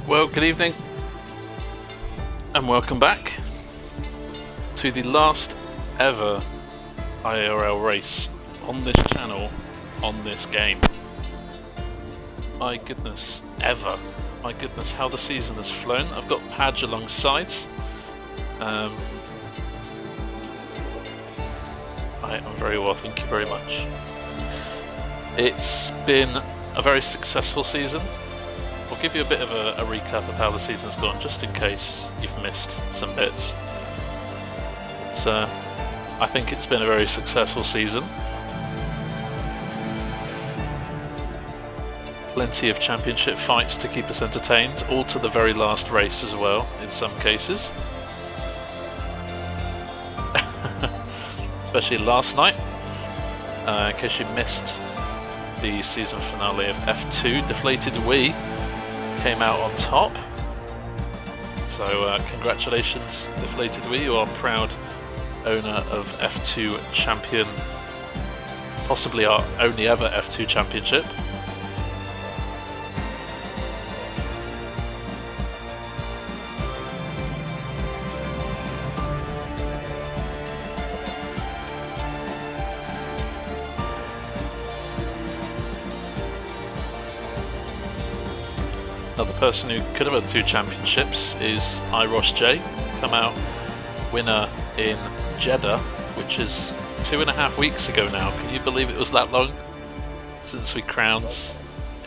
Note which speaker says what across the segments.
Speaker 1: Well, good evening and welcome back to the last ever IIRL race on this channel, on this game. My goodness, ever. My goodness, how the season has flown. I've got Padge alongside. I'm very well, thank you very much. It's been a very successful season. I'll give you a bit of a recap of how the season's gone, just in case you've missed some bits. I think it's been a very successful season. Plenty of championship fights to keep us entertained, all to the very last race as well, in some cases. Especially last night, in case you missed the season finale of F2, Deflated Wii came out on top. So congratulations, Deflated Wii, you are proud owner of F2 champion, possibly our only ever F2 championship. Another person who could have had 2 championships is IIRL, come out winner in Jeddah, which is 2.5 weeks ago now. Can you believe it was that long since we crowned?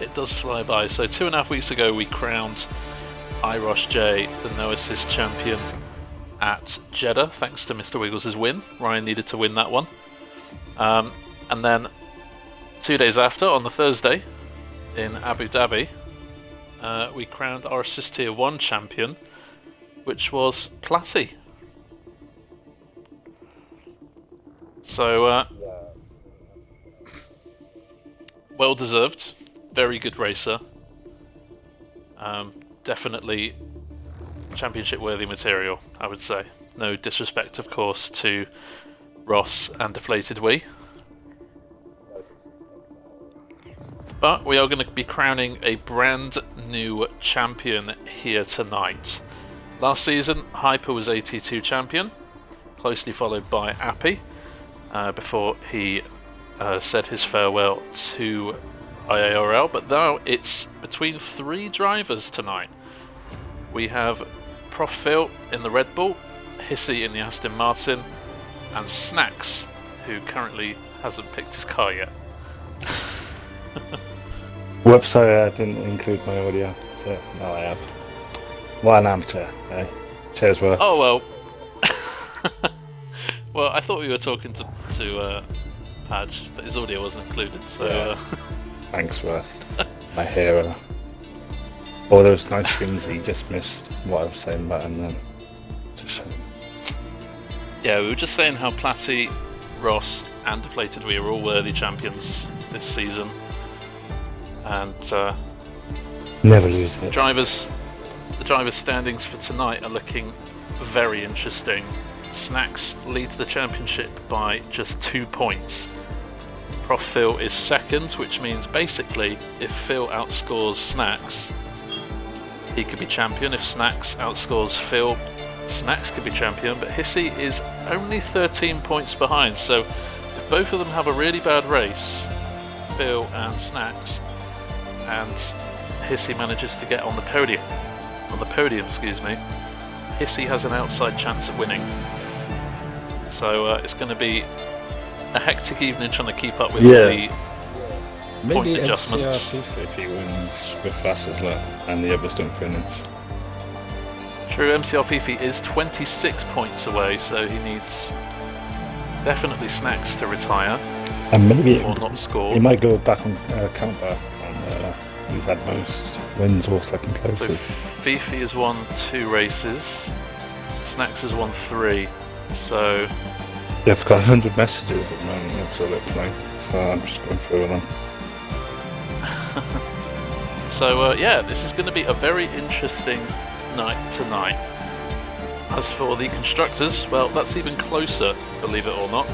Speaker 1: It does fly by. So 2.5 weeks ago we crowned IIRL the no assist champion at Jeddah, thanks to Mr. Wiggles' win. Ryan needed to win that one. And then 2 days after, on the Thursday in Abu Dhabi, we crowned our Assist Tier 1 champion, which was Platty. So, well deserved, very good racer. Definitely championship worthy material, I would say. No disrespect, of course, to Ross and Deflated Wii. But we are going to be crowning a brand new champion here tonight. Last season, Hyper was AT2 champion, closely followed by Appy, before he said his farewell to IIRL. But now it's between 3 drivers tonight. We have ProfPhil in the Red Bull, Hissy in the Aston Martin, and Snacks, who currently hasn't picked his car yet.
Speaker 2: Whoops, sorry, I didn't include my audio, so now I have. Well, an amateur, eh? Cheers, Worth.
Speaker 1: Oh, well. Well, I thought we were talking to Padge, but his audio wasn't included, so...
Speaker 2: Yeah. Thanks, Worth. My hero. All those nice things he just missed what I was saying about him then. Just
Speaker 1: yeah, we were just saying how Platty, Ross, and Deflated Wii are all worthy champions this season. And
Speaker 2: never lose it.
Speaker 1: the drivers' standings for tonight are looking very interesting. Snacks leads the championship by just 2 points. ProfPhil is second, which means basically if Phil outscores Snacks, He could be champion if Snacks outscores Phil. Snacks could be champion, but Hissy is only 13 points behind. So if both of them have a really bad race, Phil and Snacks, and Hissy manages to get on the podium, Hissy has an outside chance at winning. So it's going to be a hectic evening trying to keep up with all the point adjustments.
Speaker 2: If he wins with fastest lap and the others don't finish.
Speaker 1: True, MCR Fifi is 26 points away, so he needs definitely Snacks to retire.
Speaker 2: And maybe
Speaker 1: or not score.
Speaker 2: He might go back on count back on who's had most wins or second places.
Speaker 1: So Fifi has won 2 races, Snacks has won 3. So
Speaker 2: yeah, I've got 100 messages at the moment, looks a little like, so I'm just going through them.
Speaker 1: So yeah, this is going to be a very interesting night tonight. As for the constructors, well, that's even closer, believe it or not.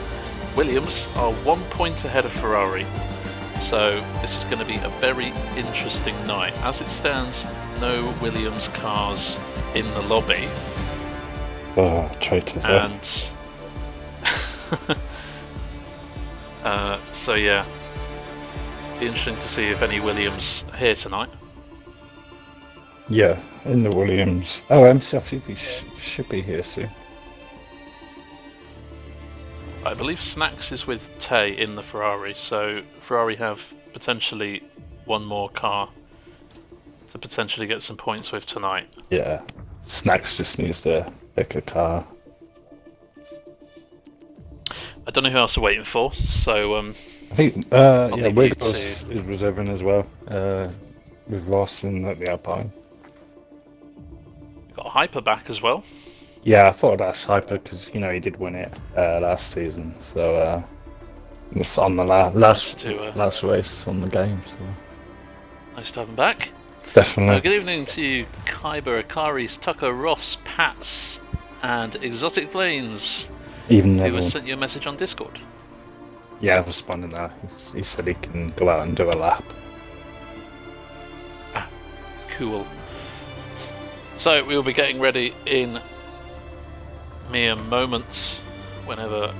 Speaker 1: Williams are 1 point ahead of Ferrari, so this is going to be a very interesting night. As it stands, no Williams cars in the lobby.
Speaker 2: Oh, traitors!
Speaker 1: And so yeah, be interesting to see if any Williams here tonight.
Speaker 2: Yeah, in the Williams. Oh, MCR should be here soon.
Speaker 1: I believe Snacks is with Tay in the Ferrari, so Ferrari have potentially one more car to potentially get some points with tonight.
Speaker 2: Yeah, Snacks just needs to pick a car.
Speaker 1: I don't know who else we're waiting for, so
Speaker 2: I think Wiggles is reserving as well, with Ross in the Alpine.
Speaker 1: We've got Hyper back as well.
Speaker 2: Yeah, I thought that's Hyper because he did win it last season, so it's on the last race on the game. So
Speaker 1: nice to have him back.
Speaker 2: Definitely.
Speaker 1: Good evening to you, Kyber, Akaris, Tucker, Ross, Pats, and Exotic Planes.
Speaker 2: Even
Speaker 1: who has sent you a message on Discord.
Speaker 2: Yeah, I've responded now. He said he can go out and do a lap.
Speaker 1: Ah, cool. So we'll be getting ready in mere moments whenever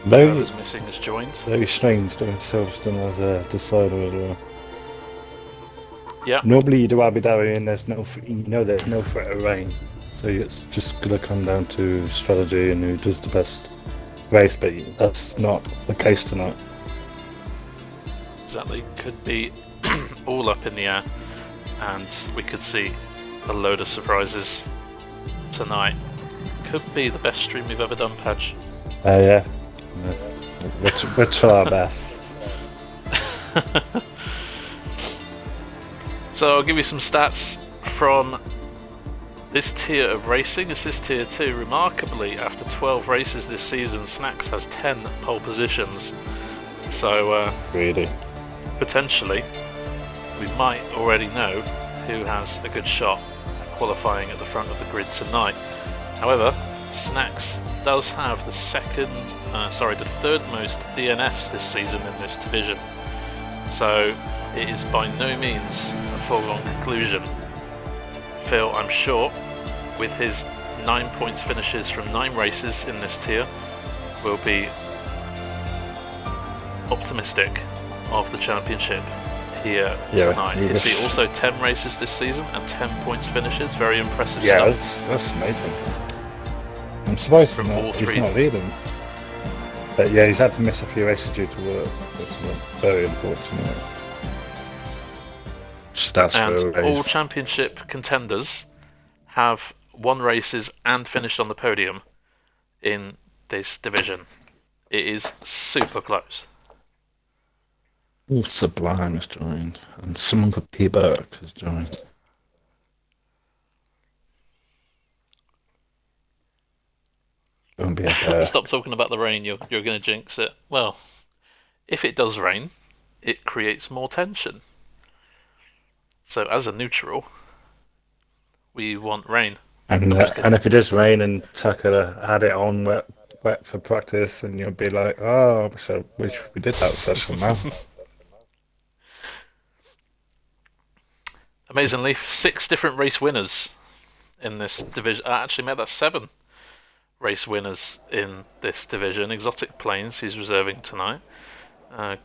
Speaker 1: whoever's missing is joined.
Speaker 2: Very strange doing Silverstone as a decider as well.
Speaker 1: Yeah.
Speaker 2: Normally you do Abu Dhabi and there's no threat of rain. So it's just going to come down to strategy and who does the best race, but that's not the case tonight.
Speaker 1: Exactly. Could be all up in the air, and we could see a load of surprises tonight. Could be the best stream we've ever done, Padge.
Speaker 2: Yeah. We'll try our best.
Speaker 1: So I'll give you some stats from this tier of racing. This is tier 2. Remarkably, after 12 races this season, Snacks has 10 pole positions. So
Speaker 2: really,
Speaker 1: potentially, we might already know who has a good shot at qualifying at the front of the grid tonight. However, Snacks does have the third most DNFs this season in this division. So it is by no means a foregone conclusion. Phil, I'm sure, with his 9 points finishes from 9 races in this tier, will be optimistic of the championship here tonight. Is he also 10 races this season and 10 points finishes? Very impressive stuff.
Speaker 2: Yeah, that's amazing. I'm surprised he's not leading. But yeah, he's had to miss a few races due to work, which is very unfortunate.
Speaker 1: And all championship contenders have won races and finished on the podium in this division. It is super close.
Speaker 2: All Sublime has joined, and someone called P. Burke has joined. Won't be
Speaker 1: Stop talking about the rain, you're going to jinx it. Well, if it does rain, it creates more tension. So as a neutral, we want rain.
Speaker 2: And if it does rain and Tucker had it on wet for practice, and you'll be like, oh, I wish we did that session now.
Speaker 1: Amazingly, 6 different race winners in this division. Actually, mate, that's 7 race winners in this division. Exotic Plains, who's reserving tonight.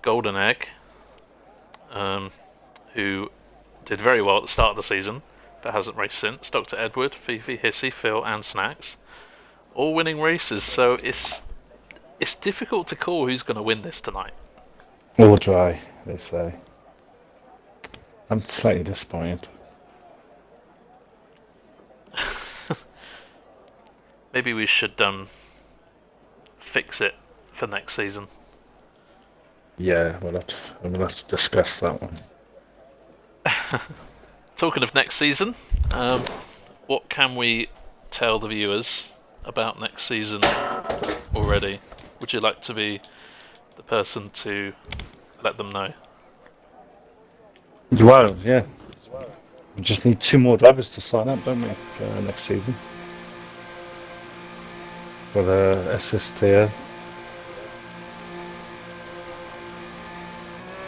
Speaker 1: Golden Egg, who did very well at the start of the season, but hasn't raced since. Dr. Edward, Fifi, Hissy, Phil, and Snacks, all winning races. So it's difficult to call who's going to win this tonight.
Speaker 2: All dry, they say. I'm slightly disappointed.
Speaker 1: Maybe we should fix it for next season.
Speaker 2: Yeah, we'll have to discuss that one.
Speaker 1: Talking of next season, what can we tell the viewers about next season already? Would you like to be the person to let them know?
Speaker 2: Well, yeah. We just need 2 more drivers to sign up, don't we, for next season? For the assist tier.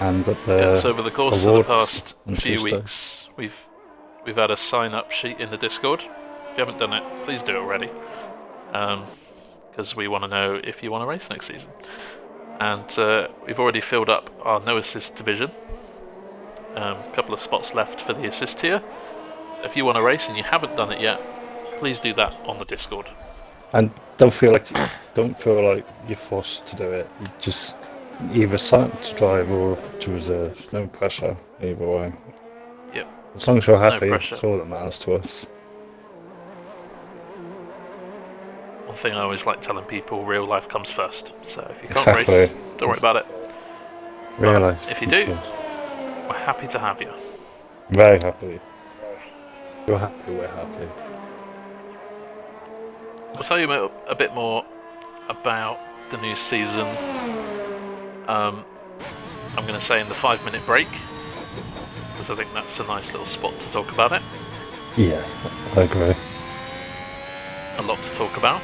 Speaker 2: And
Speaker 1: Yes, over the course of the past few
Speaker 2: Tuesday.
Speaker 1: weeks, we've had a sign-up sheet in the Discord. If you haven't done it, please do it already, because we want to know if you want to race next season. And we've already filled up our no assist division. A couple of spots left for the assist tier. So if you want to race and you haven't done it yet, please do that on the Discord.
Speaker 2: And don't feel like you're forced to do it. You just either sign up to drive or to reserve. No pressure either way.
Speaker 1: Yep.
Speaker 2: As long as you're happy,
Speaker 1: No pressure.
Speaker 2: that's all that matters to us.
Speaker 1: One thing I always like telling people: real life comes first. So if you can't
Speaker 2: Exactly.
Speaker 1: race, don't worry about it.
Speaker 2: Real life.
Speaker 1: If you do, we're happy to have you.
Speaker 2: Very happy. You're happy, we're happy.
Speaker 1: We'll tell you a bit more about the new season. I'm going to say in the 5-minute break, because I think that's a nice little spot to talk about it.
Speaker 2: Yeah, I agree.
Speaker 1: A lot to talk about.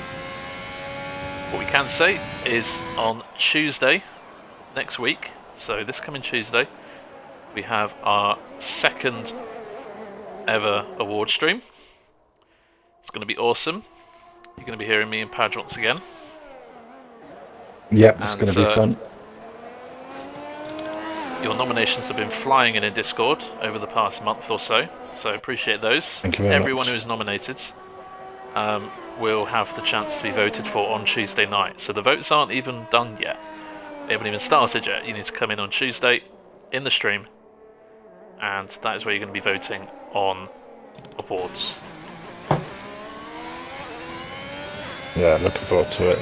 Speaker 1: What we can say is on Tuesday next week, so this coming Tuesday, we have our 2nd ever award stream. It's going to be awesome. You're going to be hearing me and Padge once again.
Speaker 2: Yep, it's going to be fun.
Speaker 1: Your nominations have been flying in Discord over the past month or so appreciate those.
Speaker 2: Thank you very
Speaker 1: Everyone
Speaker 2: much.
Speaker 1: who is nominated will have the chance to be voted for on Tuesday night. So the votes aren't even done yet. They haven't even started yet. You need to come in on Tuesday in the stream, and that is where you're going to be voting on awards.
Speaker 2: Yeah, looking forward to it.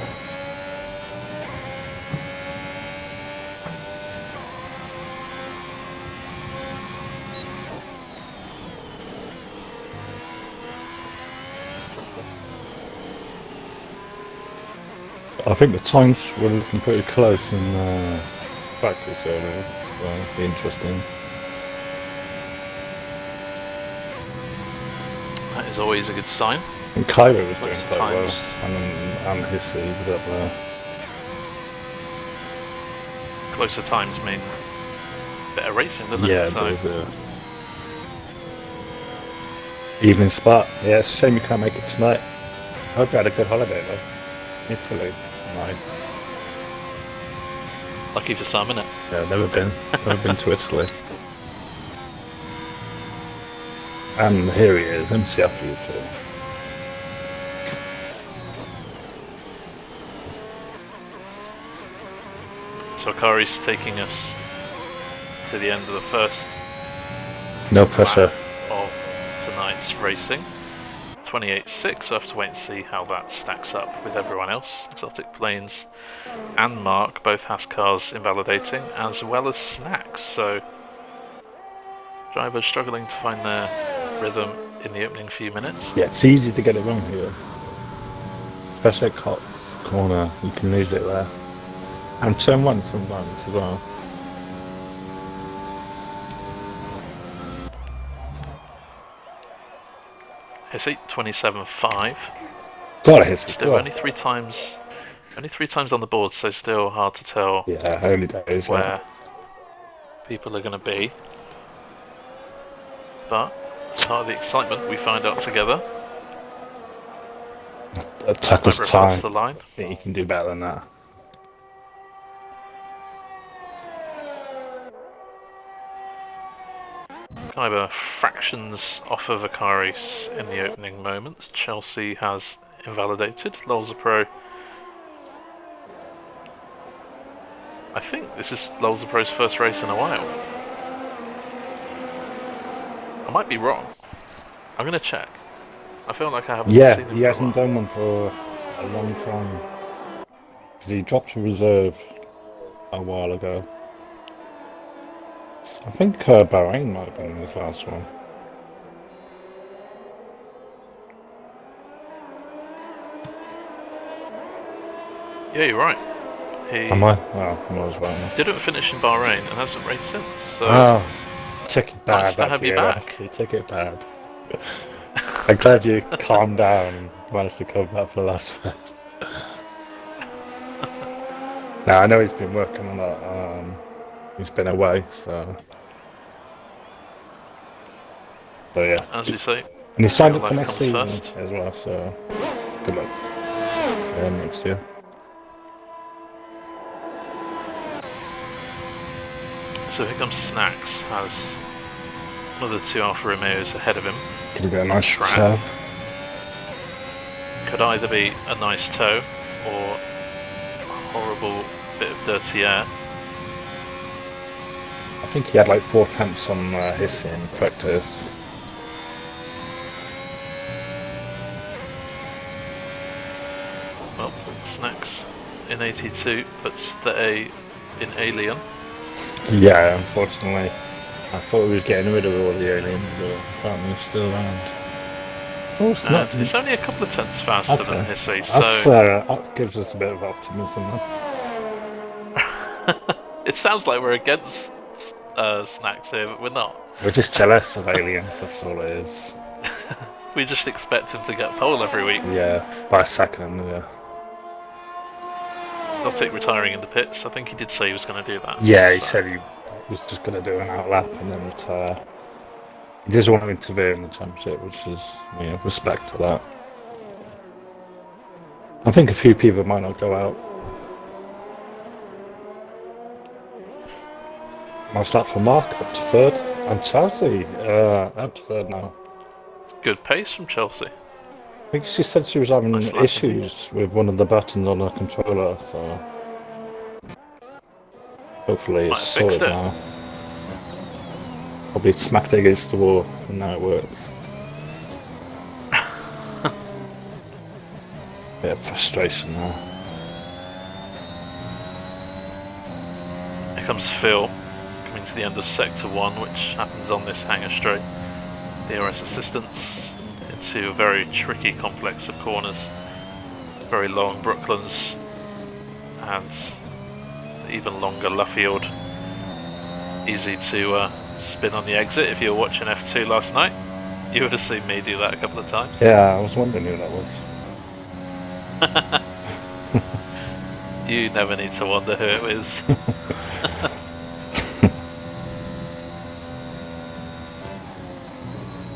Speaker 2: I think the times were looking pretty close in practice earlier, so it'll be interesting.
Speaker 1: That is always a good sign.
Speaker 2: And Kylo was doing
Speaker 1: Close
Speaker 2: quite well,
Speaker 1: times.
Speaker 2: and Hissy was up there.
Speaker 1: Closer times mean better racing, doesn't
Speaker 2: Yeah,
Speaker 1: it? So
Speaker 2: it was evening spot. Yeah, it's a shame you can't make it tonight. I hope you had a good holiday though. Italy, nice.
Speaker 1: lucky for some, innit?
Speaker 2: Yeah, never been to Italy. And here he is, MCF for.
Speaker 1: So Akari's taking us to the end of the first
Speaker 2: No pressure.
Speaker 1: lap of tonight's racing. 28.6, so I have to wait and see how that stacks up with everyone else. Exotic Plains and Mark both has cars invalidating, as well as Snacks, so drivers struggling to find their rhythm in the opening few minutes.
Speaker 2: Yeah, it's easy to get it wrong here. Especially at Cox corner, you can lose it there. And turn one sometimes as well.
Speaker 1: Hissy, 27.5.
Speaker 2: Gotta hit it.
Speaker 1: Still only three times on the board, so still hard to tell
Speaker 2: Yeah, early days.
Speaker 1: where people are going to be. But part of the excitement. We find out together.
Speaker 2: Attack us
Speaker 1: Across
Speaker 2: time.
Speaker 1: the line.
Speaker 2: I think you can do better than that.
Speaker 1: Kyber fractions off of Akaris in the opening moment. Chelsea has invalidated. Lolza Pro. I think this is Lolza Pro's first race in a while. I might be wrong. I'm going to check. I feel like I haven't seen him for
Speaker 2: he hasn't
Speaker 1: a while.
Speaker 2: done one for a long time. Because he dropped a reserve a while ago. I think Bahrain might have been his last one.
Speaker 1: Yeah, you're right. He
Speaker 2: Am I? Oh, I was wrong.
Speaker 1: didn't finish in Bahrain and hasn't raced since. So
Speaker 2: took it bad.
Speaker 1: nice to have you back.
Speaker 2: You took it bad. I'm glad you calmed down and managed to come back for the last race. Now I know he's been working on that. He's been away, so yeah.
Speaker 1: As we say,
Speaker 2: And he signed up
Speaker 1: real
Speaker 2: for
Speaker 1: life
Speaker 2: next
Speaker 1: comes
Speaker 2: season
Speaker 1: first.
Speaker 2: as well, so good luck. Next year.
Speaker 1: So here comes Snacks, has one of the two Alfa Romeos ahead of him.
Speaker 2: Could be a nice
Speaker 1: Track.
Speaker 2: toe.
Speaker 1: Could either be a nice toe or a horrible bit of dirty air.
Speaker 2: I think he had like 4 attempts on his in practice.
Speaker 1: Well, Snacks in 82 puts the A in Alien.
Speaker 2: Yeah, unfortunately. I thought he was getting rid of all the aliens, but apparently he's still around. Oh, it's
Speaker 1: And
Speaker 2: not.
Speaker 1: it's only a couple of tenths faster than Hissy,
Speaker 2: That's,
Speaker 1: so
Speaker 2: that gives us a bit of optimism.
Speaker 1: it sounds like we're against Snacks here, but we're not.
Speaker 2: We're just jealous of aliens, that's all it is.
Speaker 1: We just expect him to get pole every week.
Speaker 2: Yeah, by a second, yeah.
Speaker 1: They'll take retiring in the pits. I think he did say he was going to do that.
Speaker 2: Yeah, he
Speaker 1: so.
Speaker 2: said he was just going to do an outlap and then retire. He doesn't want to interfere in the championship, which is, respect to that. I think a few people might not go out. What's that for Mark? Up to third? And Chelsea, up to third now.
Speaker 1: Good pace from Chelsea.
Speaker 2: I think she said she was having
Speaker 1: Nice lap
Speaker 2: issues with one of the buttons on her controller, so hopefully it's
Speaker 1: Might have fixed
Speaker 2: sorted
Speaker 1: it.
Speaker 2: now. Probably smacked it against the wall, and now it works. Bit of frustration there.
Speaker 1: Here comes Phil, coming to the end of Sector 1, which happens on this hangar straight. DRS assistance into a very tricky complex of corners. Very long Brooklands and even longer Luffield. Easy to spin on the exit. If you were watching F2 last night, you would have seen me do that a couple of times.
Speaker 2: Yeah, I was wondering who that was.
Speaker 1: You never need to wonder who it was.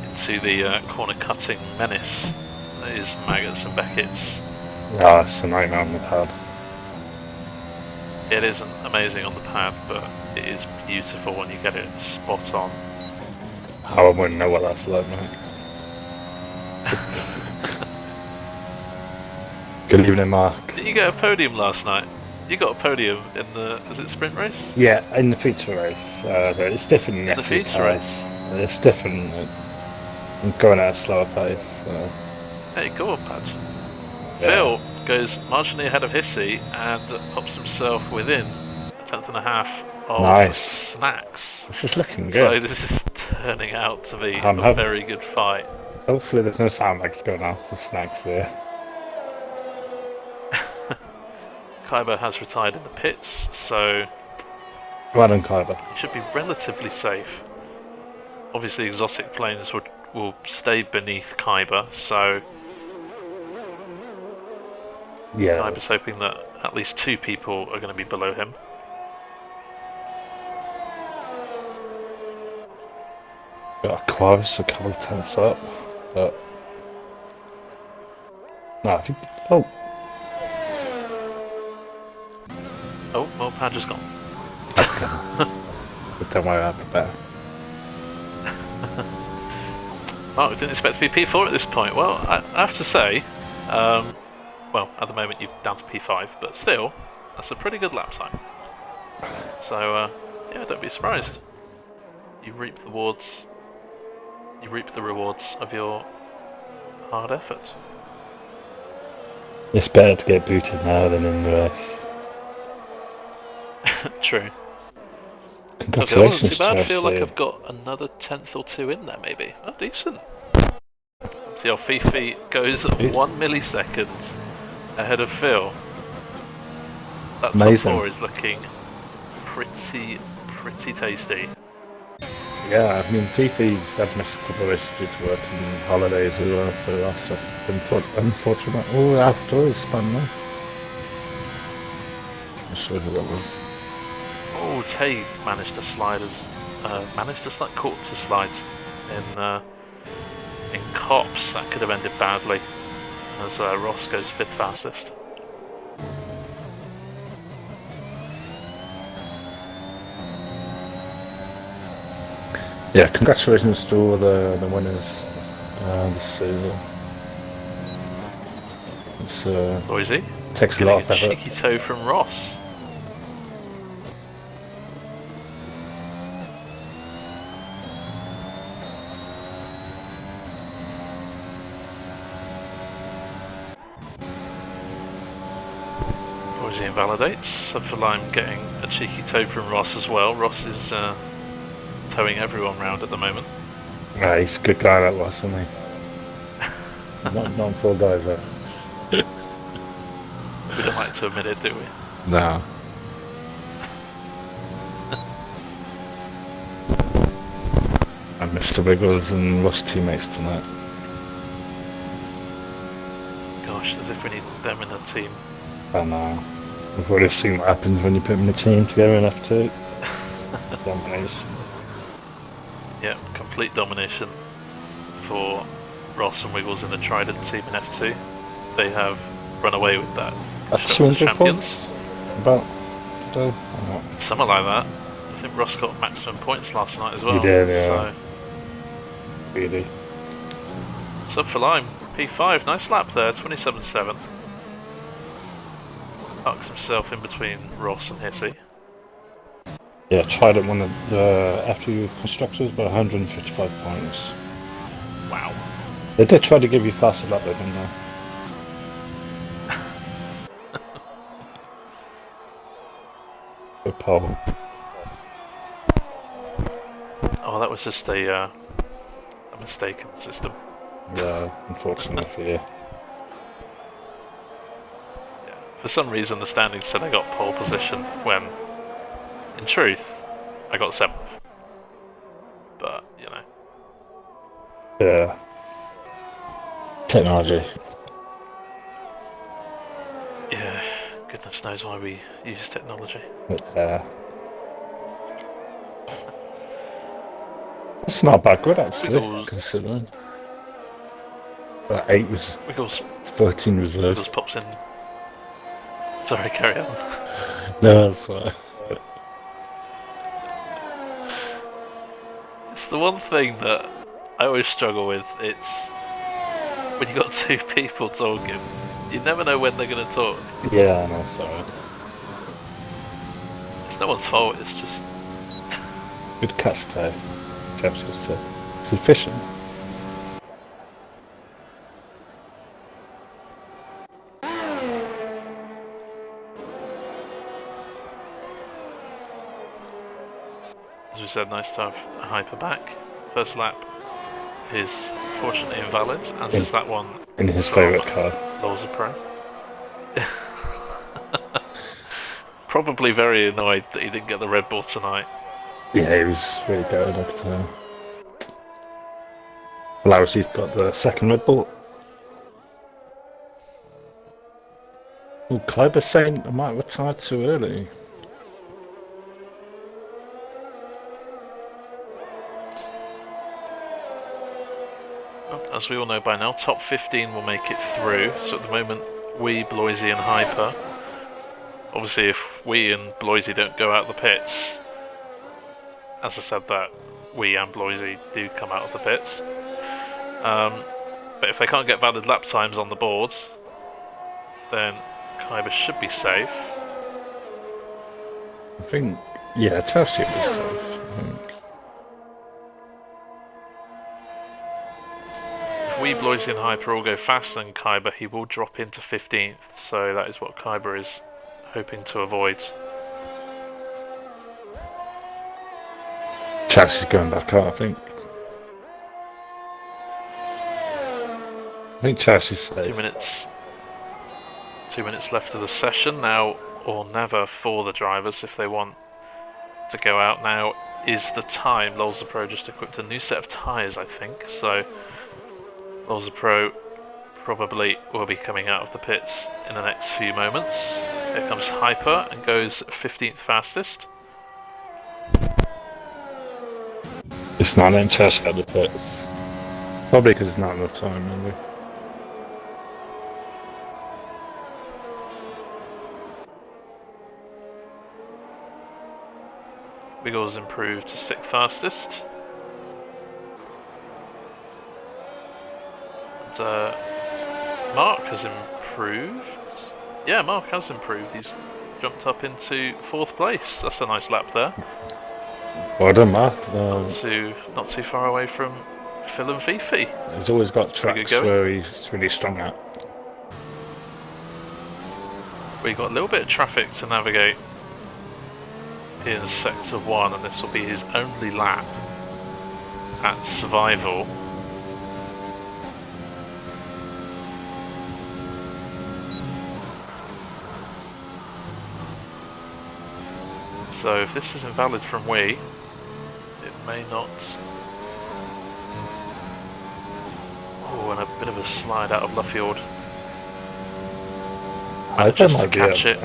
Speaker 1: Into the corner cutting menace that is Maggots and Beckett's.
Speaker 2: Ah, it's a nightmare on the pad.
Speaker 1: It isn't amazing on the pad, but it is beautiful when you get it spot on.
Speaker 2: I wouldn't know what that's like, mate. Good evening, Mark.
Speaker 1: Did you get a podium last night? You got a podium in the, is it sprint race?
Speaker 2: Yeah, in the feature race. It's different in the
Speaker 1: The
Speaker 2: F2
Speaker 1: feature
Speaker 2: cars. It's different. I'm going at a slower pace. So.
Speaker 1: Hey, go on, Padge.
Speaker 2: Yeah.
Speaker 1: Phil goes marginally ahead of Hissy and pops himself within a tenth and a half of
Speaker 2: Nice.
Speaker 1: Snacks.
Speaker 2: This is looking good.
Speaker 1: So this is turning out to be a very good fight.
Speaker 2: Hopefully there's no soundbags going off for Snacks there.
Speaker 1: Kyber has retired in the pits, so
Speaker 2: Well done, Kyber.
Speaker 1: he should be relatively safe. Obviously exotic planes will stay beneath Kyber, so
Speaker 2: Yeah.
Speaker 1: Kyber's hoping that at least 2 people are going to be below him.
Speaker 2: got a chorus a couple of tenths up, but no, I think.
Speaker 1: Oh, well, Padge has gone.
Speaker 2: But don't worry about that.
Speaker 1: Oh, we didn't expect to be P4 at this point. Well, I have to say, well, at the moment you're down to P5, but still, that's a pretty good lap time. So, yeah, don't be surprised. You reap the rewards of your hard effort.
Speaker 2: It's better to get booted now than in the race.
Speaker 1: True.
Speaker 2: Congratulations,
Speaker 1: okay, that wasn't too bad. I feel like
Speaker 2: Chelsea.
Speaker 1: I've got another tenth or two in there, maybe. Oh, decent. See how Fifi goes 1 millisecond ahead of Phil. That
Speaker 2: Amazing.
Speaker 1: top 4 is looking pretty tasty.
Speaker 2: Yeah, I mean, Fifi's had missed a couple of races due to work and holidays as well, so that's unfortunate. Oh, afterwards, span though. I'm sure who that was.
Speaker 1: Oh, Tay managed to slide caught to slide in Cops. That could have ended badly, as Ross goes 5th fastest.
Speaker 2: Yeah, congratulations to all the winners this season. It's
Speaker 1: Noisy.
Speaker 2: takes a lot of effort.
Speaker 1: Cheeky toe from Ross. Noisy invalidates. Subfalime getting a cheeky toe from Ross as well. Ross is towing everyone round at the moment.
Speaker 2: Yeah, he's a good guy, that was, isn't he? not four guys, though.
Speaker 1: We don't like to admit it, do we?
Speaker 2: No. And Mr. Wiggles and Ross teammates tonight.
Speaker 1: Gosh, as if we need them in a team.
Speaker 2: I know. We've already seen what happens when you put them in a team together in F2. Domination.
Speaker 1: Yeah, complete domination for Ross and Wiggles in the Trident team in F2. They have run away with that.
Speaker 2: That's
Speaker 1: Constructors
Speaker 2: 200
Speaker 1: Champions.
Speaker 2: points? About today?
Speaker 1: Something like that. I think Ross got maximum points last night as well.
Speaker 2: He did, yeah.
Speaker 1: So,
Speaker 2: Really?
Speaker 1: sub for Lime, P5, nice lap there, 27.7. Parks himself in between Ross and Hissy.
Speaker 2: Yeah, Trident won the F2 Constructors by 155 points.
Speaker 1: Wow.
Speaker 2: They did try to give you faster lap, didn't they? Good pole.
Speaker 1: Oh, that was just a mistake in the system.
Speaker 2: Yeah, unfortunately for you.
Speaker 1: Yeah. For some reason, the standings said I got pole position when, in truth, I got 7th. But, you know.
Speaker 2: Yeah. Technology.
Speaker 1: Yeah, goodness knows why we use technology.
Speaker 2: Yeah. It's not bad good actually, considering. But 8 was
Speaker 1: Wiggles
Speaker 2: 13 reserves.
Speaker 1: pops in. Sorry, carry on.
Speaker 2: No, that's right.
Speaker 1: It's the one thing that I always struggle with. It's when you got two people talking, you never know when they're going to talk.
Speaker 2: Yeah, I know, sorry.
Speaker 1: It's no one's fault, it's just...
Speaker 2: Good catch, Tay. Perhaps it's efficient.
Speaker 1: As we said, nice to have a hyper back. First lap is fortunately invalid, as is that one.
Speaker 2: In his favourite car.
Speaker 1: Loza Pro. Probably very annoyed that he didn't get the Red Bull tonight.
Speaker 2: Yeah, he was really good, I could tell. Lowry's got the second Red Bull. Oh, Kleiber's saying I might retire too early.
Speaker 1: As we all know by now, top 15 will make it through. So at the moment, we, Bloisey and Hyper. Obviously, if we and Bloisey don't go out the pits, as I said that, we and Bloisey do come out of the pits. But if they can't get valid lap times on the boards, then Kyber should be safe.
Speaker 2: I think, yeah, Chelsea will be safe, I think.
Speaker 1: If we, Bloisey and Hyper all go faster than Kyber, he will drop into 15th, so that is what Kyber is hoping to avoid.
Speaker 2: Chelsea's going back up, I think. I think Chelsea's safe.
Speaker 1: 2 minutes. 2 minutes left of the session. Now or never for the drivers if they want to go out. Now is the time. Lolza Pro just equipped a new set of tyres, I think. So Lolza Pro probably will be coming out of the pits in the next few moments. Here comes Hyper and goes 15th fastest.
Speaker 2: It's not letting Chelsea out the pits. Probably because it's not enough time, maybe.
Speaker 1: Wiggles improved to 6th fastest. And Mark has improved. Yeah, Mark has improved. He's jumped up into 4th place. That's a nice lap there.
Speaker 2: Well done, Mark.
Speaker 1: Not too far away from Phil and Fifi.
Speaker 2: He's always got tracks where he's really strong at.
Speaker 1: We've got a little bit of traffic to navigate in Sector 1, and this will be his only lap at Survival. So if this is invalid from Wii, it may not. Oh, and a bit of a slide out of Luffield. Just to catch it.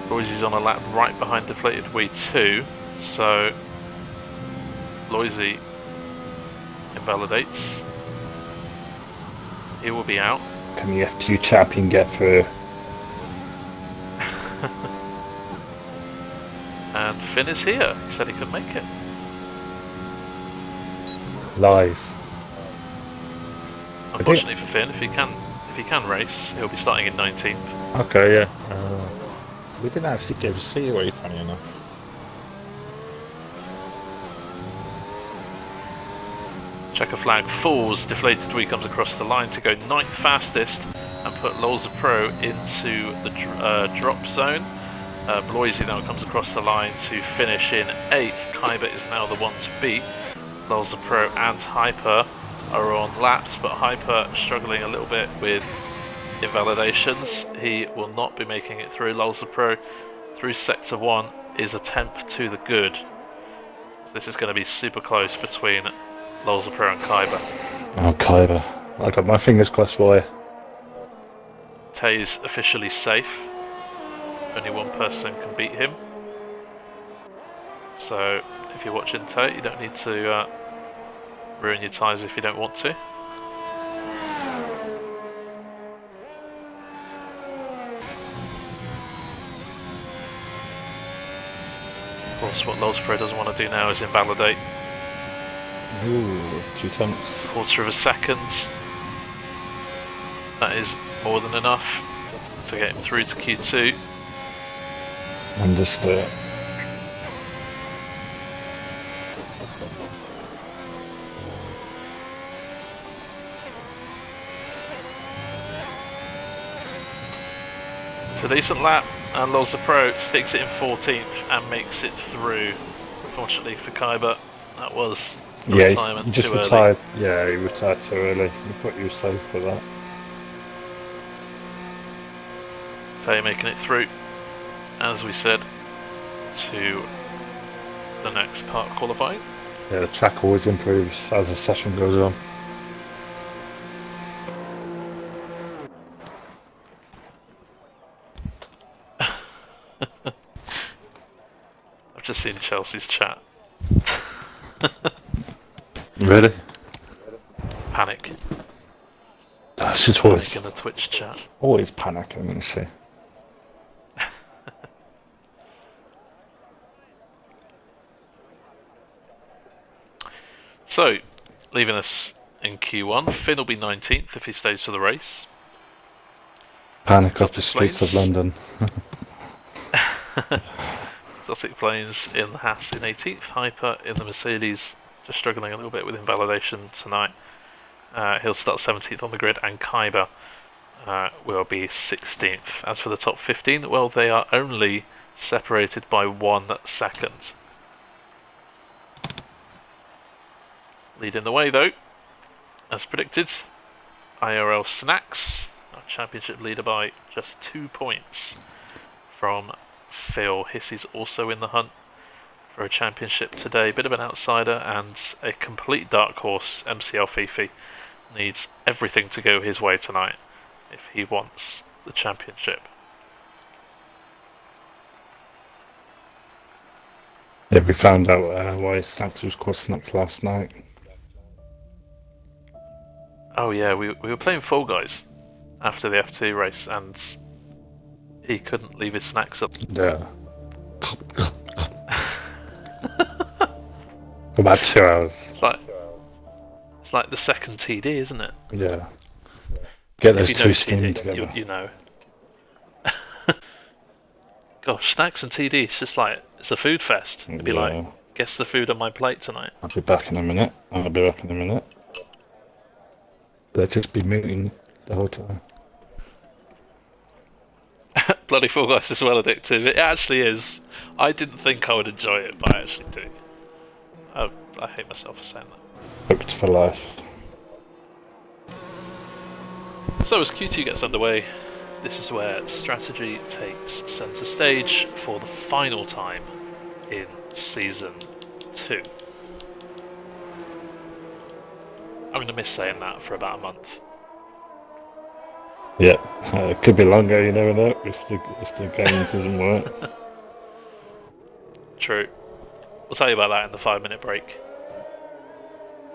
Speaker 1: Loisy's on a lap right behind Deflated Wii 2, so Loisy invalidates. He will be out.
Speaker 2: Can the F2 champion get through?
Speaker 1: And Finn is here. He said he could make it.
Speaker 2: Lies.
Speaker 1: Unfortunately for Finn, if he can race, he'll be starting in 19th.
Speaker 2: Okay, yeah. We didn't actually get to see away, funny enough.
Speaker 1: Checker flag falls. Deflated Wii comes across the line to go 9th fastest and put Lolza Pro into the drop zone. Bloisey now comes across the line to finish in 8th. Kyber is now the one to beat. Lolza Pro and Hyper are on laps, but Hyper struggling a little bit with invalidations. He will not be making it through. Lolza Pro through Sector 1 is a 10th to the good. So this is going to be super close between Lolza Pro and Kyber.
Speaker 2: Oh, Kyber. I got my fingers crossed for you.
Speaker 1: Tay's officially safe. Only one person can beat him. So if you're watching Tay, you don't need to ruin your tyres if you don't want to. Of course, what Lolza Pro doesn't want to do now is invalidate.
Speaker 2: Ooh, 2 tenths.
Speaker 1: Quarter of a second. That is more than enough to get him through to Q2.
Speaker 2: Understood.
Speaker 1: It's a decent lap, and Lolza Pro sticks it in 14th and makes it through. Unfortunately for Kyber, that was retirement
Speaker 2: he just
Speaker 1: too
Speaker 2: retired.
Speaker 1: early.
Speaker 2: Yeah, he retired too early. We thought he was safe for that.
Speaker 1: Tay making it through, as we said, to the next part of qualifying.
Speaker 2: Yeah, the track always improves as the session goes on.
Speaker 1: I've just seen Chelsea's chat.
Speaker 2: Really?
Speaker 1: Panic.
Speaker 2: That's just always
Speaker 1: Panic in the Twitch chat.
Speaker 2: always panicking, isn't she?
Speaker 1: So, leaving us in Q1, Finn will be 19th if he stays for the race.
Speaker 2: Panic off the streets of London.
Speaker 1: Exotic Plains in the Haas in 18th, Hyper in the Mercedes, just struggling a little bit with invalidation tonight. He'll start 17th on the grid, and Kyber will be 16th. As for the top 15, well, they are only separated by 1 second. Leading the way, though, as predicted, IIRL Snacks, our championship leader by just 2 points from Phil. Hissy's also in the hunt for a championship today. Bit of an outsider and a complete dark horse. MCL Fifi needs everything to go his way tonight if he wants the championship.
Speaker 2: Yeah, we found out why Snacks was called Snacks last night.
Speaker 1: Oh yeah, we were playing Fall Guys after the F2 race, and he couldn't leave his snacks up.
Speaker 2: Yeah. For about 2 hours.
Speaker 1: It's like the second TD, isn't it?
Speaker 2: Yeah. Get those
Speaker 1: If you
Speaker 2: two
Speaker 1: know
Speaker 2: steaming
Speaker 1: TD,
Speaker 2: together.
Speaker 1: you know. Gosh, snacks and TD, it's just like, it's a food fest. It'd be like, guess the food on my plate tonight.
Speaker 2: I'll be back in a minute. They'll just be mooting the whole time.
Speaker 1: Bloody Fall Guys is well addictive. It actually is. I didn't think I would enjoy it, but I actually do. I hate myself for saying that.
Speaker 2: Hooked for life.
Speaker 1: So as Q2 gets underway, this is where strategy takes centre stage for the final time in Season 2. I'm going to miss saying that for about a month.
Speaker 2: Yeah, it could be longer, you never know, if the game doesn't work.
Speaker 1: True. We'll tell you about that in the 5-minute break.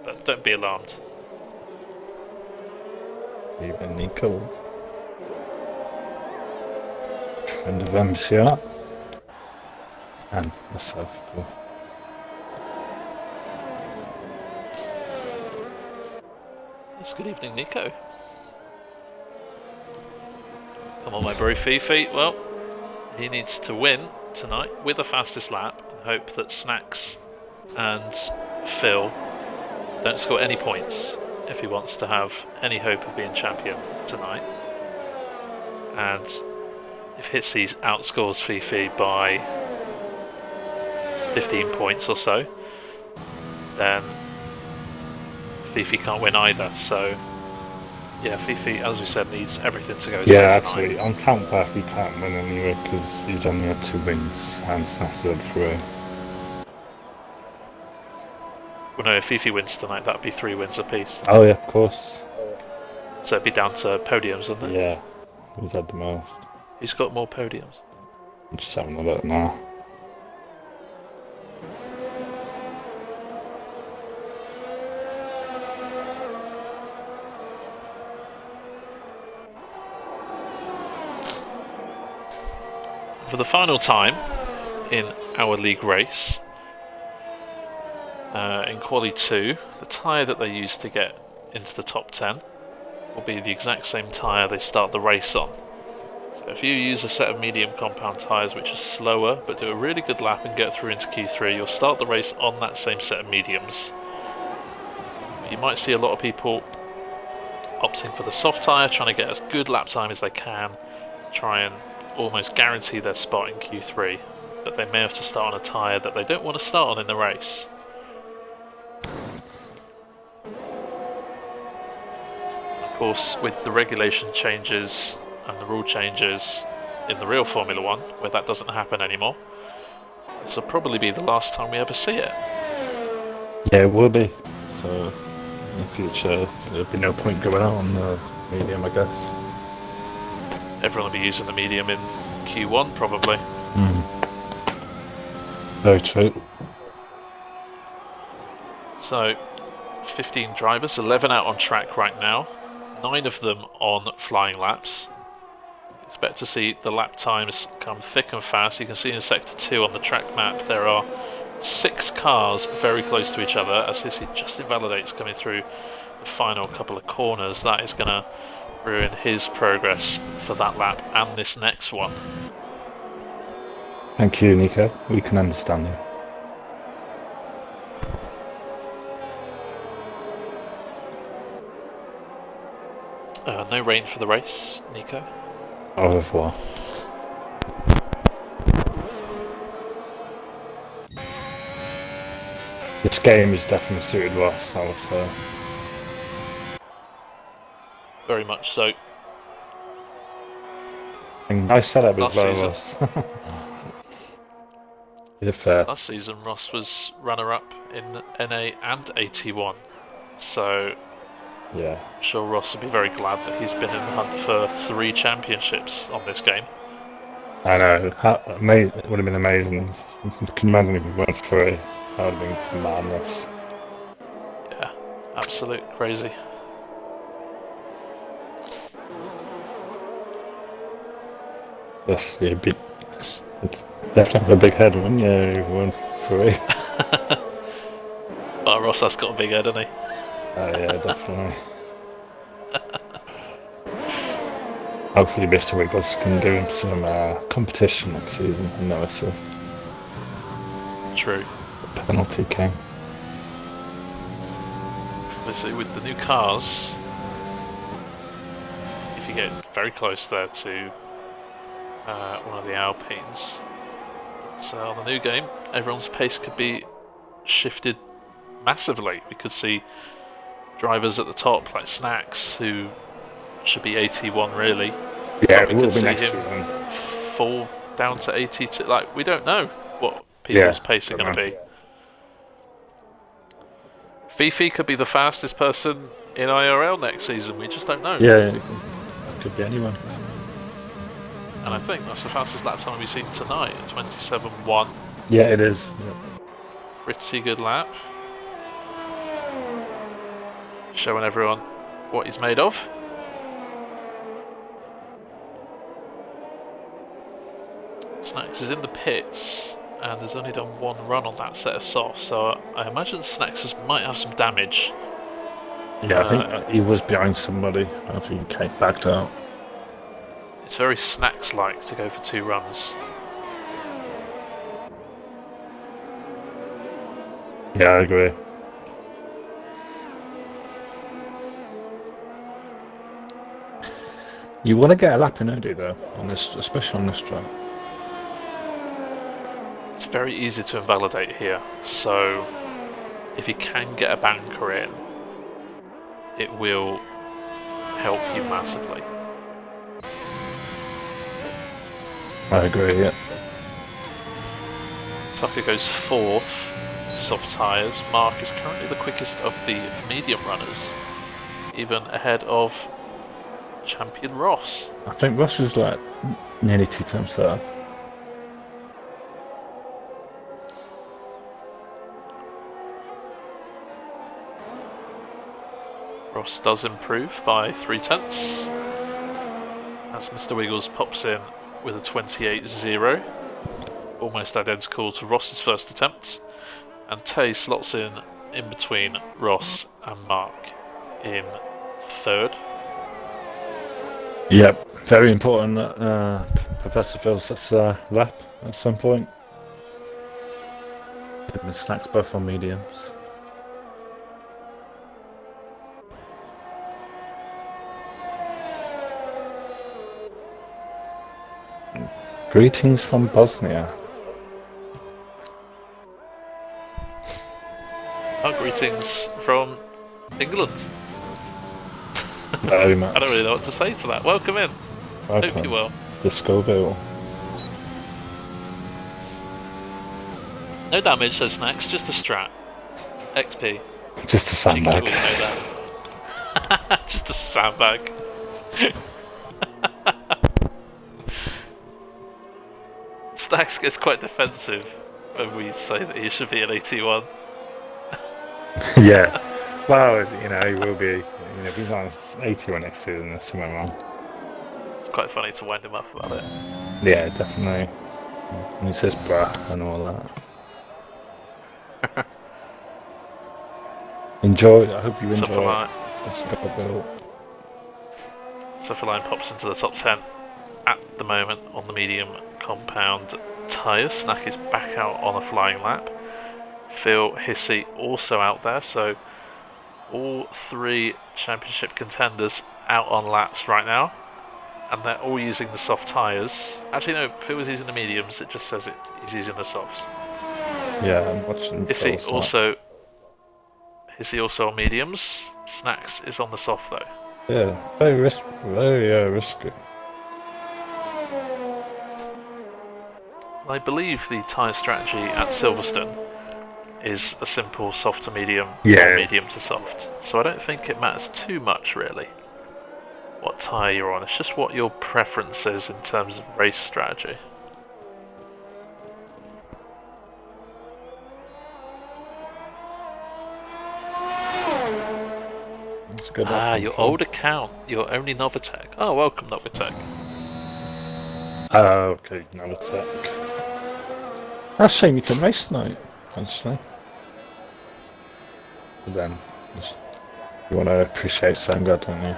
Speaker 1: But don't be alarmed.
Speaker 2: Even Nico. Friend of MCR. And myself. Cool.
Speaker 1: Yes, good evening, Nico. Come on, my bro Fifi. Well, he needs to win tonight with the fastest lap and hope that Snacks and Phil don't score any points if he wants to have any hope of being champion tonight. And if Hitsy's outscores Fifi by 15 points or so, then Fifi can't win either. So yeah, Fifi, as we said, needs everything to go his way tonight.
Speaker 2: Actually, on count back he can't win anyway because he's only had 2 wins and Snacks had 3.
Speaker 1: Well, no, if Fifi wins tonight, that'd be 3 wins apiece.
Speaker 2: Oh yeah, of course.
Speaker 1: So it'd be down to podiums, wouldn't it?
Speaker 2: Yeah, who's had the most?
Speaker 1: Who's got more podiums?
Speaker 2: I'm just having a look now.
Speaker 1: For the final time in our league race, in Quali 2, the tyre that they use to get into the top 10 will be the exact same tyre they start the race on. So if you use a set of medium compound tyres which are slower but do a really good lap and get through into Q3, you'll start the race on that same set of mediums. You might see a lot of people opting for the soft tyre, trying to get as good lap time as they can, try and almost guarantee their spot in Q3, but they may have to start on a tyre that they don't want to start on in the race. Of course, with the regulation changes and the rule changes in the real Formula 1, where that doesn't happen anymore, this will probably be the last time we ever see it.
Speaker 2: Yeah, it will be. So, in the future, there'll be no point going out on the medium, I guess.
Speaker 1: Everyone will be using the medium in Q1, probably.
Speaker 2: Very true.
Speaker 1: So, 15 drivers, 11 out on track right now, 9 of them on flying laps. Expect to see the lap times come thick and fast. You can see in Sector 2 on the track map there are 6 cars very close to each other as Hissy just invalidates coming through the final couple of corners. That is going to ruin his progress for that lap and this next one.
Speaker 2: Thank you, Nico. We can understand you.
Speaker 1: No rain for the race, Nico.
Speaker 2: Au revoir. This game is definitely suited Ross, I would say.
Speaker 1: Very much so.
Speaker 2: And nice setup as well,
Speaker 1: season.
Speaker 2: Ross. Fair.
Speaker 1: Last season, Ross was runner-up in NA and AT1, so
Speaker 2: yeah,
Speaker 1: I'm sure Ross would be very glad that he's been in the hunt for 3 championships on this game.
Speaker 2: I know. It would have been amazing. Can you imagine if we went for it? That would have been madness.
Speaker 1: Yeah, absolute crazy.
Speaker 2: Yes, yeah, it's definitely a big head, wouldn't you? If we went for it.
Speaker 1: But Ross has got a big head, hasn't he?
Speaker 2: Oh yeah, definitely. Hopefully Mr. Wiggles can give him some competition next season and no assist.
Speaker 1: True.
Speaker 2: The penalty king.
Speaker 1: Obviously with the new cars, if you get very close there to one of the Alpines, so on the new game, everyone's pace could be shifted massively. We could see drivers at the top like Snacks, who should be 81 really.
Speaker 2: Yeah,
Speaker 1: we
Speaker 2: it will
Speaker 1: could
Speaker 2: be
Speaker 1: see
Speaker 2: next
Speaker 1: him
Speaker 2: season.
Speaker 1: fall down to 82. Like, we don't know what people's pace are going to be. Fifi could be the fastest person in IRL next season. We just don't know.
Speaker 2: Yeah, it could be anyone.
Speaker 1: And I think that's the fastest lap time we've seen tonight, 27.1.
Speaker 2: Yeah, it is. Yep.
Speaker 1: Pretty good lap. Showing everyone what he's made of. Snacks is in the pits and has only done 1 run on that set of softs, so I imagine Snacks might have some damage.
Speaker 2: Yeah, I think he was behind somebody after he backed out.
Speaker 1: It's very Snacks-like to go for 2 runs.
Speaker 2: Yeah, I agree. You want to get a lap in early though, on this, especially on this track.
Speaker 1: It's very easy to invalidate here, so if you can get a banker in, it will help you massively.
Speaker 2: I agree, yeah.
Speaker 1: Tucker goes 4th, soft tyres. Mark is currently the quickest of the medium runners, even ahead of champion Ross.
Speaker 2: I think Ross is like nearly 2 times there.
Speaker 1: Ross does improve by 3/10 as Mr. Wiggles pops in with a 28.0, almost identical to Ross's first attempt, and Tay slots in between Ross and Mark in 3rd.
Speaker 2: Yep, very important that Professor Phil sets a lap at some point. Him and Snacks both on mediums. Greetings from Bosnia.
Speaker 1: Greetings from England.
Speaker 2: Very much.
Speaker 1: I don't really know what to say to that. Welcome in.
Speaker 2: Okay.
Speaker 1: Hope you're well.
Speaker 2: Disco Bill.
Speaker 1: No damage, says Snacks, just a strat. XP.
Speaker 2: Just a sandbag.
Speaker 1: Just a sandbag. Snacks gets quite defensive when we say that he should be an 81.
Speaker 2: Yeah. Well, he will be. If he's on 81 next season, there's something wrong.
Speaker 1: It's quite funny to wind him up about it.
Speaker 2: Yeah, definitely. And he says bruh and all that. Enjoy. I hope you enjoy this build.
Speaker 1: Silverstone pops into the top 10 at the moment on the medium compound tyres. Snack is back out on a flying lap. Phil Hissey also out there, so all three championship contenders out on laps right now, and they're all using the soft tyres. Actually, no, Phil was using the mediums. It just says he's using the softs.
Speaker 2: Yeah, I'm watching.
Speaker 1: Hissey also on mediums. Snacks is on the soft though.
Speaker 2: Yeah, very risky.
Speaker 1: I believe the tyre strategy at Silverstone is a simple soft to medium or medium to soft. So I don't think it matters too much really what tyre you're on. It's just what your preference is in terms of race strategy.
Speaker 2: That's good.
Speaker 1: Your old account, your only Novatech. Oh, welcome Novatech.
Speaker 2: Oh, okay, Novatech. That's a shame you can race tonight, actually. But then, you want to appreciate Sangha, don't you?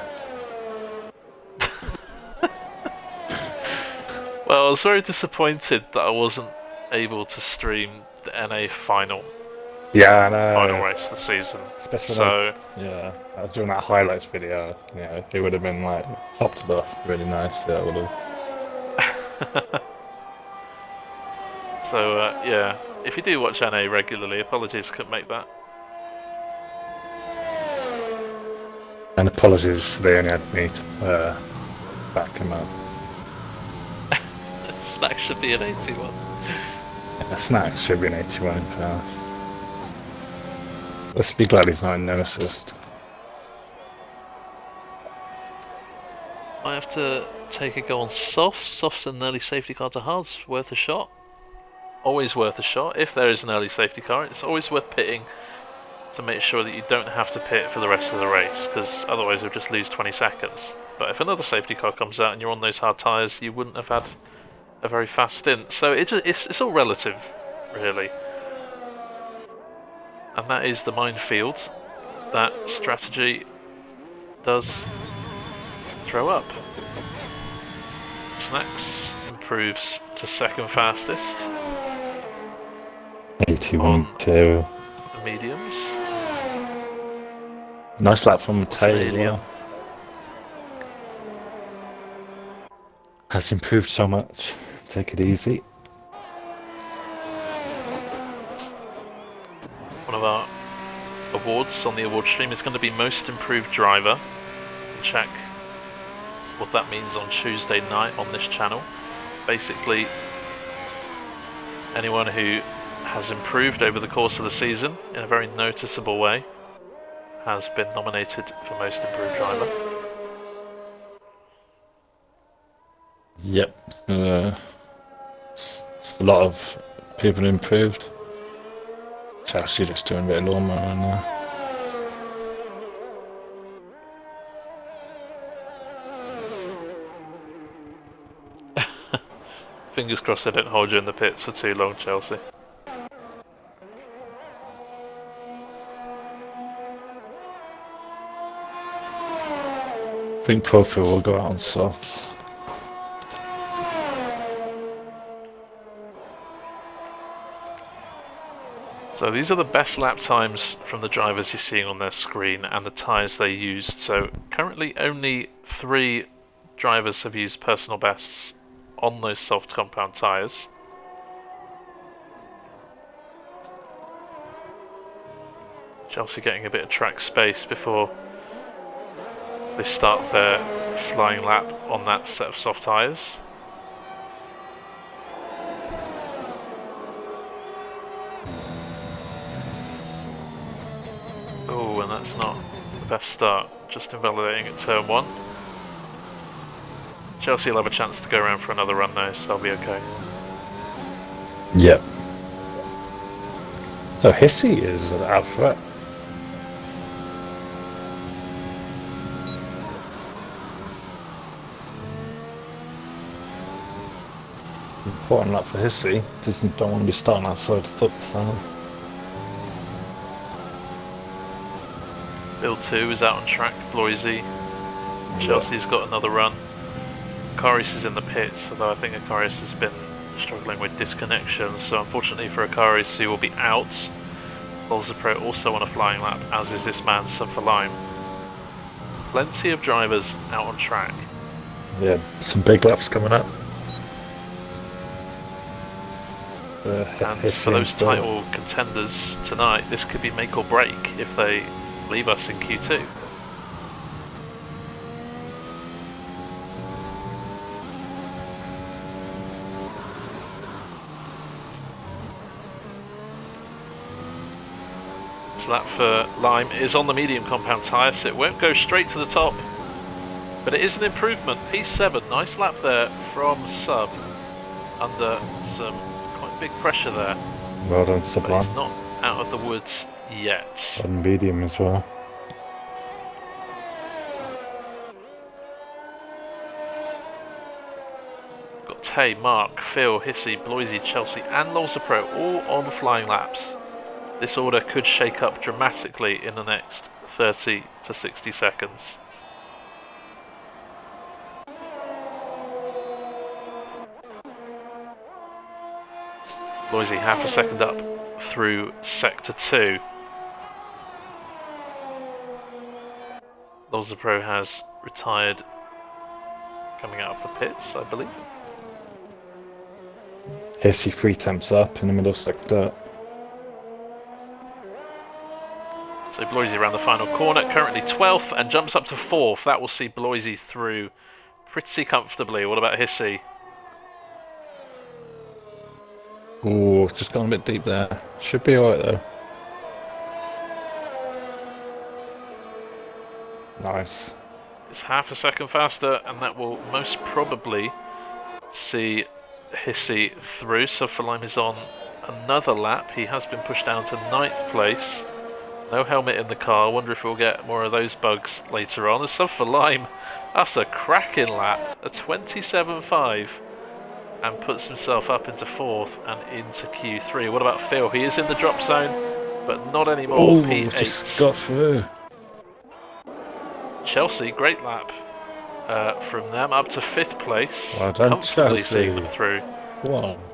Speaker 1: Well, I was very disappointed that I wasn't able to stream the NA final.
Speaker 2: Yeah, I know.
Speaker 1: Final race of the season.
Speaker 2: Especially I was doing that highlights video. It would have been like popped it off really nice. That would have.
Speaker 1: So if you do watch NA regularly, apologies, couldn't make that.
Speaker 2: And apologies, they only had me to back him up.
Speaker 1: Snack should be an 81.
Speaker 2: Yeah, Snack should be an 81 first. Let's be glad he's not in no assist.
Speaker 1: I have to take a go on softs. Softs and an early safety car to hards. Worth a shot. Always worth a shot. If there is an early safety car, it's always worth pitting to make sure that you don't have to pit for the rest of the race, because otherwise you'll just lose 20 seconds. But if another safety car comes out and you're on those hard tyres, you wouldn't have had a very fast stint. So it's all relative, really. And that is the minefield that strategy does throw up. Snacks improves to second fastest.
Speaker 2: 81 too.
Speaker 1: The mediums.
Speaker 2: Nice lap from Mateo as well. Has improved so much. Take it easy.
Speaker 1: One of our awards on the award stream is going to be Most Improved Driver. Check what that means on Tuesday night on this channel. Basically, anyone who has improved over the course of the season in a very noticeable way has been nominated for Most Improved Driver.
Speaker 2: Yep. It's a lot of people improved. Chelsea just doing a bit of lawnmower in there.
Speaker 1: Fingers crossed they don't hold you in the pits for too long, Chelsea.
Speaker 2: I think ProfPhil will go out on softs.
Speaker 1: So these are the best lap times from the drivers you're seeing on their screen and the tyres they used. So currently only 3 drivers have used personal bests on those soft compound tyres. Chelsea getting a bit of track space before they start their flying lap on that set of soft tyres. Oh, and that's not the best start, just invalidating at turn 1. Chelsea will have a chance to go around for another run though, so they'll be okay.
Speaker 2: Yep. So Hissey is out threat. Important lap for Hissy. Don't want to be starting outside the top 10.
Speaker 1: Bill 2 is out on track, Bloisy. Chelsea's got another run. Akarius is in the pits, although I think Akarius has been struggling with disconnections, so unfortunately for Akarius, he will be out. Pro also on a flying lap, as is this man, Sub Lime. Plenty of drivers out on track.
Speaker 2: Yeah, some big laps coming up.
Speaker 1: And for those title contenders tonight, this could be make or break if they leave us in Q2. This lap for Lime is on the medium compound tyre, so it won't go straight to the top. But it is an improvement. P7, nice lap there from Sub, under some quite big pressure there.
Speaker 2: Well done, Sublime.
Speaker 1: But he's not out of the woods yet.
Speaker 2: On medium as well.
Speaker 1: Got Tay, Mark, Phil, Hissy, Bloisy, Chelsea and Pro all on flying laps. This order could shake up dramatically in the next 30 to 60 seconds. Bloisy half a second up through sector 2. Pro has retired coming out of the pits, I believe.
Speaker 2: Hissy 3 temps up in the middle sector.
Speaker 1: So Bloisy around the final corner, currently 12th and jumps up to 4th. That will see Bloisy through pretty comfortably. What about Hissy?
Speaker 2: Ooh, just gone a bit deep there. Should be alright though. Nice.
Speaker 1: It's half a second faster, and that will most probably see Hissy through. So Lime is on another lap. He has been pushed down to 9th place. No helmet in the car. I wonder if we'll get more of those bugs later on. As for Lime, that's a cracking lap. A 27.5. And puts himself up into 4th and into Q3. What about Phil? He is in the drop zone, but not anymore.
Speaker 2: Oh,
Speaker 1: P8.
Speaker 2: just got through.
Speaker 1: Chelsea, great lap from them, up to 5th place.
Speaker 2: Well done,
Speaker 1: comfortably
Speaker 2: Chelsea.
Speaker 1: seeing them through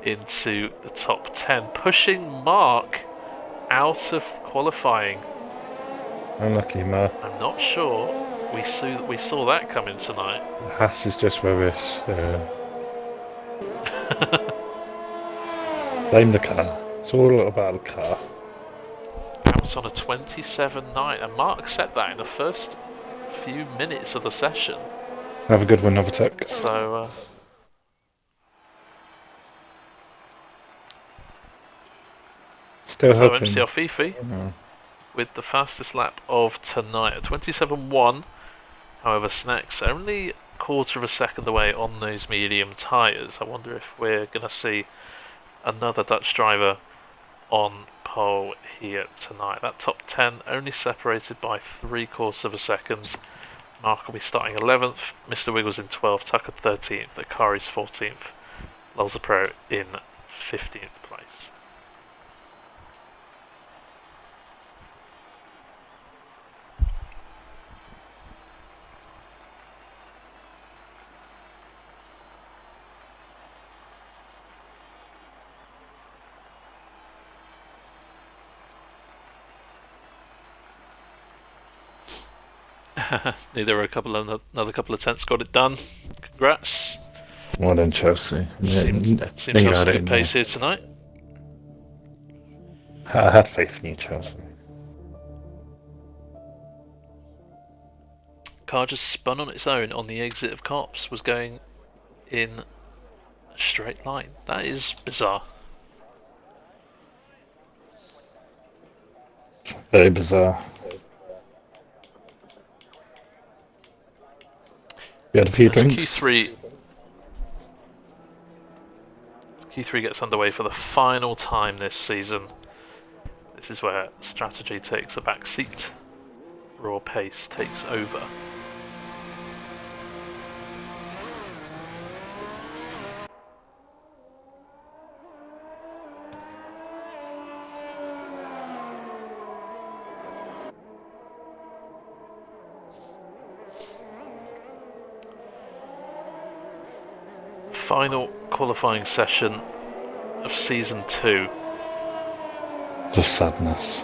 Speaker 1: into the top 10, pushing Mark out of qualifying.
Speaker 2: Unlucky, man.
Speaker 1: I'm not sure we saw that coming tonight.
Speaker 2: Haas is just rubbish. Blame the car. It's all about the car.
Speaker 1: Out on a 27.9, and Mark said that in the first few minutes of the session.
Speaker 2: Have a good one, Novatech.
Speaker 1: So,
Speaker 2: Still hoping.
Speaker 1: MCL Fifi with the fastest lap of tonight at 27.1. However, Snacks only quarter of a second away on those medium tyres. I wonder if we're going to see another Dutch driver on pole here tonight. That top 10 only separated by 3/4 of a second. Mark will be starting 11th, Mr. Wiggles in 12th, Tucker 13th, Akari's 14th, Pro in 15th place. Neither are another couple of tenths got it done. Congrats.
Speaker 2: Well done, Chelsea.
Speaker 1: Seems to have some good pace here tonight.
Speaker 2: I had faith in you, Chelsea.
Speaker 1: Car just spun on its own on the exit of Cops, was going in a straight line. That is bizarre.
Speaker 2: Very bizarre. You had a few drinks?
Speaker 1: Q3 gets underway for the final time this season. This is where strategy takes a back seat. Raw pace takes over. final qualifying session of Season 2.
Speaker 2: Just sadness.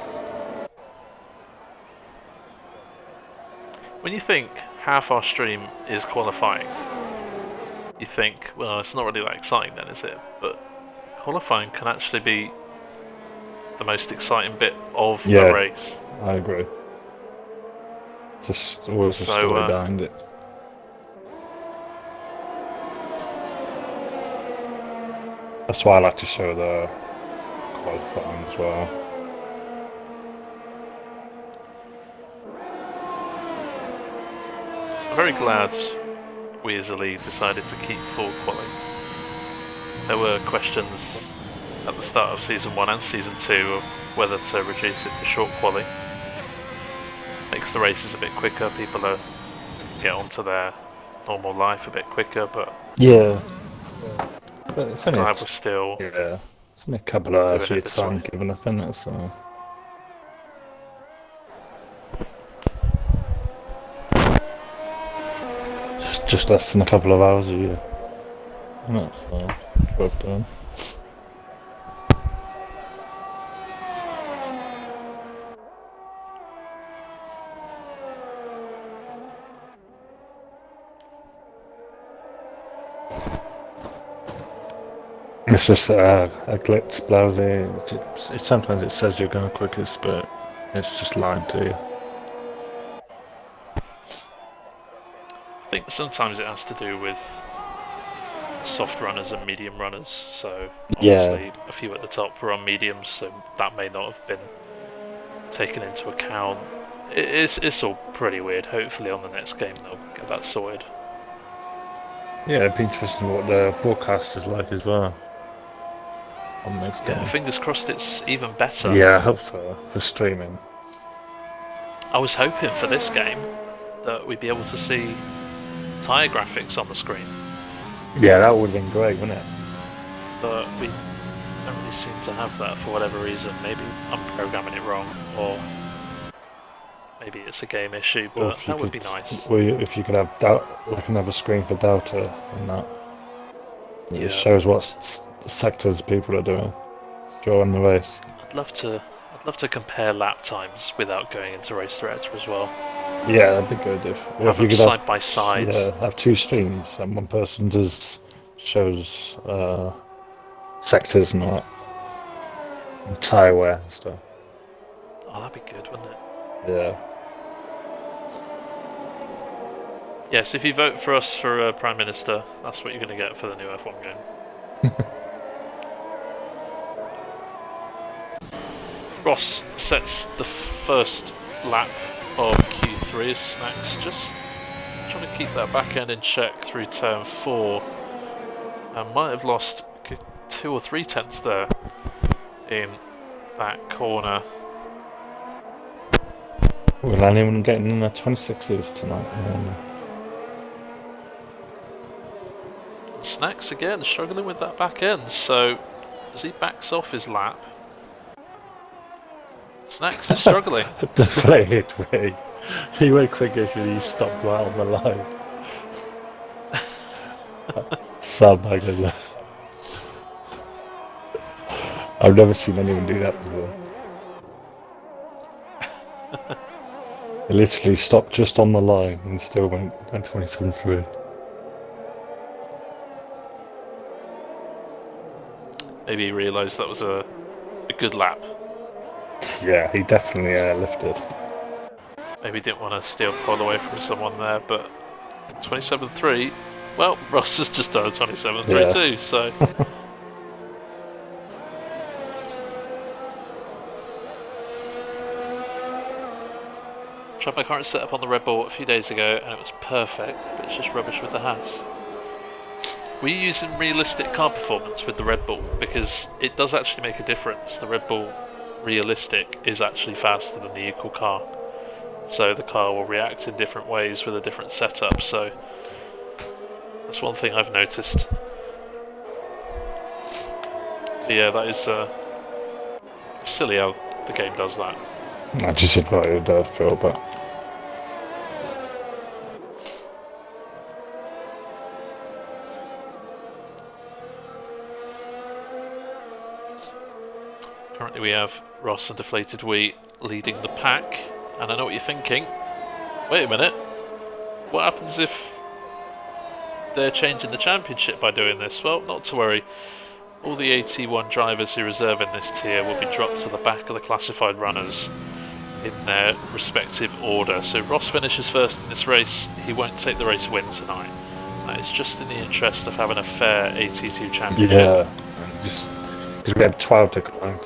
Speaker 1: When you think half our stream is qualifying, you think, well, it's not really that exciting then, is it? But qualifying can actually be the most exciting bit of the race.
Speaker 2: I agree. Just always a story behind it. That's why I like to show the qualifying as well.
Speaker 1: I'm very glad we as a league decided to keep full quali. There were questions at the start of Season 1 and Season 2 of whether to reduce it to short quali. Makes the races a bit quicker, people get onto their normal life a bit quicker, but
Speaker 2: yeah. But it's only
Speaker 1: was still
Speaker 2: it's only a couple of hours of your time given up in it, so just less than a couple of hours a year. And that's worth doing. It's just a glitch blousy. Sometimes it says you're going quickest, but it's just lying to you.
Speaker 1: I think sometimes it has to do with soft runners and medium runners, so obviously a few at the top were on mediums, so that may not have been taken into account. It's all pretty weird. Hopefully on the next game they'll get that sorted.
Speaker 2: Yeah, it'd be interesting what the broadcast is like as well. On the next game.
Speaker 1: Fingers crossed it's even better.
Speaker 2: Yeah, I hope so, for streaming.
Speaker 1: I was hoping for this game that we'd be able to see tyre graphics on the screen.
Speaker 2: Yeah, that would have been great, wouldn't it?
Speaker 1: But we don't really seem to have that for whatever reason. Maybe I'm programming it wrong, or maybe it's a game issue, but that would be nice.
Speaker 2: Well, if you could have another screen for Delta and that. It shows what sectors people are doing during the race.
Speaker 1: I'd love to compare lap times without going into race director as well.
Speaker 2: Yeah, that'd be good if
Speaker 1: you could
Speaker 2: side
Speaker 1: by side.
Speaker 2: Yeah, have two streams and one person shows sectors and all that, and tyre wear and stuff.
Speaker 1: Oh, that'd be good, wouldn't it?
Speaker 2: Yeah.
Speaker 1: Yes, if you vote for us for Prime Minister, that's what you're going to get for the new F1 game. Ross sets the first lap of Q3 as Snacks, just trying to keep that back end in check through turn 4. And might have lost 2 or 3 tenths there in that corner.
Speaker 2: Will anyone getting in the 26s tonight?
Speaker 1: Snacks again struggling with that back end, so as he backs off his lap, Snacks is struggling.
Speaker 2: Deflated way. He went quickest and he stopped right on the line. Sandbagger. I've never seen anyone do that before. He literally stopped just on the line and still went 27-3.
Speaker 1: Maybe he realised that was a good lap.
Speaker 2: Yeah, he definitely lifted.
Speaker 1: Maybe he didn't want to steal pole away from someone there, but 27-3. Well, Ross has just done a 27-3 too, so. Tried my current setup on the Red Bull a few days ago and it was perfect, but it's just rubbish with the Haas. We're using realistic car performance with the Red Bull because it does actually make a difference. The Red Bull realistic is actually faster than the equal car, so the car will react in different ways with a different setup, so that's one thing I've noticed. But yeah, that is silly how the game does that.
Speaker 2: I just invited Phil, but
Speaker 1: Here we have Ross and Deflated Wheat leading the pack, and I know what you're thinking. Wait a minute, what happens if they're changing the championship by doing this? Well, not to worry. All the AT1 drivers who reserve in this tier will be dropped to the back of the classified runners in their respective order. So Ross finishes first in this race. He won't take the race win tonight. It's just in the interest of having a fair AT2 championship.
Speaker 2: Yeah, just because we had 12 declined,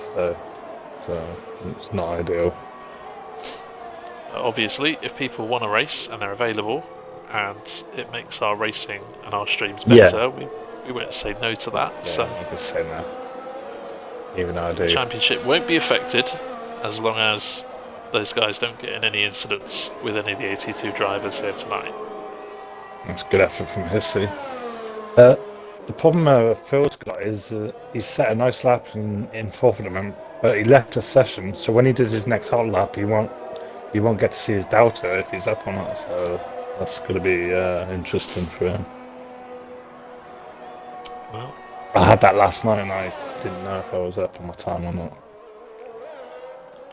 Speaker 2: so it's not ideal.
Speaker 1: Obviously, if people want to race and they're available, and it makes our racing and our streams better, we won't say no to that.
Speaker 2: Yeah,
Speaker 1: so
Speaker 2: I could say no. Even though I do.
Speaker 1: The championship won't be affected as long as those guys don't get in any incidents with any of the AT2 drivers here tonight.
Speaker 2: That's good effort from Hissy. The problem Phil's got is he's set a nice lap in fourth at the moment, but he left the session, so when he does his next hot lap, he won't get to see his Delta if he's up on it, so that's going to be interesting for him.
Speaker 1: Well,
Speaker 2: I had that last night and I didn't know if I was up on my time or not.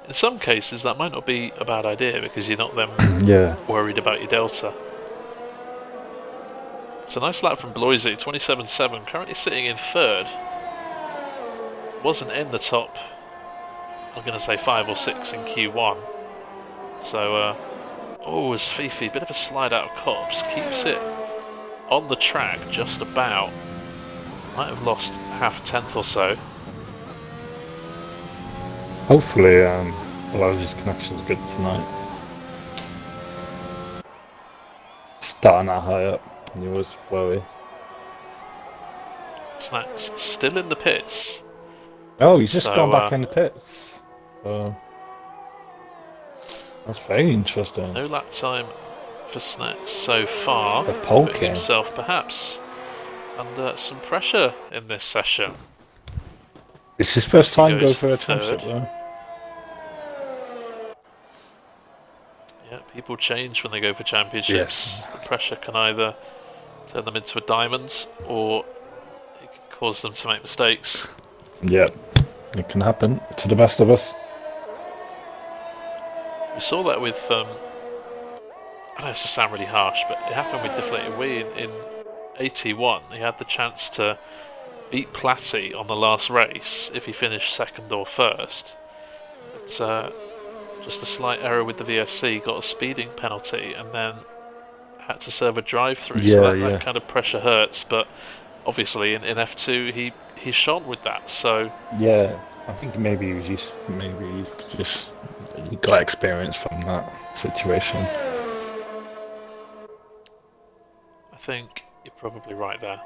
Speaker 1: in some cases that might not be a bad idea because you're not then worried about your Delta. It's a nice lap from Bloisey, 27.7, currently sitting in third. Wasn't in the top, I'm going to say 5 or 6 in Q1. So, as Fifi, bit of a slide out of Cops, keeps it on the track just about. Might have lost half a tenth or so.
Speaker 2: Hopefully, Balaji's connection's good tonight. Starting that high up. And you always worry.
Speaker 1: Snacks still in the pits.
Speaker 2: Oh, he's just gone back in the pits. That's very interesting.
Speaker 1: No lap time for Snacks so far.
Speaker 2: The poking.
Speaker 1: Putting himself perhaps under some pressure in this session.
Speaker 2: It's his first time going for a championship though.
Speaker 1: Yeah, people change when they go for championships.
Speaker 2: Yes.
Speaker 1: The pressure can either turn them into a diamond or it can cause them to make mistakes.
Speaker 2: Yep, it can happen to the best of us.
Speaker 1: We saw that with, I know this will sound really harsh, but it happened with Deflated Wee in AT1. He had the chance to beat Platty on the last race if he finished second or first. But just a slight error with the VSC, got a speeding penalty and then had to serve a drive-through, so that kind of pressure hurts, but obviously in F2 he shone with that, so... Yeah,
Speaker 2: I think maybe he got experience from that situation.
Speaker 1: I think you're probably right there.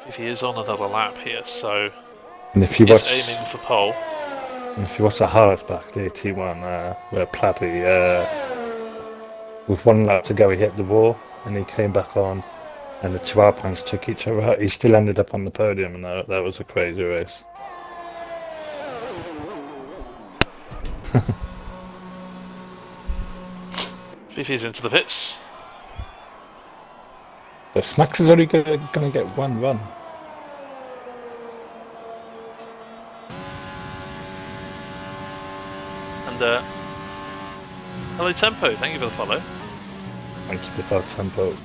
Speaker 1: If he is on another lap here, so
Speaker 2: and if you watch,
Speaker 1: aiming for pole.
Speaker 2: And if you watch the highlights back, the T1, where Platty, with one lap to go, he hit the wall and he came back on, and the two Alpines took each other out. He still ended up on the podium, and that was a crazy race.
Speaker 1: Fifi's into the pits.
Speaker 2: The Snacks is only going to get one run.
Speaker 1: And hello Tempo, thank you for the follow.
Speaker 2: Thank you for the Tempo.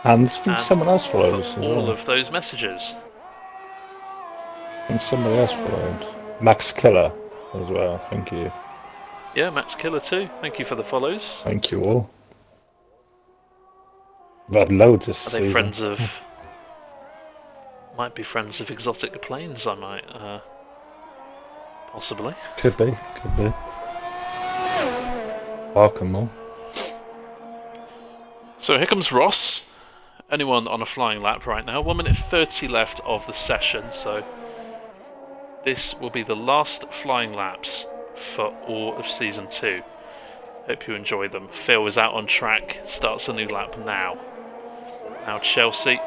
Speaker 2: And someone else followed us as well.
Speaker 1: All of those messages.
Speaker 2: I think somebody else followed. Max Killer as well, thank you.
Speaker 1: Yeah, Max Killer too, thank you for the follows.
Speaker 2: Thank you all. We've had loads this season.
Speaker 1: Are they friends of... might be friends of Exotic Planes, I might... possibly.
Speaker 2: Could be. Welcome all.
Speaker 1: So here comes Ross. Anyone on a flying lap right now. 1 minute 30 left of the session, so this will be the last flying laps for all of Season 2. Hope you enjoy them. Phil is out on track, starts a new lap now. Now Chelsea,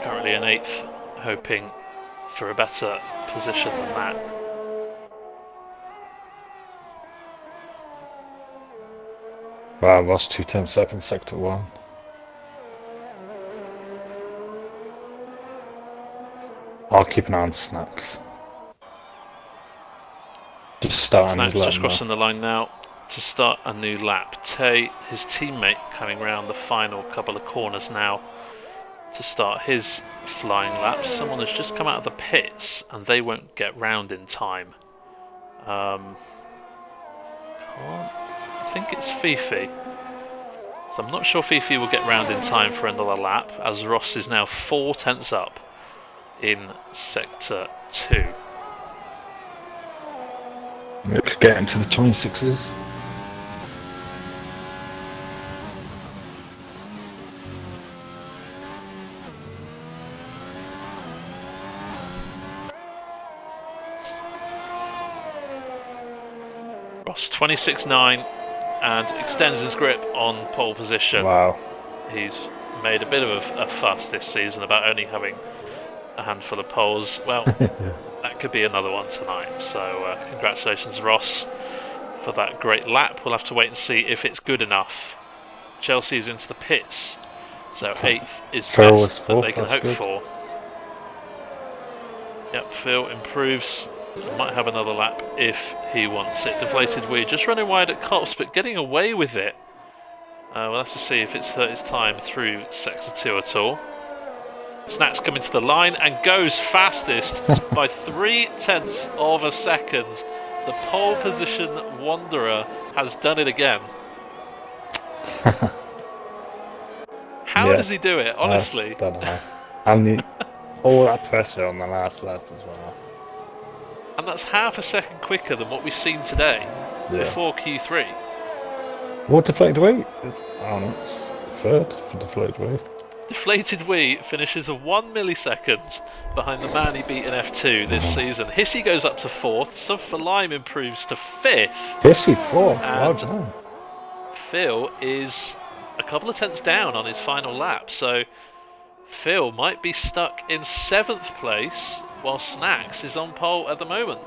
Speaker 1: currently in 8th, hoping for a better position than that.
Speaker 2: Wow, Ross 2:10 in Sector 1. I'll keep an eye on Snacks. Just starting
Speaker 1: Snacks
Speaker 2: his
Speaker 1: just
Speaker 2: lap
Speaker 1: crossing the line now to start a new lap. Tay, his teammate, coming round the final couple of corners now to start his flying lap. Someone has just come out of the pits and they won't get round in time. I think it's Fifi. So I'm not sure Fifi will get round in time for another lap, as Ross is now 4 tenths up in Sector 2.
Speaker 2: We could get into the 26s.
Speaker 1: Ross 26.9 and extends his grip on pole position.
Speaker 2: Wow.
Speaker 1: He's made a bit of a fuss this season about only having a handful of poles. Well, that could be another one tonight. So congratulations, Ross, for that great lap. We'll have to wait and see if it's good enough. Chelsea's into the pits, so 8th is best that they can hope for. Yep, Phil improves. Might have another lap if he wants it. Deflated Wee just running wide at Cops, but getting away with it. We'll have to see if it's hurt his time through Sector 2 at all. Snacks coming to the line and goes fastest by 3 tenths of a second. The pole position wanderer has done it again. How does he do it, honestly?
Speaker 2: I don't know. And all that pressure on the last lap as well.
Speaker 1: And that's half a second quicker than what we've seen today before Q3.
Speaker 2: What deflated weight? I don't know, it's third for deflated weight.
Speaker 1: Deflated Wee finishes 1 millisecond behind the man he beat in F2 this season. Hissy goes up to 4th, Sub for Lime improves to 5th.
Speaker 2: Hissy 4th, well done.
Speaker 1: Phil is a couple of tenths down on his final lap, so Phil might be stuck in 7th place while Snacks is on pole at the moment.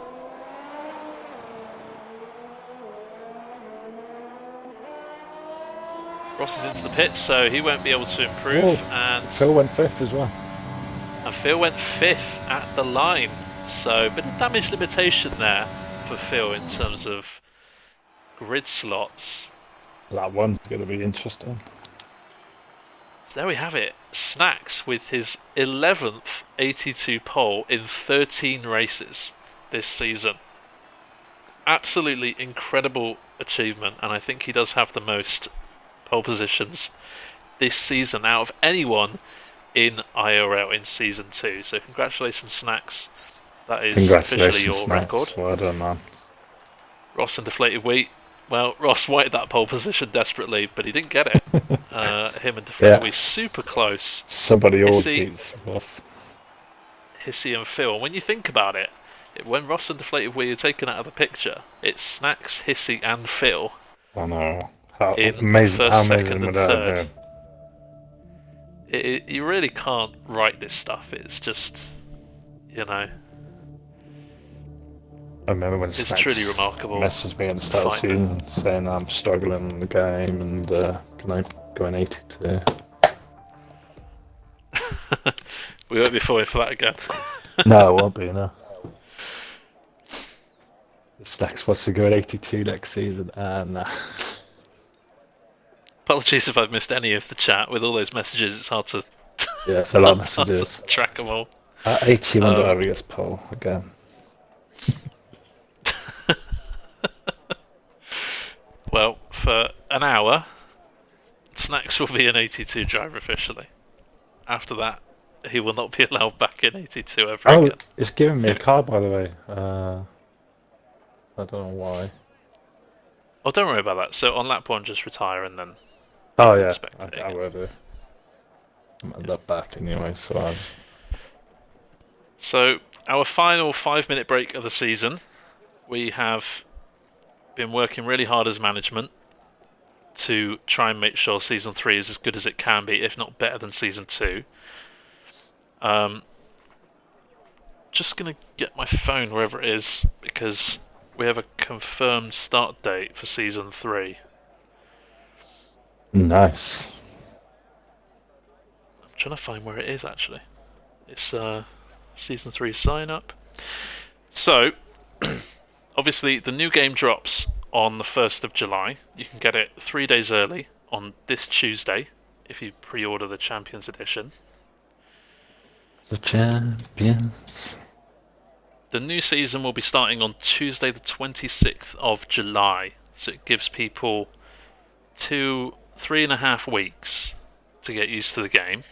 Speaker 1: Ross is into the pits, so he won't be able to improve. And
Speaker 2: Phil went 5th as well.
Speaker 1: And Phil went 5th at the line. So a bit of damage limitation there for Phil in terms of grid slots.
Speaker 2: That one's going to be interesting.
Speaker 1: So there we have it. Snacks with his 11th 82 pole in 13 races this season. Absolutely incredible achievement, and I think he does have the most pole positions this season out of anyone in IIRL in Season 2. So congratulations, Snacks. That is officially your record.
Speaker 2: Well done, man.
Speaker 1: Ross and Deflated Wheat. Well, Ross wanted that pole position desperately, but he didn't get it. Him and Deflated Wheat super close.
Speaker 2: Somebody always beats Ross.
Speaker 1: Hissy and Phil. When you think about it, when Ross and Deflated Wheat are taken out of the picture, it's Snacks, Hissy and Phil.
Speaker 2: I know.
Speaker 1: In
Speaker 2: amazing,
Speaker 1: first, second and third. You really can't write this stuff. It's just, you know.
Speaker 2: I remember when
Speaker 1: it's truly remarkable.
Speaker 2: Messaged me at the start of the season saying I'm struggling in the game and can I go in 82?
Speaker 1: We won't be falling for that again.
Speaker 2: No, it won't be, no. Stacks wants to go in 82 next season, and
Speaker 1: apologies if I've missed any of the chat. With all those messages, it's hard to
Speaker 2: it's a lot of messages.
Speaker 1: Track them all.
Speaker 2: 81 driver gets pole again.
Speaker 1: Well, for an hour, Snacks will be an 82 driver officially. After that, he will not be allowed back in 82 ever again.
Speaker 2: It's giving me a car, by the way. I don't know why.
Speaker 1: Oh, don't worry about that. So on lap 1, just retire and then...
Speaker 2: Oh, yeah. I will do. I'm at that back anyway, so
Speaker 1: So, our final 5-minute break of the season. We have been working really hard as management to try and make sure Season 3 is as good as it can be, if not better than Season 2. Just going to get my phone wherever it is, because we have a confirmed start date for Season 3.
Speaker 2: Nice.
Speaker 1: I'm trying to find where it is, actually. It's Season 3 sign up. So, obviously, the new game drops on the 1st of July. You can get it 3 days early on this Tuesday if you pre-order the Champions Edition.
Speaker 2: The Champions.
Speaker 1: The new season will be starting on Tuesday the 26th of July. So it gives people 3.5 weeks to get used to the game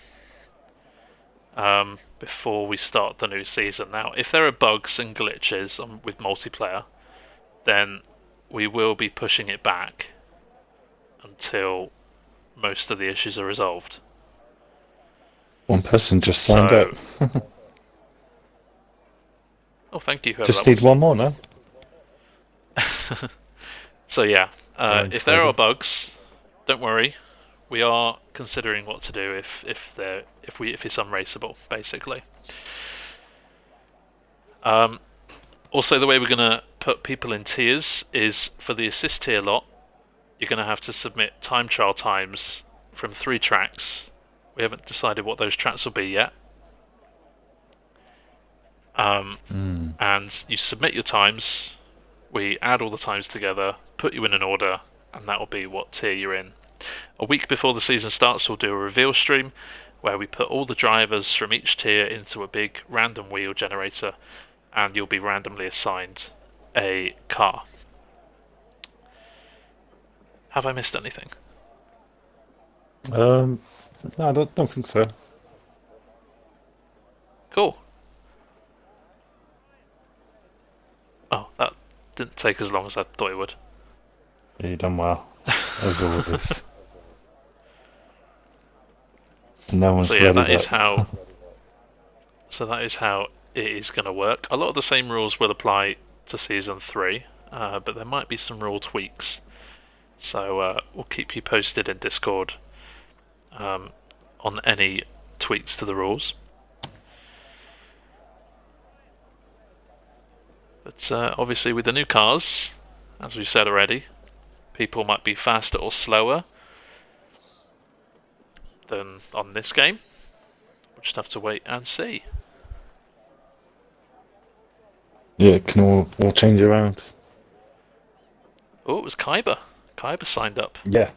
Speaker 1: before we start the new season. Now, if there are bugs and glitches with multiplayer, then we will be pushing it back until most of the issues are resolved.
Speaker 2: One person just signed up.
Speaker 1: Oh, thank you.
Speaker 2: Just need one more, no?
Speaker 1: So yeah, if there are bugs, don't worry. We are considering what to do if it's unraceable, basically. Also, the way we're going to put people in tiers is for the assist tier lot, you're going to have to submit time trial times from 3 tracks. We haven't decided what those tracks will be yet. And you submit your times, we add all the times together, put you in an order, and that will be what tier you're in. A week before the season starts, we'll do a reveal stream where we put all the drivers from each tier into a big random wheel generator, and you'll be randomly assigned a car. Have I missed anything?
Speaker 2: No, I don't think so.
Speaker 1: Cool. Oh, that didn't take as long as I thought it would.
Speaker 2: Yeah, you done well. As always. No one's ready
Speaker 1: that is how. So that is how it is going to work. A lot of the same rules will apply to Season 3, but there might be some rule tweaks. So we'll keep you posted in Discord on any tweaks to the rules. But obviously with the new cars, as we've said already, people might be faster or slower than on this game. We'll just have to wait and see.
Speaker 2: Yeah, it can all change around.
Speaker 1: Oh, it was Kyber. Kyber signed up.
Speaker 2: Yeah.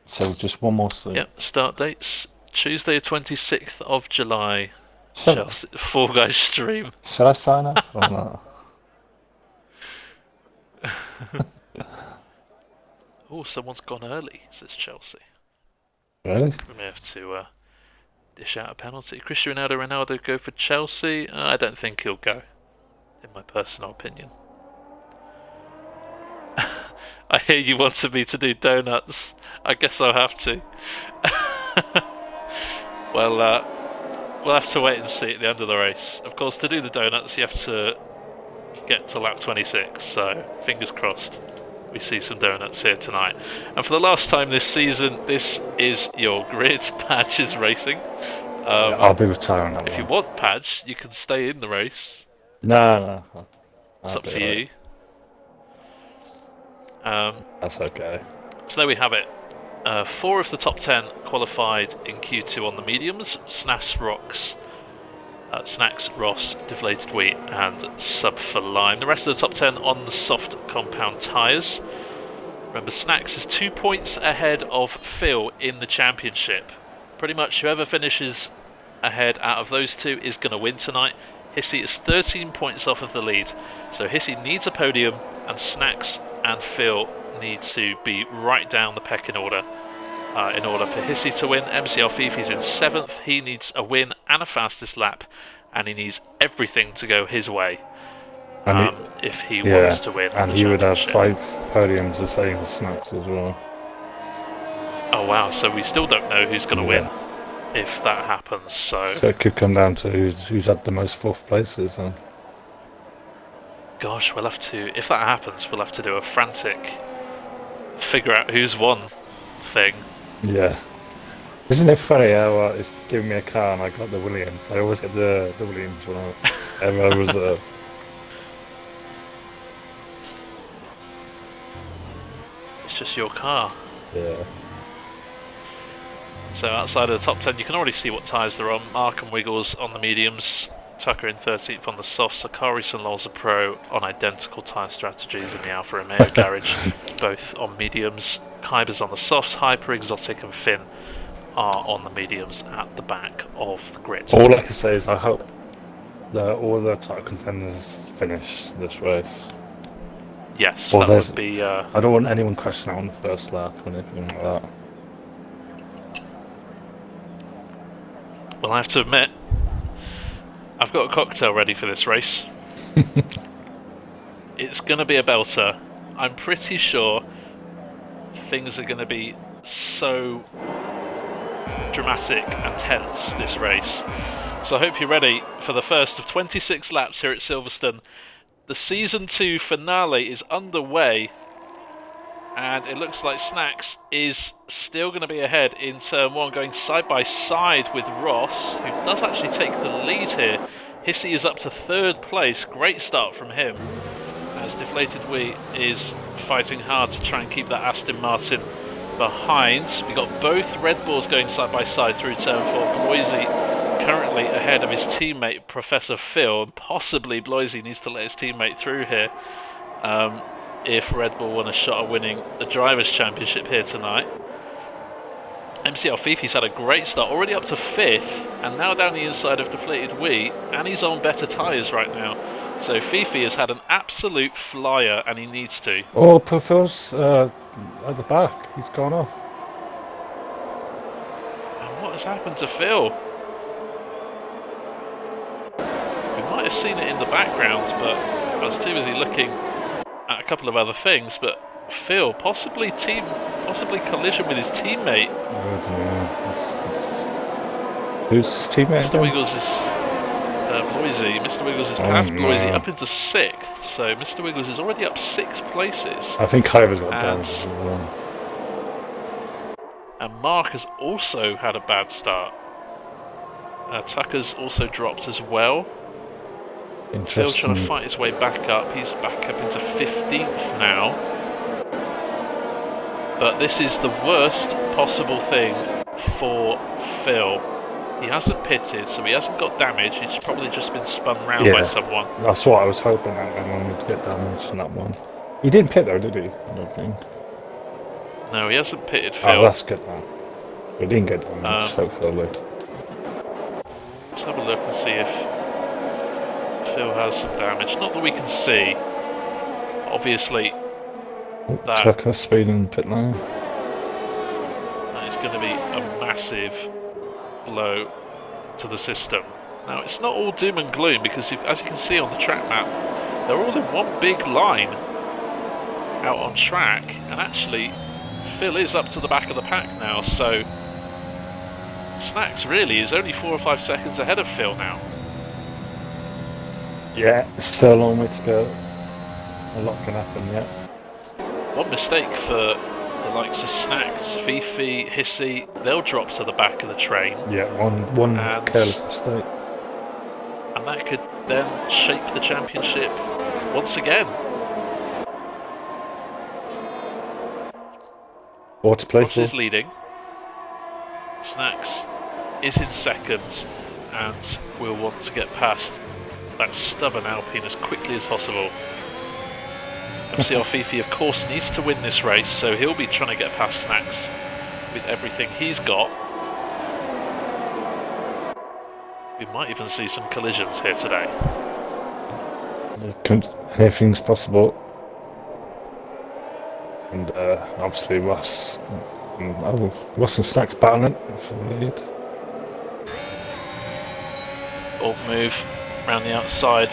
Speaker 2: So just one more sleep.
Speaker 1: Yep, start dates Tuesday 26th of July.
Speaker 2: Shall
Speaker 1: Fall Guys stream.
Speaker 2: I sign up or not?
Speaker 1: Oh, someone's gone early, says Chelsea.
Speaker 2: Really?
Speaker 1: We may have to dish out a penalty. Cristiano Ronaldo go for Chelsea? I don't think he'll go, in my personal opinion. I hear you wanted me to do donuts. I guess I'll have to. Well, we'll have to wait and see at the end of the race. Of course, to do the donuts, you have to get to lap 26, so fingers crossed we see some donuts here tonight. And for the last time this season, this is your grid. Padge is racing.
Speaker 2: I'll be retiring that
Speaker 1: If
Speaker 2: one.
Speaker 1: you want Padge, you can stay in the race.
Speaker 2: No.
Speaker 1: It's up to you.
Speaker 2: That's okay.
Speaker 1: So there we have it. 4 of the top 10 qualified in Q2 on the mediums. Snacks, Ross, Deflated Wheat and Sub for Lime. The rest of the top 10 on the soft compound tyres. Remember, Snacks is 2 points ahead of Phil in the championship. Pretty much whoever finishes ahead out of those two is going to win tonight. Hissy is 13 points off of the lead. So Hissy needs a podium and Snacks and Phil need to be right down the pecking order in order for Hissy to win. MCL Fifi's in 7th. He needs a win and a fastest lap, and he needs everything to go his way if he wants to win.
Speaker 2: And he would have 5 podiums the same as Snacks as well.
Speaker 1: Oh wow, so we still don't know who's going to win if that happens. So
Speaker 2: it could come down to who's had the most 4th places. Huh?
Speaker 1: Gosh, we'll have to, if that happens, we'll have to do a frantic figure out who's won thing.
Speaker 2: Yeah. Isn't it funny how it's giving me a car and I got the Williams? I always get the Williams when I ever reserve.
Speaker 1: It's just your car.
Speaker 2: Yeah.
Speaker 1: So outside of the top 10, you can already see what tyres they're on. Mark and Wiggles on the mediums, Tucker in 13th on the softs, Sakaris and Lols Pro on identical tyre strategies in the Alfa Romeo garage, both on mediums. Kyber's on the softs, Hyper, Exotic and Finn are on the mediums at the back of the grid.
Speaker 2: All I can say is I hope that all the title contenders finish this race.
Speaker 1: Yes,
Speaker 2: Well,
Speaker 1: that would be...
Speaker 2: I don't want anyone crashing out on the first lap or anything like that.
Speaker 1: Well, I have to admit, I've got a cocktail ready for this race. It's going to be a belter. I'm pretty sure things are going to be so dramatic and tense this race. So I hope you're ready for the first of 26 laps here at Silverstone. The Season 2 finale is underway, and it looks like Snacks is still going to be ahead in Turn 1, going side by side with Ross, who does actually take the lead here. Hissy is up to 3rd place. Great start from him, as Deflated Wee is fighting hard to try and keep that Aston Martin behind. We got both Red Bulls going side by side through Turn 4. Bloisey currently ahead of his teammate ProfPhil, and possibly Bloisey needs to let his teammate through here if Red Bull want a shot at winning the Drivers' Championship here tonight. MCL Fifi's had a great start, already up to 5th, and now down the inside of Deflated Wee, and he's on better tyres right now. So Fifi has had an absolute flyer, and he needs to.
Speaker 2: Oh, ProfPhil's at the back. He's gone off.
Speaker 1: And what has happened to Phil? We might have seen it in the background, but I was too busy looking at a couple of other things. But Phil, possibly collision with his teammate.
Speaker 2: Oh dear. Who's his teammate?
Speaker 1: Mr. Wiggles is Bloisey. Mr. Wiggles is past Bloisey up into 6th, so Mr. Wiggles is already up 6 places.
Speaker 2: I think Kyber's got down as well.
Speaker 1: And Mark has also had a bad start. Tucker's also dropped as well. Phil trying to fight his way back up. He's back up into 15th now. But this is the worst possible thing for Phil. He hasn't pitted, so he hasn't got damage. He's probably just been spun round by someone.
Speaker 2: That's what I was hoping that everyone would get damaged in that one. He didn't pit though, did he? I don't think.
Speaker 1: No, he hasn't pitted, Phil.
Speaker 2: Oh, that's good now. He didn't get damaged, hopefully.
Speaker 1: Let's have a look and see if Phil has some damage. Not that we can see. Obviously,
Speaker 2: Check her speed in pit lane.
Speaker 1: That is going to be a massive blow to the system. Now, it's not all doom and gloom, because as you can see on the track map, they're all in one big line out on track, and actually Phil is up to the back of the pack now, so Snacks really is only 4 or 5 seconds ahead of Phil now.
Speaker 2: Yeah, it's still a long way to go. A lot can happen yet.
Speaker 1: One mistake for the likes of Snacks, Fifi, Hissy, they'll drop to the back of the train.
Speaker 2: Yeah, one careless mistake.
Speaker 1: And that could then shape the championship once again.
Speaker 2: Or to play
Speaker 1: Ross
Speaker 2: for.
Speaker 1: is leading. Snacks is in 2nd, and will want to get past that stubborn Alpine as quickly as possible. MCL Fifi, of course, needs to win this race, so he'll be trying to get past Snacks with everything he's got. We might even see some collisions here today.
Speaker 2: Anything's possible. And obviously Ross and Snacks battling for the lead.
Speaker 1: Old move round the outside,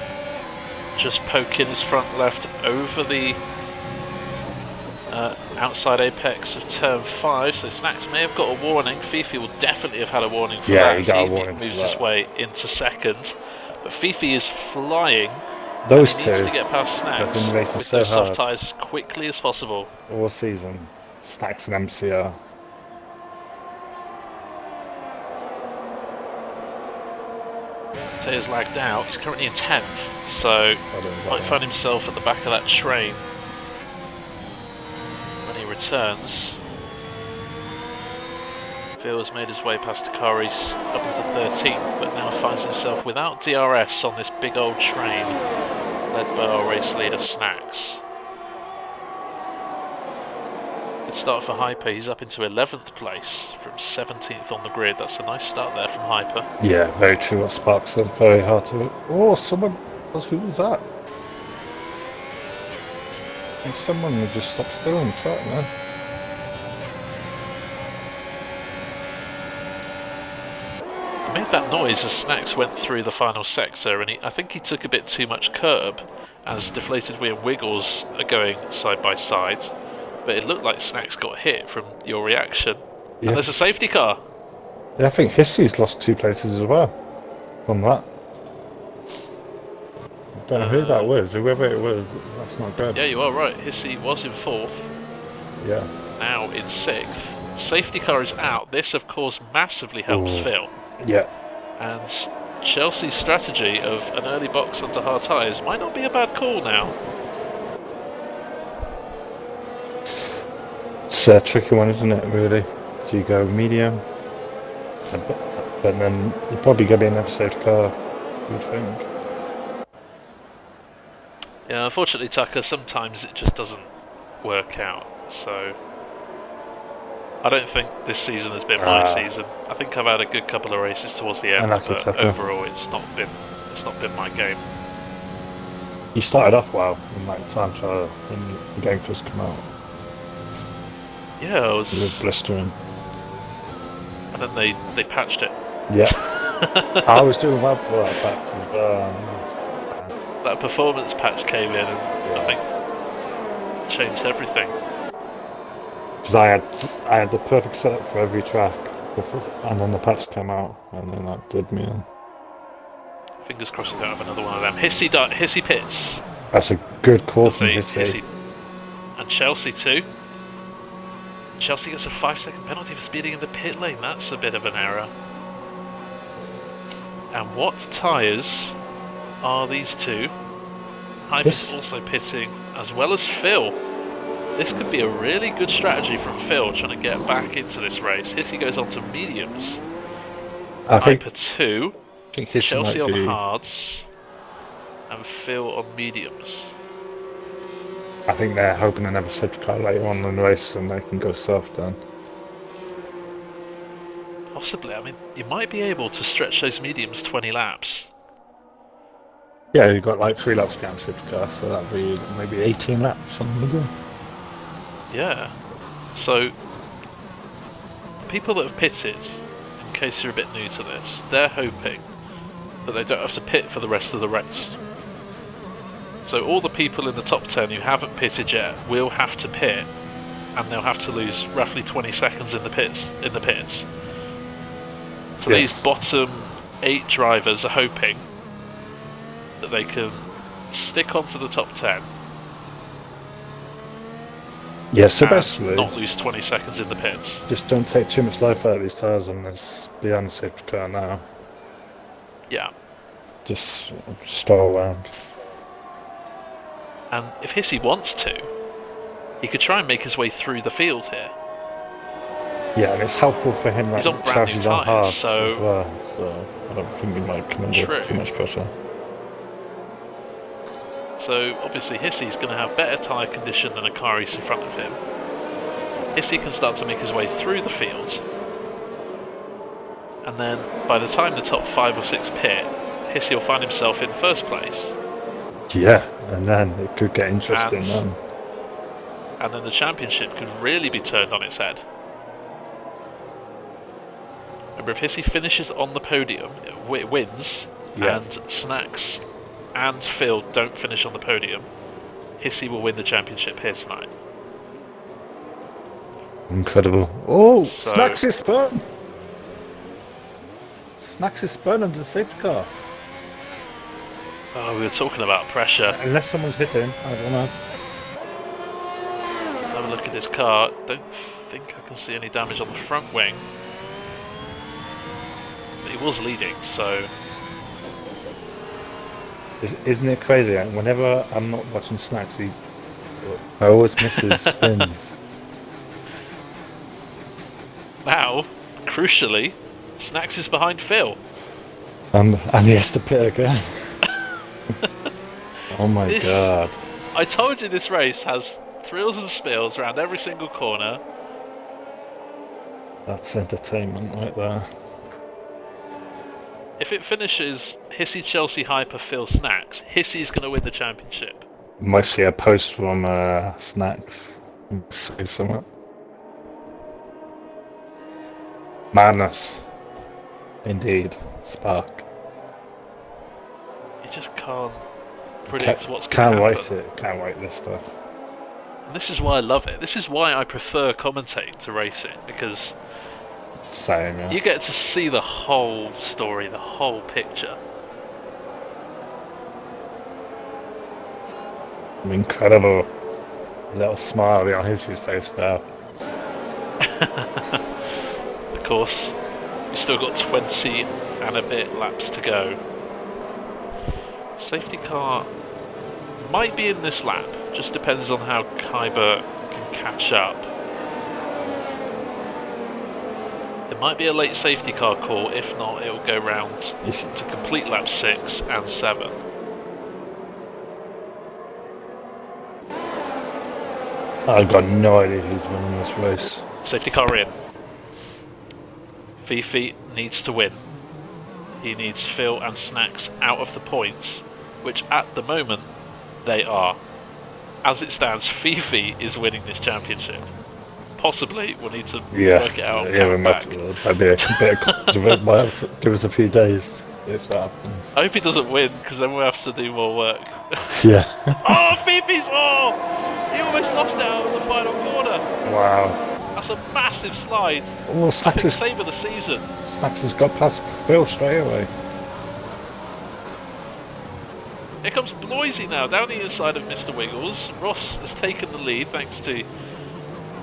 Speaker 1: just poking his front left over the outside apex of turn 5, so Snacks may have got a warning. Fifi will definitely have had a warning for that.
Speaker 2: He got a warning.
Speaker 1: He moves his way into 2nd, but Fifi is flying.
Speaker 2: Those
Speaker 1: he
Speaker 2: two
Speaker 1: needs to get past Snacks with those soft tyres as quickly as possible.
Speaker 2: All season, Snacks and MCR.
Speaker 1: Tea's lagged out. He's currently in 10th, so might find himself at the back of that train when he returns. Phil has made his way past Takari's up into 13th, but now finds himself without DRS on this big old train, led by our race leader Snacks. Good start for Hyper. He's up into 11th place from 17th on the grid. That's a nice start there from Hyper.
Speaker 2: Yeah, very true what Spark said. Very hard to... Oh, someone... Who was that? And someone would just stop still on the track, man.
Speaker 1: He made that noise as Snacks went through the final sector, and I think he took a bit too much curb as Deflated Wheel and Wiggles are going side by side. But it looked like Snacks got hit from your reaction. Yeah. And there's a safety car.
Speaker 2: Yeah, I think Hissy's lost 2 places as well from that. I don't know who that was. Whoever it was, that's not good.
Speaker 1: Yeah, you are right. Hissy was in 4th.
Speaker 2: Yeah.
Speaker 1: Now in 6th. Safety car is out. This, of course, massively helps Phil.
Speaker 2: Yeah.
Speaker 1: And Chelsea's strategy of an early box onto hard tyres might not be a bad call now.
Speaker 2: It's a tricky one, isn't it, really? Do you go medium? But then you're probably going to be another safety car, you'd think.
Speaker 1: Yeah, unfortunately, Tucker, sometimes it just doesn't work out. So I don't think this season has been my season. I think I've had a good couple of races towards the end, but overall it's not been my game.
Speaker 2: You started off well in that time trial when the game first came out.
Speaker 1: Yeah, it was
Speaker 2: blistering.
Speaker 1: And then they patched it.
Speaker 2: Yeah. I was doing well before that patch as well.
Speaker 1: That performance patch came in and I think changed everything.
Speaker 2: Because I had the perfect setup for every track, and then the patch came out, and then that did me in.
Speaker 1: Fingers crossed we don't have another one of them. Hissy pits.
Speaker 2: That's a good call from Hissy.
Speaker 1: And Chelsea too. Chelsea gets a 5-second penalty for speeding in the pit lane. That's a bit of an error. And what tyres are these two? Hyper's also pitting, as well as Phil. This could be a really good strategy from Phil trying to get back into this race. Hissy goes on to mediums. Hyper 2. Chelsea on hards. And Phil on mediums.
Speaker 2: I think they're hoping another safety car later on in the race and they can go soft then.
Speaker 1: Possibly. I mean, you might be able to stretch those mediums 20 laps.
Speaker 2: Yeah, you've got like 3 laps behind safety car, so that'd be maybe 18 laps on the middle.
Speaker 1: Yeah. So, people that have pitted, in case you're a bit new to this, they're hoping that they don't have to pit for the rest of the race. So all the people in the top 10 who haven't pitted yet will have to pit, and they'll have to lose roughly 20 seconds in the pits. So these bottom 8 drivers are hoping that they can stick onto the top 10.
Speaker 2: Yeah, so basically
Speaker 1: not lose 20 seconds in the pits.
Speaker 2: Just don't take too much life out of these tyres on this behind the safety car now.
Speaker 1: Yeah.
Speaker 2: Just stroll around.
Speaker 1: And if Hissy wants to, he could try and make his way through the field here.
Speaker 2: Yeah, and it's helpful for him that
Speaker 1: he's on brand new tyres, so
Speaker 2: as well, so I don't think he might come under too much pressure.
Speaker 1: So obviously Hissy's going to have better tyre condition than Akari's in front of him. Hissy can start to make his way through the field, and then by the time the top 5 or 6 pit, Hissy will find himself in first place.
Speaker 2: Yeah, and then it could get interesting then.
Speaker 1: And then the championship could really be turned on its head. Remember, if Hissy finishes on the podium, it wins, and Snacks and Phil don't finish on the podium, Hissy will win the championship here tonight.
Speaker 2: Incredible. Oh, Snacks is spun! Snacks is spun under the safety car.
Speaker 1: Oh, we were talking about pressure.
Speaker 2: Unless someone's hit him, I don't know.
Speaker 1: Have a look at this car. Don't think I can see any damage on the front wing. But he was leading, so...
Speaker 2: Isn't it crazy? Whenever I'm not watching Snacks, I always miss his spins.
Speaker 1: Now, crucially, Snacks is behind Phil.
Speaker 2: And he has to pit again. Oh my god.
Speaker 1: I told you this race has thrills and spills around every single corner.
Speaker 2: That's entertainment right there.
Speaker 1: If it finishes Hissy, Chelsea, Hyper, Phil, Snacks, Hissy's going to win the championship.
Speaker 2: You might see a post from Snacks. Say something. Madness. Indeed. Spark.
Speaker 1: You just can't predict what's going to happen.
Speaker 2: Can't wait this stuff.
Speaker 1: And this is why I love it. This is why I prefer commentating to racing, because
Speaker 2: same, yeah.
Speaker 1: you get to see the whole story, the whole picture.
Speaker 2: Incredible little smile on his face now.
Speaker 1: Of course, we've still got 20 and a bit laps to go. Safety car might be in this lap, just depends on how Kyber can catch up. There might be a late safety car call, if not it'll go round to complete lap 6 and 7.
Speaker 2: I've got no idea who's winning this race.
Speaker 1: Safety car in. Fifi needs to win. He needs Phil and Snacks out of the points, which at the moment they are. As it stands, Fifi is winning this championship. Possibly, we'll need to work it out.
Speaker 2: Yeah, we might be a bit of might have to give us a few days if that happens.
Speaker 1: I hope he doesn't win, because then we'll have to do more work.
Speaker 2: Yeah.
Speaker 1: Oh, Fifi's! Oh! He almost lost it out of the final corner.
Speaker 2: Wow.
Speaker 1: That's a massive slide.
Speaker 2: Well, Snacks is
Speaker 1: save of the season.
Speaker 2: Snacks has got past Phil straight away.
Speaker 1: Here comes Bloisey now, down the inside of Mr. Wiggles. Ross has taken the lead thanks to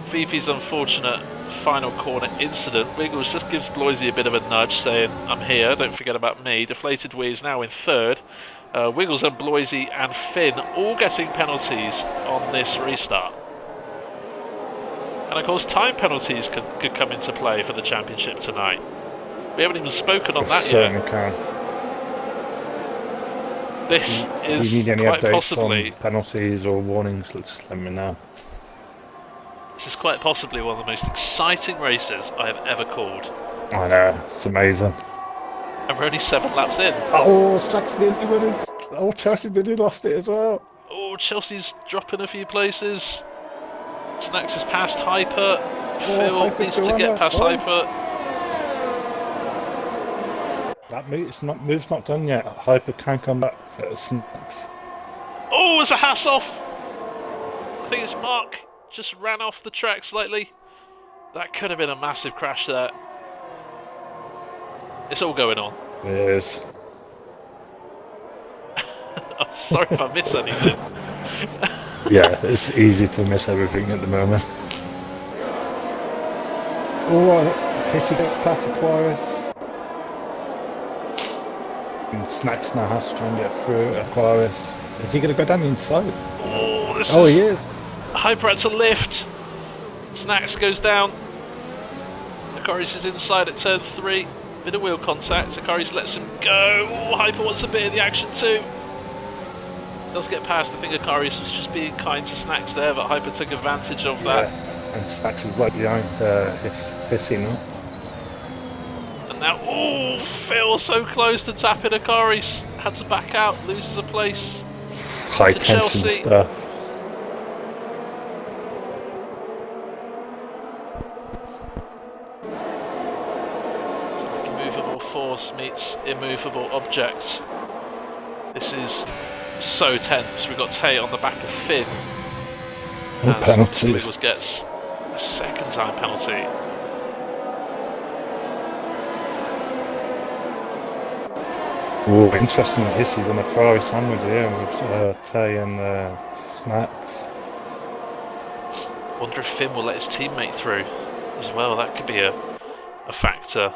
Speaker 1: Fifi's unfortunate final corner incident. Wiggles just gives Bloisey a bit of a nudge, saying, I'm here, don't forget about me. Deflated Wee is now in third. Wiggles and Bloisey and Finn all getting penalties on this restart. And of course, time penalties could come into play for the championship tonight. We haven't even spoken on that yet.
Speaker 2: Certainly can.
Speaker 1: This is
Speaker 2: if you need any
Speaker 1: quite
Speaker 2: updates
Speaker 1: possibly
Speaker 2: on penalties or warnings, just let me know.
Speaker 1: This is quite possibly one of the most exciting races I have ever called.
Speaker 2: I know, it's amazing.
Speaker 1: And we're only 7 laps in.
Speaker 2: Oh, Snacks nearly won it. Oh, Chelsea nearly lost it as well.
Speaker 1: Oh, Chelsea's dropping a few places. Snacks has passed Hyper. Phil needs to get past Hyper.
Speaker 2: That move's not done yet. Hyper can come back at Snacks.
Speaker 1: Oh, there's a Haas off. I think it's Mark. Just ran off the track slightly. That could have been a massive crash there. It's all going on.
Speaker 2: It is.
Speaker 1: I'm sorry if I miss anything.
Speaker 2: Yeah, it's easy to miss everything at the moment. Oh, Hissy gets past Aquarius. And Snacks now has to try and get through Aquarius. Is he going to go down the inside?
Speaker 1: Oh,
Speaker 2: he is.
Speaker 1: Hyper had to lift. Snacks goes down. Aquarius is inside at turn 3. Bit of wheel contact. Aquarius lets him go. Oh, Hyper wants a bit of the action too. Does get past. I think Aquarius was just being kind to Snacks there, but Hyper took advantage of that.
Speaker 2: Yeah. And Snacks is right behind Hissy now.
Speaker 1: And now, oh, Phil so close to tapping Aquarius. Had to back out, loses a place.
Speaker 2: High tension
Speaker 1: Chelsea.
Speaker 2: stuff.
Speaker 1: It's like immovable force meets immovable object. This is so tense. We've got Tay on the back of Finn.
Speaker 2: Oh, penalties.
Speaker 1: Wiggles gets a second time penalty.
Speaker 2: Oh, interesting that Hissy's on a Ferrari sandwich here with Tay and Snacks.
Speaker 1: Wonder if Finn will let his teammate through as well. That could be a factor.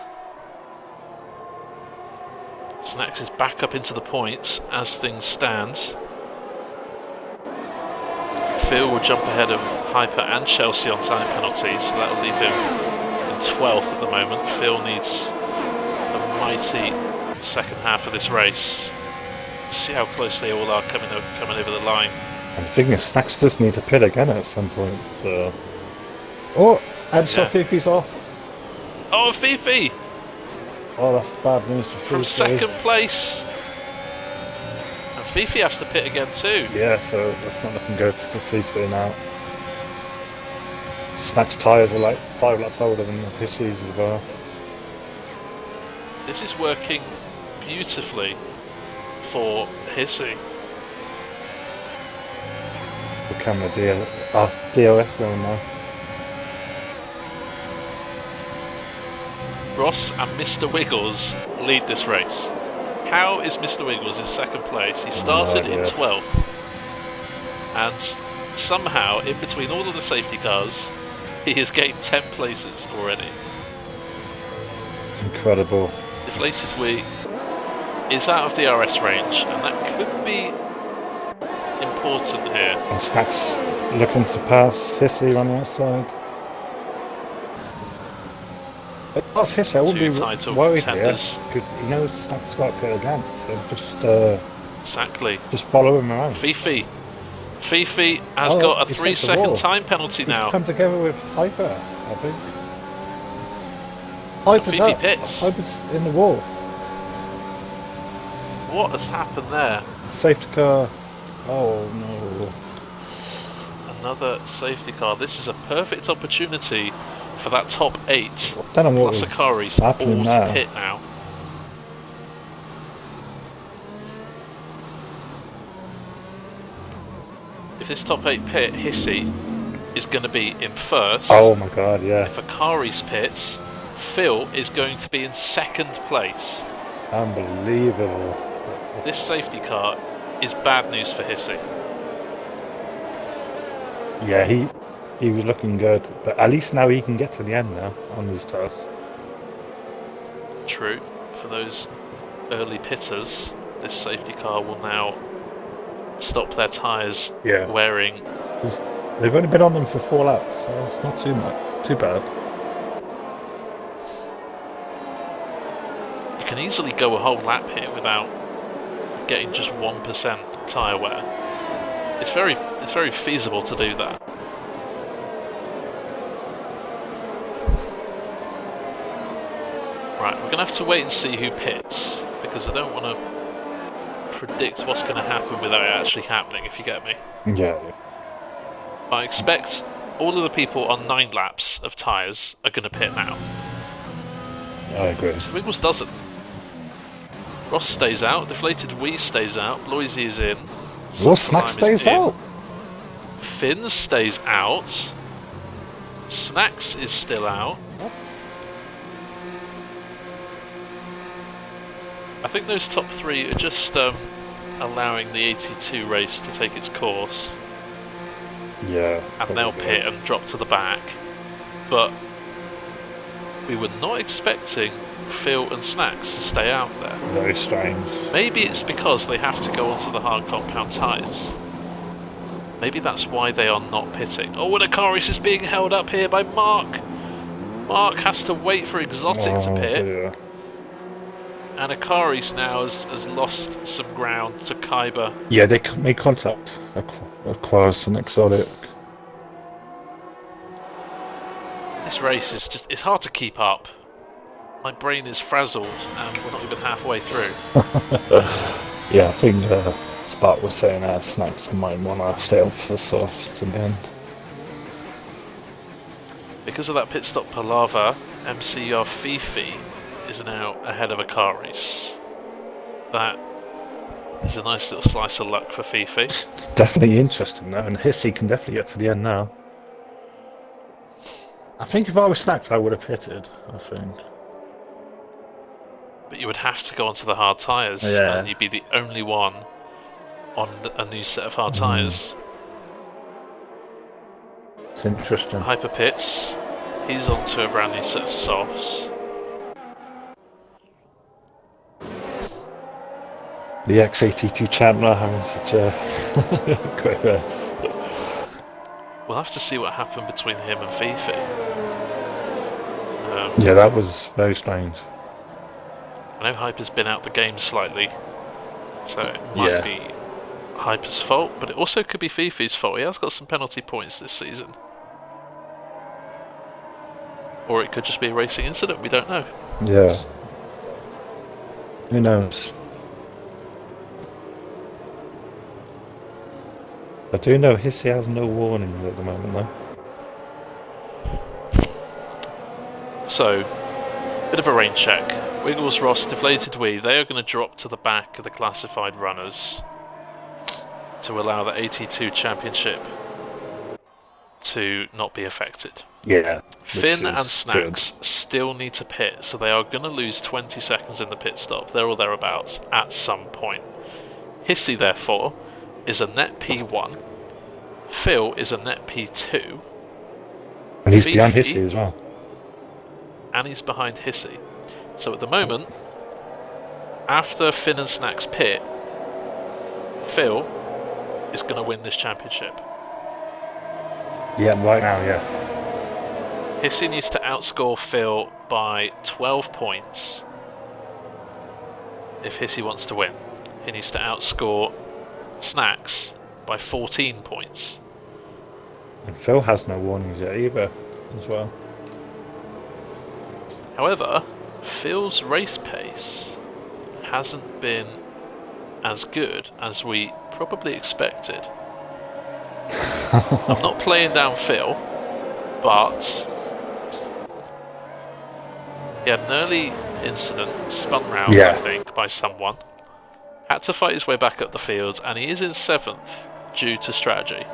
Speaker 1: Snacks is back up into the points as things stand. Phil will jump ahead of Hyper and Chelsea on time penalties, so that will leave him in 12th at the moment. Phil needs a mighty second half of this race. See how close they all are coming over the line.
Speaker 2: And the thing is, Snacks does need to pit again at some point, so... Oh! And so Fifi's off.
Speaker 1: Oh, Fifi!
Speaker 2: Oh, that's bad news for Fifi.
Speaker 1: From second place. And Fifi has to pit again too.
Speaker 2: Yeah, so that's not looking good for Fifi now. Snacks' tyres are like 5 laps older than Hissy's as well.
Speaker 1: This is working beautifully for Hissy.
Speaker 2: It's become a DOS zone now.
Speaker 1: Ross and Mr. Wiggles lead this race. How is Mr. Wiggles in second place? He started in 12th. And somehow, in between all of the safety cars, he has gained 10 places already.
Speaker 2: Incredible.
Speaker 1: Deflated Wii is out of DRS range, and that could be important here.
Speaker 2: And Snacks looking to pass Hissy on the outside. If I was Hissy, I wouldn't be worried here, because he knows Snacks got to pit again, so just
Speaker 1: exactly.
Speaker 2: Just follow him around.
Speaker 1: Fifi has got a 3-second time penalty now.
Speaker 2: He's come together with Hyper, I think. Hyper's
Speaker 1: Fifi
Speaker 2: up.
Speaker 1: pits.
Speaker 2: Hyper's in the wall.
Speaker 1: What has happened there?
Speaker 2: Safety car. Oh no.
Speaker 1: Another safety car. This is a perfect opportunity for that top 8.
Speaker 2: Don't know what
Speaker 1: plus Akari's all to pit now. If this top 8 pit, Hissy is going to be in first.
Speaker 2: Oh my god, yeah.
Speaker 1: If Akari's pits, Phil is going to be in second place.
Speaker 2: Unbelievable.
Speaker 1: This safety car is bad news for Hissy.
Speaker 2: Yeah, he was looking good, but at least now he can get to the end now on these tires.
Speaker 1: True. For those early pitters, this safety car will now stop their tyres wearing.
Speaker 2: They've only been on them for 4 laps, so it's not too bad.
Speaker 1: You can easily go a whole lap here without getting just 1% tyre wear. It's very feasible to do that. Right, we're going to have to wait and see who pits, because I don't want to predict what's going to happen without it actually happening, if you get me.
Speaker 2: Yeah.
Speaker 1: I expect all of the people on 9 laps of tyres are going to pit now.
Speaker 2: I agree.
Speaker 1: Wiggles doesn't. Ross stays out, Deflated Wii stays out, Bloisey is in.
Speaker 2: Ross Snack stays out.
Speaker 1: Finn stays out. Snacks is still out.
Speaker 2: What?
Speaker 1: I think those top 3 are just allowing the 82 race to take its course.
Speaker 2: Yeah.
Speaker 1: And they'll pit and drop to the back. But we were not expecting Phil and Snacks to stay out there.
Speaker 2: Very strange.
Speaker 1: Maybe it's because they have to go onto the hard compound tyres. Maybe that's why they are not pitting. Oh, and Akaris is being held up here by Mark. Mark has to wait for Exotic to pit.
Speaker 2: Dear.
Speaker 1: And Akaris now has lost some ground to Kaiba.
Speaker 2: Yeah, they made contact. Aquarius and Exotic.
Speaker 1: This race is it's hard to keep up. My brain is frazzled and we're not even halfway through.
Speaker 2: Yeah, I think Spark was saying Snacks might want to stay on for the softs in the end.
Speaker 1: Because of that pit stop palaver, MCR Fifi is now ahead of Akaris. That is a nice little slice of luck for Fifi.
Speaker 2: It's definitely interesting though, and Hissy can definitely get to the end now. I think if I was Snacks, I would have pitted, I think.
Speaker 1: But you would have to go onto the hard tyres, and you'd be the only one on a new set of hard tyres.
Speaker 2: It's interesting.
Speaker 1: Hyper pits. He's onto a brand new set of softs.
Speaker 2: The X82 Chandler having such a great race.
Speaker 1: We'll have to see what happened between him and Fifi.
Speaker 2: Yeah, that was very strange.
Speaker 1: I know Hyper's been out the game slightly, so it might be Hyper's fault, but it also could be Fifi's fault. He has got some penalty points this season. Or it could just be a racing incident, we don't know.
Speaker 2: Yeah. Who knows? I do know Hissy has no warning at the moment, though.
Speaker 1: So, bit of a rain check. Wiggles, Ross, Deflated Wee, they are going to drop to the back of the classified runners to allow the AT2 Championship to not be affected.
Speaker 2: Yeah.
Speaker 1: Finn and Snacks still need to pit, so they are going to lose 20 seconds in the pit stop, there or thereabouts, at some point. Hissy, therefore, is a net P1. Phil is a net P2.
Speaker 2: And he's behind Hissy as well.
Speaker 1: And he's behind Hissy. So at the moment, after Finn and Snacks pit, Phil is going to win this championship.
Speaker 2: Yeah, right now, yeah.
Speaker 1: Hissy needs to outscore Phil by 12 points if Hissy wants to win. He needs to outscore Snacks by 14 points.
Speaker 2: And Phil has no warnings yet either, as well.
Speaker 1: However, Phil's race pace hasn't been as good as we probably expected. I'm not playing down Phil, but he had an early incident, spun round, I think, by someone. Had to fight his way back up the field, and he is in 7th due to strategy.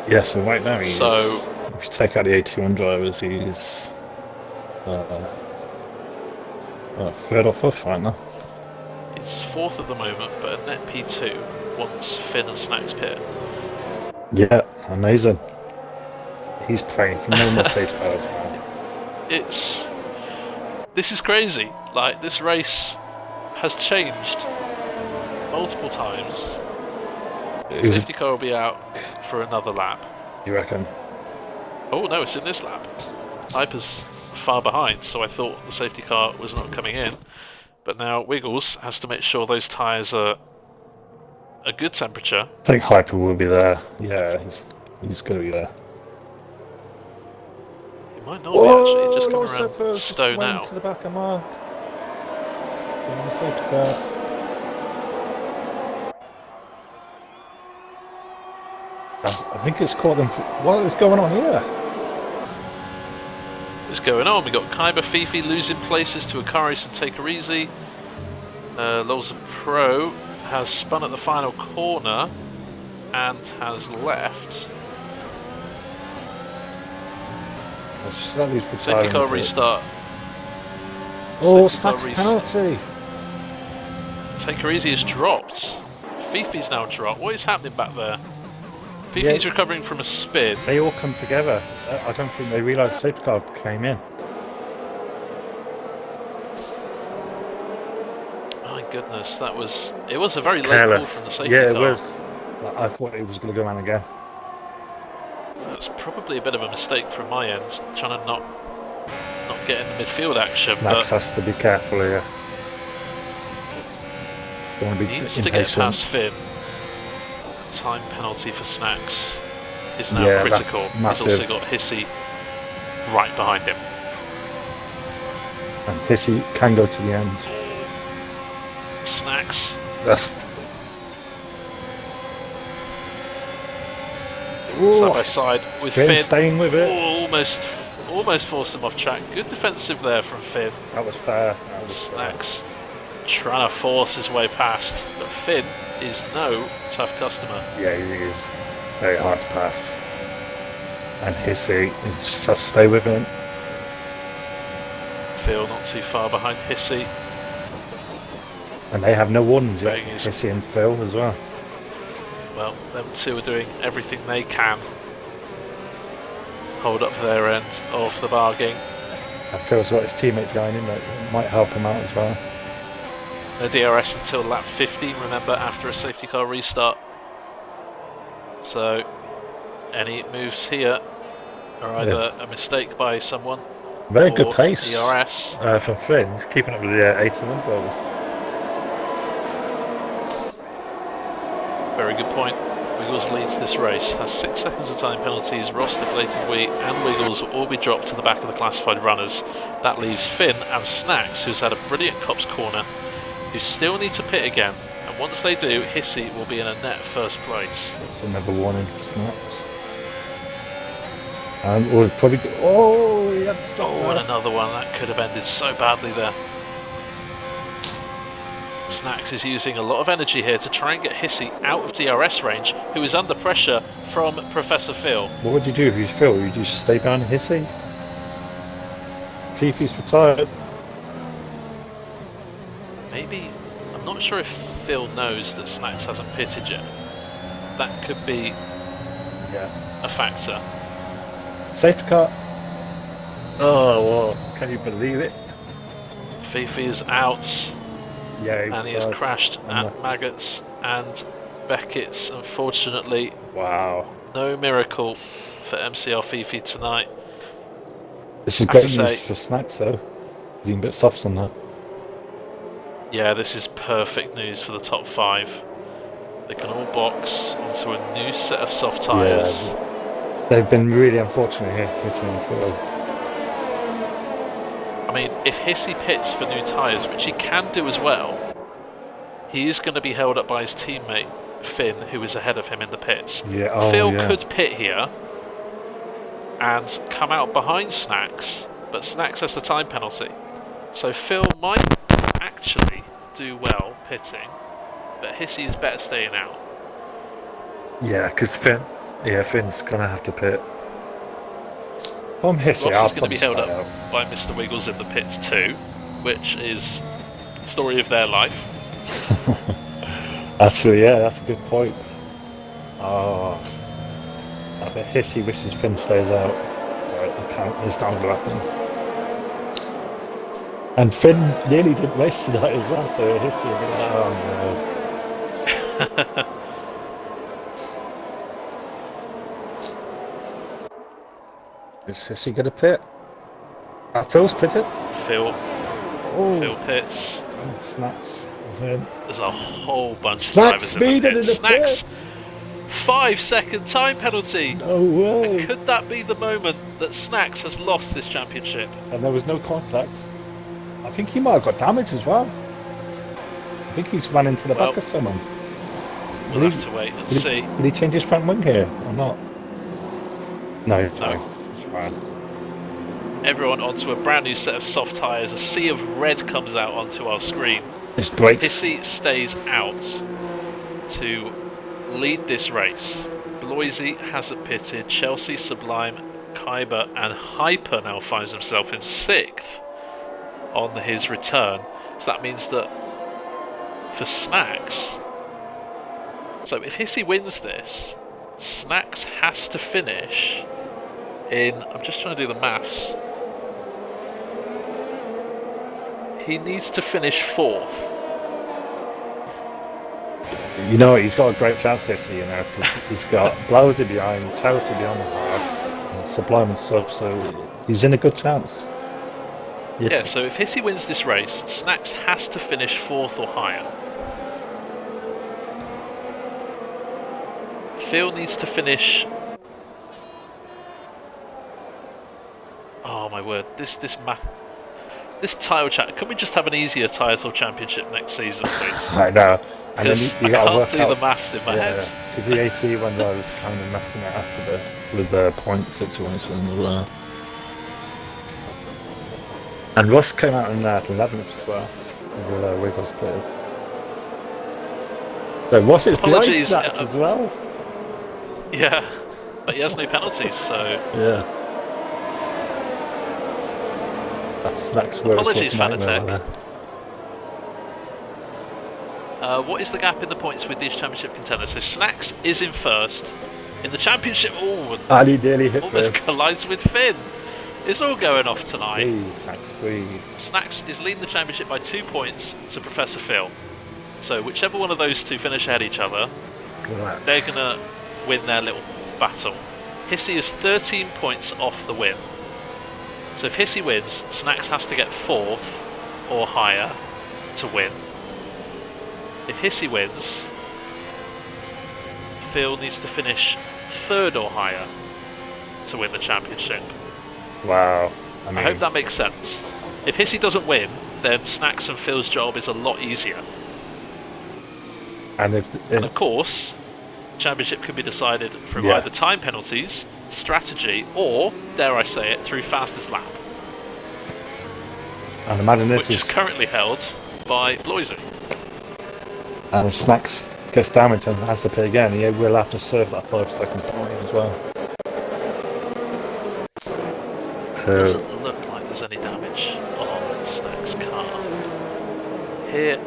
Speaker 2: Yes, and right now he's... So, if you take out the 81 drivers, he's... 3rd or 4th right now.
Speaker 1: He's 4th at the moment, but a net P2 once Finn and Snacks pit.
Speaker 2: Yeah, amazing. He's praying for no more safety cars now.
Speaker 1: This is crazy. Like, this race has changed multiple times. The safety car will be out for another lap.
Speaker 2: You reckon?
Speaker 1: Oh no, it's in this lap. Hyper's far behind, so I thought the safety car was not coming in. But now Wiggles has to make sure those tyres are a good temperature.
Speaker 2: I think Hyper will be there. Yeah, he's going to be there.
Speaker 1: He might not be actually, just coming around Stowe now.
Speaker 2: To the back of Mark. In the safety car. I think it's caught them. What is going on here?
Speaker 1: What's going on? We got Kyber Fifi losing places to Akaris and Take Her Easy. Lols Pro has spun at the final corner and has left. Safety car restart.
Speaker 2: Oh, Snacks penalty.
Speaker 1: Take Her Easy has dropped. Fifi's now dropped. What is happening back there? Fifi's recovering from a spin.
Speaker 2: They all come together. I don't think they realised the safety car came in.
Speaker 1: My goodness, it was a very late call from the safety car.
Speaker 2: Yeah, it was. I thought it was going to go around again.
Speaker 1: That's probably a bit of a mistake from my end, trying to not get in the midfield action.
Speaker 2: Snacks has to be careful here. Don't want to be
Speaker 1: needs to get past Finn. Time penalty for Snacks is now critical. He's also got Hissy right behind him.
Speaker 2: And Hissy can go to the end.
Speaker 1: Snacks.
Speaker 2: That's...
Speaker 1: Side by side with Finn.
Speaker 2: Staying with it.
Speaker 1: Almost forced him off track. Good defensive there from Finn.
Speaker 2: That was fair.
Speaker 1: Snacks trying to force his way past, but Finn is no tough customer.
Speaker 2: Yeah, he is very hard to pass. And Hissy just has to stay with him.
Speaker 1: Phil not too far behind Hissy.
Speaker 2: And they have no warnings yet, Hissy and Phil as well.
Speaker 1: Well, them two are doing everything they can. Hold up their end of the bargain.
Speaker 2: And Phil's got his teammate behind him that might help him out as well.
Speaker 1: No DRS until lap 15, remember, after a safety car restart. So, any moves here are either a mistake by someone
Speaker 2: Very
Speaker 1: or
Speaker 2: good pace
Speaker 1: ERS.
Speaker 2: from Finn. He's keeping up with the 81 goals.
Speaker 1: Very good point. Wiggles leads this race, has 6 seconds of time penalties. Ross, Deflated Wheat and Wiggles will all be dropped to the back of the classified runners. That leaves Finn and Snacks, who's had a brilliant Cops corner, who still need to pit again. And once they do, Hissy will be in a net first place.
Speaker 2: That's another warning for Snaps. And we'll probably go, oh, he had to stop
Speaker 1: Oh, and another one. That could have ended so badly there. Snacks is using a lot of energy here to try and get Hissy out of DRS range, who is under pressure from Professor Phil.
Speaker 2: What would you do if you Phil? Would you just stay behind Hissy? Fifi's retired.
Speaker 1: Maybe, I'm not sure if Phil knows that Snacks hasn't pitted yet. That could be a factor.
Speaker 2: Safety car. Oh, well, can you believe it?
Speaker 1: Fifi is out.
Speaker 2: Yeah,
Speaker 1: and he has crashed at Maggots and Beckett's, unfortunately.
Speaker 2: Wow.
Speaker 1: No miracle for MCR Fifi tonight.
Speaker 2: This is great news for Snacks, though. He's been a bit soft on that.
Speaker 1: Yeah, this is perfect news for the top 5. They can all box onto a new set of soft tyres.
Speaker 2: Yeah, they've been really unfortunate here, Hissy and Phil.
Speaker 1: I mean, if Hissy pits for new tyres, which he can do as well, he is going to be held up by his teammate Finn, who is ahead of him in the pits.
Speaker 2: Yeah,
Speaker 1: Phil could pit here and come out behind Snacks, but Snacks has the time penalty. So Phil might actually do well pitting, but Hissy is better staying out.
Speaker 2: Yeah, because Finn's going to have to pit. I'm Hissy.
Speaker 1: Ross is going to be held up by Mr. Wiggles in the pits too, which is the story of their life.
Speaker 2: Actually, yeah, that's a good point. Oh, I bet Hissy wishes Finn stays out. Right, I can't. It's not going to happen. And Finn nearly didn't race tonight as well, so Hissy will be like, oh no. Is Hissy going to pit? Phil's pitted.
Speaker 1: Phil pits.
Speaker 2: And Snacks is in.
Speaker 1: There's a whole bunch of
Speaker 2: Snacks
Speaker 1: drivers in the
Speaker 2: speeded
Speaker 1: pits.
Speaker 2: in the pits.
Speaker 1: 5-second time penalty.
Speaker 2: No way.
Speaker 1: And could that be the moment that Snacks has lost this championship?
Speaker 2: And there was no contact. I think he might have got damage as well. I think he's run into the back of someone.
Speaker 1: We'll have to wait and see.
Speaker 2: Did he change his front wing here or not? No. It's fine.
Speaker 1: Everyone onto a brand new set of soft tyres. A sea of red comes out onto our screen.
Speaker 2: It's brakes.
Speaker 1: Hissy stays out to lead this race. Bloisey hasn't pitted. Chelsea, Sublime, Kyber and Hyper now finds himself in 6th on his return. So that means that for Snacks, so if Hissy wins this, Snacks has to finish in, I'm just trying to do the maths, he needs to finish 4th.
Speaker 2: You know, he's got a great chance this year, you know, because he's got Blousy behind, Chelsea behind the half, and Sublime and sub, so he's in a good chance.
Speaker 1: Yeah, so if Hissy wins this race, Snacks has to finish 4th or higher. Phil needs to finish... Oh my word, this title chat, can we just have an easier title championship next season, please?
Speaker 2: I know.
Speaker 1: Because I can't do the maths in my head.
Speaker 2: Because the AT one was kind of messing it up with the point situation as well. And Ross came out in 11th as well, because of Wiggles players. So Ross is behind Snacks as well.
Speaker 1: Yeah, but he has no penalties, so...
Speaker 2: Yeah. That's Snacks' worst.
Speaker 1: Apologies, Fanatec. What is the gap in the points with these championship contenders? So Snacks is in 1st. In the championship,
Speaker 2: and he nearly hit
Speaker 1: almost collides with Finn. It's all going off tonight.
Speaker 2: Snacks, breathe.
Speaker 1: Snacks is leading the championship by 2 points to Professor Phil. So whichever one of those two finish ahead of each other, they're going to win their little battle. Hissy is 13 points off the win. So if Hissy wins, Snacks has to get 4th or higher to win. If Hissy wins, Phil needs to finish 3rd or higher to win the championship.
Speaker 2: Wow.
Speaker 1: I hope that makes sense. If Hissy doesn't win, then Snacks and Phil's job is a lot easier.
Speaker 2: And
Speaker 1: of course, the championship can be decided through either time penalties, strategy, or, dare I say it, through fastest lap.
Speaker 2: And imagine this
Speaker 1: which is currently held by Bloisy.
Speaker 2: And if Snacks gets damaged and has to pay again, he will have to serve that 5-second penalty as well. So
Speaker 1: it doesn't look like there's any damage on Snacks' car. Here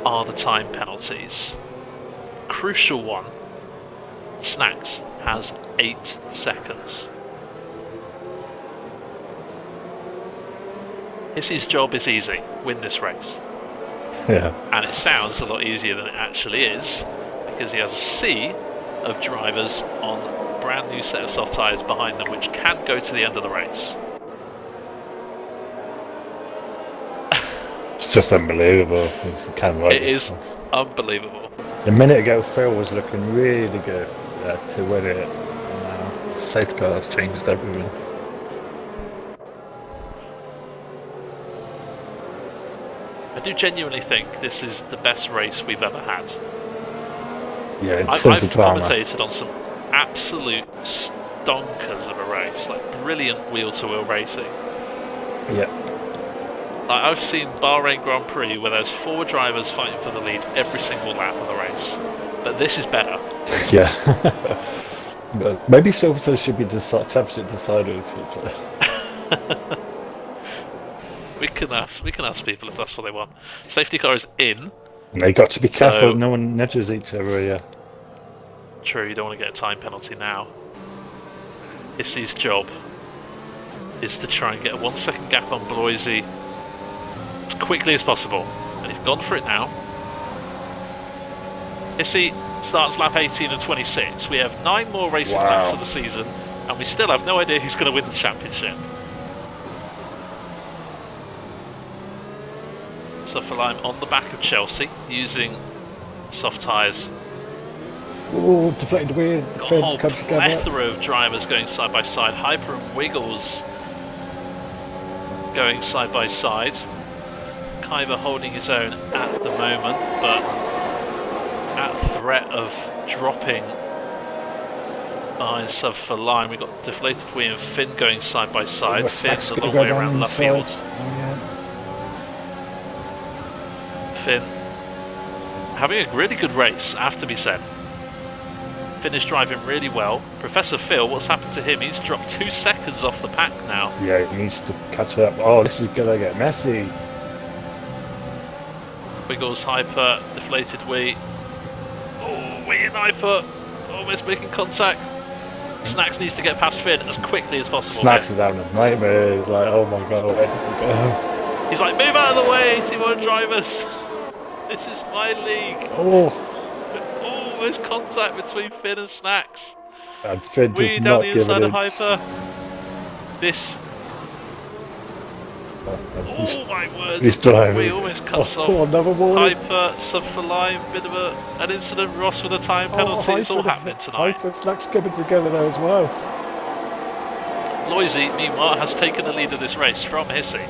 Speaker 1: are the time penalties. Crucial one. Snacks has 8 seconds. Hissy's job is easy. Win this race.
Speaker 2: Yeah.
Speaker 1: And it sounds a lot easier than it actually is, because he has a sea of drivers on a brand new set of soft tyres behind them, which can go to the end of the race.
Speaker 2: It's just unbelievable.
Speaker 1: It is unbelievable.
Speaker 2: A minute ago, Phil was looking really good to win it. And now safety car has changed everything.
Speaker 1: I do genuinely think this is the best race we've ever had.
Speaker 2: Yeah, in
Speaker 1: I've
Speaker 2: terms of drama.
Speaker 1: commentated on some absolute stonkers of a race, like brilliant wheel-to-wheel racing.
Speaker 2: Yeah.
Speaker 1: Like I've seen Bahrain Grand Prix where there's 4 drivers fighting for the lead every single lap of the race, but this is better.
Speaker 2: Yeah. But maybe Silverstone should be championship decider in the future.
Speaker 1: We can ask people if that's what they want. Safety car is in.
Speaker 2: And they got to be careful no one nudges each other, yeah.
Speaker 1: True, you don't want to get a time penalty now. Hissy's job is to try and get a 1-second gap on Bloisy as quickly as possible. And he's gone for it now. Hissy starts lap 18 and 26. We have 9 more racing laps of the season, and we still have no idea who's going to win the championship. So I'm on the back of Chelsea using soft tyres.
Speaker 2: Oh, deflected weird.
Speaker 1: Got a whole plethora of drivers going side by side. Hyper and Wiggles going side by side. Kyber holding his own at the moment, but at threat of dropping behind sub for line. We've got Deflated Wee and Finn going side by side. Finn's a long way around Luffield. Finn having a really good race, have to be said. Finn is driving really well. Professor Phil, what's happened to him? He's dropped 2 seconds off the pack now.
Speaker 2: Yeah, he needs to catch up. Oh, this is gonna get messy.
Speaker 1: Wiggles, Hyper, Deflated Wee. Oh, Wee and Hyper almost making contact. Snacks needs to get past Finn as quickly as possible.
Speaker 2: Snacks is having a nightmare. He's like, oh my god, where did we go?
Speaker 1: He's like, move out of the way, T1 drivers. This is my league.
Speaker 2: Oh.
Speaker 1: Almost contact between Finn and Snacks.
Speaker 2: And Finn
Speaker 1: Wee down the inside of Hyper. This. Oh my word.
Speaker 2: He's driving.
Speaker 1: Wee almost cuts off.
Speaker 2: Another one.
Speaker 1: Hyper, sub for line, bit of an incident. Ross with a time penalty. It's all happening tonight.
Speaker 2: Hyper and Snacks coming together there as well.
Speaker 1: Bloisy, meanwhile, has taken the lead of this race from Hissy.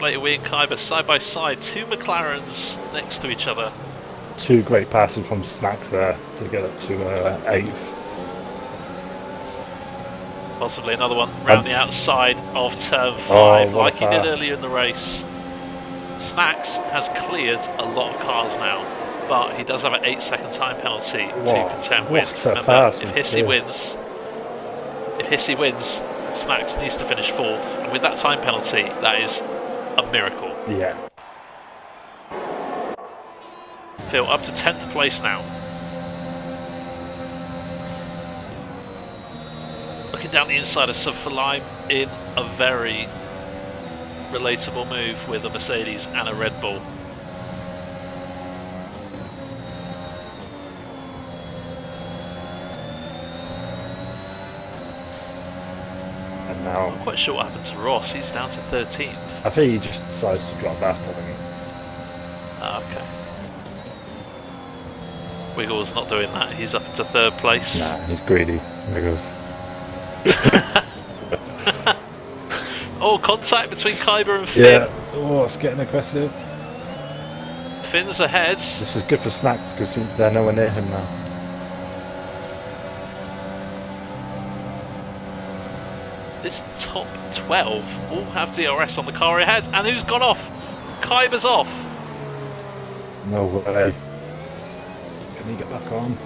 Speaker 1: Wee and Kyber side by side, 2 McLarens next to each other.
Speaker 2: 2 great passes from Snacks there to get up to 8th.
Speaker 1: Possibly another one round the outside of turn 5, like he did earlier in the race. Snacks has cleared a lot of cars now, but he does have an 8-second time penalty to contend with. Remember, if Hissy wins, Snacks needs to finish 4th, and with that time penalty, that is a miracle.
Speaker 2: Yeah.
Speaker 1: Phil up to 10th place now. Looking down the inside of sub for Lime in a very relatable move with a Mercedes and a Red Bull.
Speaker 2: now.
Speaker 1: I'm quite sure what happened to Ross. He's down to 13th.
Speaker 2: I think he just decided to drop back, I think.
Speaker 1: Ah, okay. Wiggles not doing that. He's up to 3rd place.
Speaker 2: Nah, he's greedy. Wiggles.
Speaker 1: Oh, contact between Kyber and Finn.
Speaker 2: Yeah. Oh, it's getting aggressive.
Speaker 1: Finn's ahead.
Speaker 2: This is good for Snacks because they're nowhere near him now.
Speaker 1: This top 12 all have DRS on the car ahead. And who's gone off? Kyber's off.
Speaker 2: No way. Can he get back on?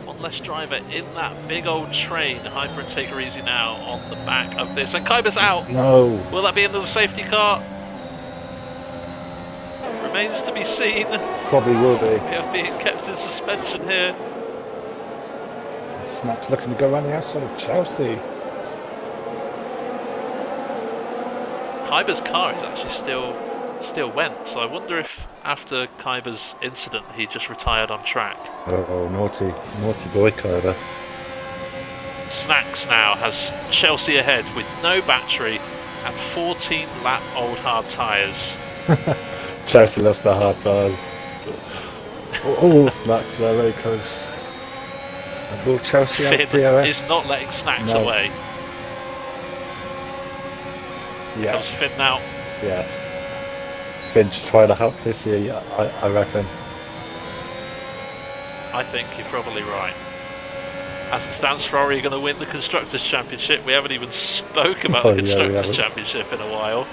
Speaker 1: One less driver in that big old train. Hyper and Take Her Easy now on the back of this. And Kyber's out.
Speaker 2: No.
Speaker 1: Will that be another safety car? Remains to be seen.
Speaker 2: It probably will be.
Speaker 1: We are being kept in suspension here.
Speaker 2: Snacks looking to go around the outside of Chelsea.
Speaker 1: Kyber's car is actually still went, so I wonder if after Kyber's incident he just retired on track.
Speaker 2: Oh, naughty boy Kyber.
Speaker 1: Snacks now has Chelsea ahead with no battery and 14 lap old hard tyres.
Speaker 2: Chelsea loves their hard tyres. Oh, Snacks are very close. And will Chelsea have
Speaker 1: Finn
Speaker 2: DRS?
Speaker 1: is not letting Snacks
Speaker 2: No.
Speaker 1: away.
Speaker 2: Yeah.
Speaker 1: Comes Finn now.
Speaker 2: Yes. Finn's trying to help this year, I reckon.
Speaker 1: I think you're probably right. As it stands, Ferrari are going to win the Constructors Championship. We haven't even spoke about the Constructors Championship in a while.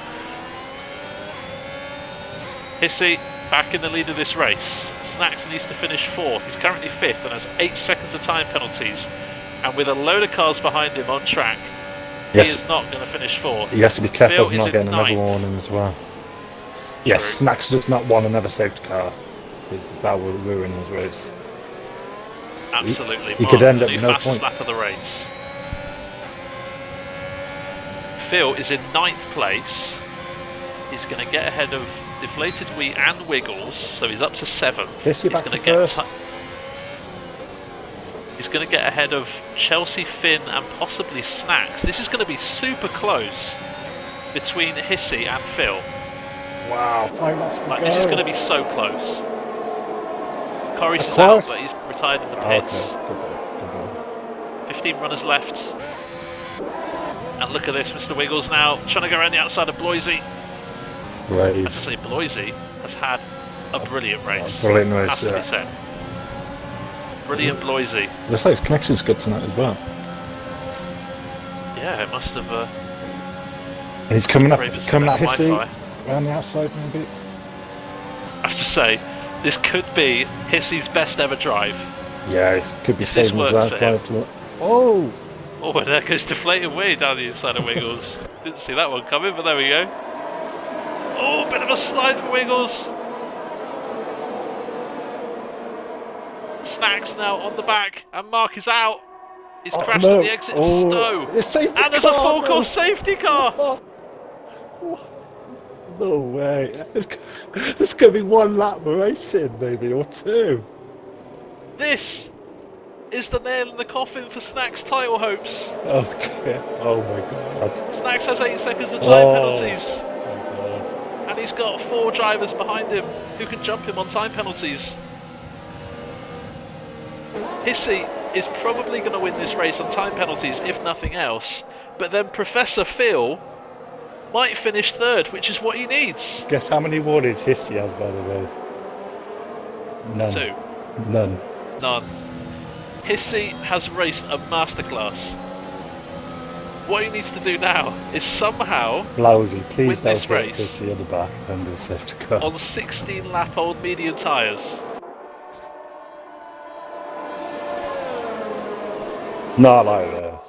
Speaker 1: Hissy back in the lead of this race. Snacks needs to finish 4th. He's currently 5th and has 8 seconds of time penalties. And with a load of cars behind him on track,
Speaker 2: yes.
Speaker 1: he is not going to finish 4th.
Speaker 2: He has to be careful
Speaker 1: Phil
Speaker 2: of not
Speaker 1: is
Speaker 2: getting
Speaker 1: in
Speaker 2: another
Speaker 1: 9th.
Speaker 2: warning as well. Yes,
Speaker 1: True.
Speaker 2: Snacks does not want another safety car, because that will ruin his race.
Speaker 1: Absolutely.
Speaker 2: He could end up
Speaker 1: the
Speaker 2: with no
Speaker 1: fastest
Speaker 2: points.
Speaker 1: lap of the race. Phil is in 9th place. He's going to get ahead of Deflated Wee and Wiggles, so he's up to 7th.
Speaker 2: Hissy back
Speaker 1: gonna
Speaker 2: to
Speaker 1: get
Speaker 2: first.
Speaker 1: He's going to get ahead of Chelsea, Finn, and possibly Snacks. This is going to be super close between Hissy and Phil.
Speaker 2: Wow, 5 laps to go.
Speaker 1: This is going to be so close. Corris is out, but he's retired in the pits.
Speaker 2: Okay. Good ball.
Speaker 1: 15 runners left. And look at this, Mr. Wiggles now trying to go around the outside of Bloisy.
Speaker 2: Brave.
Speaker 1: As I say, Bloisy has had a brilliant race.
Speaker 2: Brilliant race,
Speaker 1: has to be said. Brilliant Bloisy.
Speaker 2: Looks like his connection's good tonight as well.
Speaker 1: Yeah, it must have.
Speaker 2: And he's coming at
Speaker 1: Wi-Fi.
Speaker 2: Hissy around the outside maybe.
Speaker 1: I have to say, this could be Hissy's best ever drive.
Speaker 2: Yeah, it could be
Speaker 1: If this
Speaker 2: saving his
Speaker 1: works
Speaker 2: life
Speaker 1: for him.
Speaker 2: drive to look. Oh!
Speaker 1: Oh, and there goes Deflated Way down the inside of Wiggles. Didn't see that one coming, but there we go. Oh, bit of a slide for Wiggles. Snacks now on the back, and Mark is out. He's crashed at the exit of Stowe. And there's a full course safety car.
Speaker 2: No way. There's going to be 1 lap of racing, maybe, or 2.
Speaker 1: This is the nail in the coffin for Snacks' title hopes.
Speaker 2: Oh dear. Oh my god.
Speaker 1: Snacks has 8 seconds of time penalties.
Speaker 2: My god.
Speaker 1: And he's got 4 drivers behind him who can jump him on time penalties. Hissy is probably going to win this race on time penalties, if nothing else. But then Professor Phil might finish 3rd, which is what he needs.
Speaker 2: Guess how many warnings Hissy has, by the way? None.
Speaker 1: 2.
Speaker 2: None.
Speaker 1: None. Hissy has raced a masterclass. What he needs to do now is somehow
Speaker 2: Lousy, please
Speaker 1: win
Speaker 2: don't
Speaker 1: this
Speaker 2: put
Speaker 1: race
Speaker 2: Hissy on the back and the safety car.
Speaker 1: on 16 lap old medium tyres.
Speaker 2: Not like this.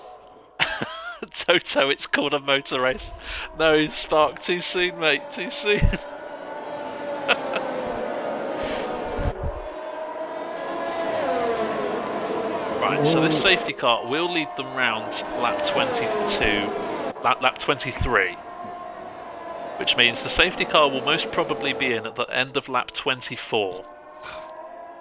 Speaker 1: Toto, it's called a motor race. No, Spark, too soon, mate, too soon. Right, so this safety car will lead them round lap 23, which means the safety car will most probably be in at the end of lap 24.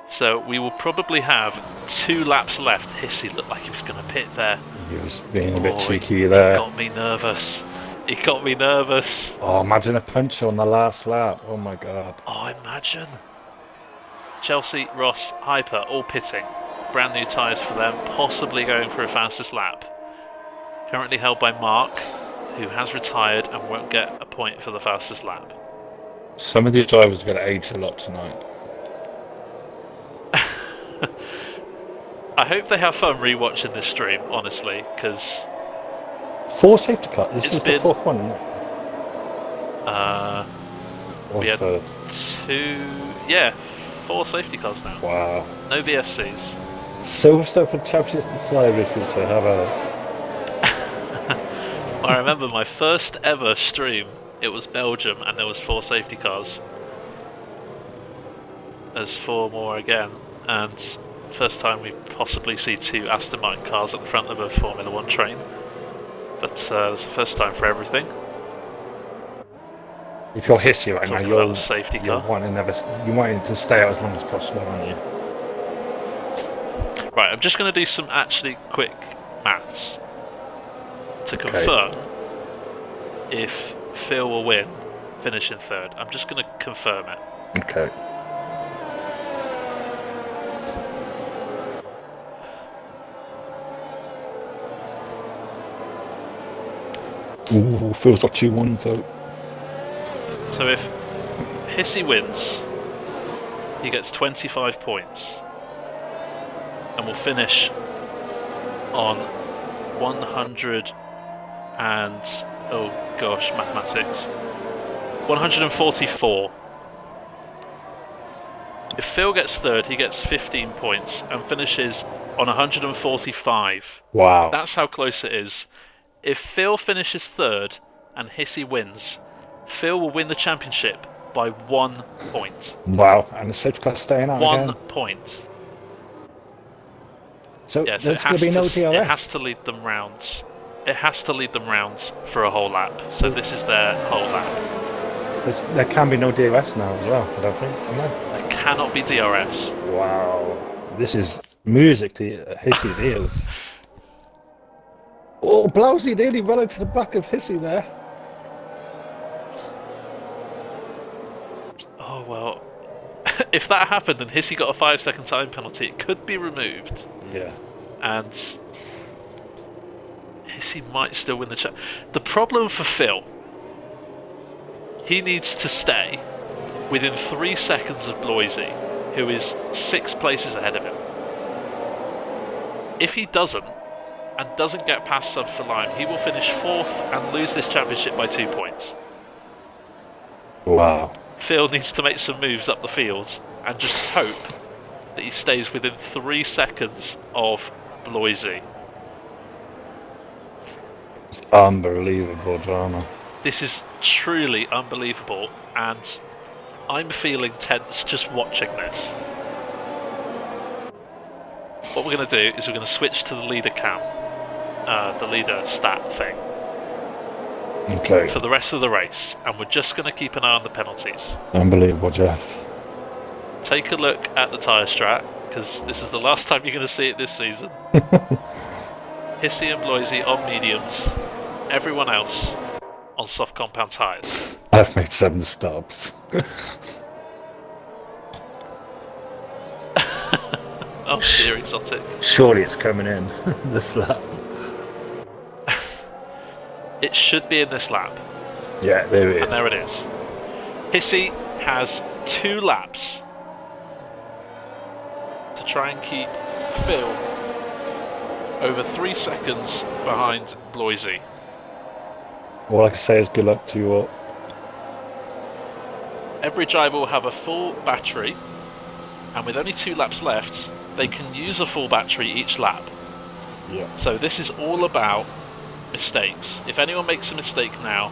Speaker 1: So we will probably have 2 laps left. Hissy looked like he was going to pit there.
Speaker 2: He was being a bit cheeky
Speaker 1: He
Speaker 2: there.
Speaker 1: got me nervous. He got me nervous.
Speaker 2: Oh, imagine a punch on the last lap. Oh my god.
Speaker 1: Oh, imagine. Chelsea, Ross, Hyper, all pitting. Brand new tyres for them, possibly going for a fastest lap. Currently held by Mark, who has retired and won't get a point for the fastest lap.
Speaker 2: Some of these drivers are going to age a lot tonight.
Speaker 1: I hope they have fun rewatching this stream, honestly, because
Speaker 2: 4 safety cars. This is the 4th one, isn't it?
Speaker 1: We had
Speaker 2: third.
Speaker 1: 4 safety cars now.
Speaker 2: Wow.
Speaker 1: No VSCs.
Speaker 2: Silverstone for the championship decided if you should have a.
Speaker 1: I remember my first ever stream. It was Belgium, and there was 4 safety cars. There's 4 more again, and first time we possibly see 2 Aston Martin cars at the front of a Formula 1 train. But it's the first time for everything.
Speaker 2: If you're Hissy right now,
Speaker 1: you're safety
Speaker 2: you're
Speaker 1: car.
Speaker 2: wanting to stay out as long as possible, aren't you?
Speaker 1: Right, I'm just going to do some actually quick maths to confirm if Phil will win, finish in 3rd. I'm just going to confirm it.
Speaker 2: Okay. Ooh, Phil's got 2 1s out.
Speaker 1: So if Hissy wins, he gets 25 points and will finish on 100 and, oh gosh, mathematics, 144. If Phil gets 3rd, he gets 15 points and finishes on 145.
Speaker 2: Wow.
Speaker 1: That's how close it is. If Phil finishes 3rd and Hissy wins, Phil will win the championship by 1 point.
Speaker 2: Wow, and the safety car's staying out
Speaker 1: 1
Speaker 2: again.
Speaker 1: point.
Speaker 2: So
Speaker 1: Yes,
Speaker 2: there's going to be no DRS.
Speaker 1: It has to lead them rounds. It has to lead them rounds for a whole lap. So this is their whole lap.
Speaker 2: There can be no DRS now as well, I don't think, can there?
Speaker 1: There cannot be DRS.
Speaker 2: Wow. This is music to Hissy's ears. Oh, Blousy nearly ran into the back of Hissy there.
Speaker 1: Oh, well. If that happened and Hissy got a 5-second time penalty, it could be removed.
Speaker 2: Yeah.
Speaker 1: And Hissy might still win the chat. The problem for Phil, he needs to stay within 3 seconds of Bloisy, who is 6 places ahead of him. If he doesn't, and doesn't get past Sub for Lime, he will finish 4th and lose this championship by 2 points.
Speaker 2: Wow.
Speaker 1: Phil needs to make some moves up the field and just hope that he stays within 3 seconds of Bloisy.
Speaker 2: It's unbelievable drama.
Speaker 1: This is truly unbelievable, and I'm feeling tense just watching this. What we're going to do is we're going to switch to the leader cam, the leader stat thing,
Speaker 2: Okay.
Speaker 1: for the rest of the race, and we're just going to keep an eye on the penalties.
Speaker 2: Unbelievable, Jeff.
Speaker 1: Take a look at the tyre strat, because this is the last time you're going to see it this season. Hissy and Bloisy on mediums, everyone else on soft compound tyres.
Speaker 2: I've made 7 stops.
Speaker 1: Oh dear, exotic.
Speaker 2: Surely it's coming in, this lap.
Speaker 1: It should be in this lap.
Speaker 2: Yeah, there it is.
Speaker 1: And there it is. Hissy has 2 laps to try and keep Phil over 3 seconds behind Bloisy.
Speaker 2: All I can say is good luck to you all.
Speaker 1: Every driver will have a full battery, and with only 2 laps left, they can use a full battery each lap.
Speaker 2: Yeah.
Speaker 1: So this is all about mistakes. If anyone makes a mistake now,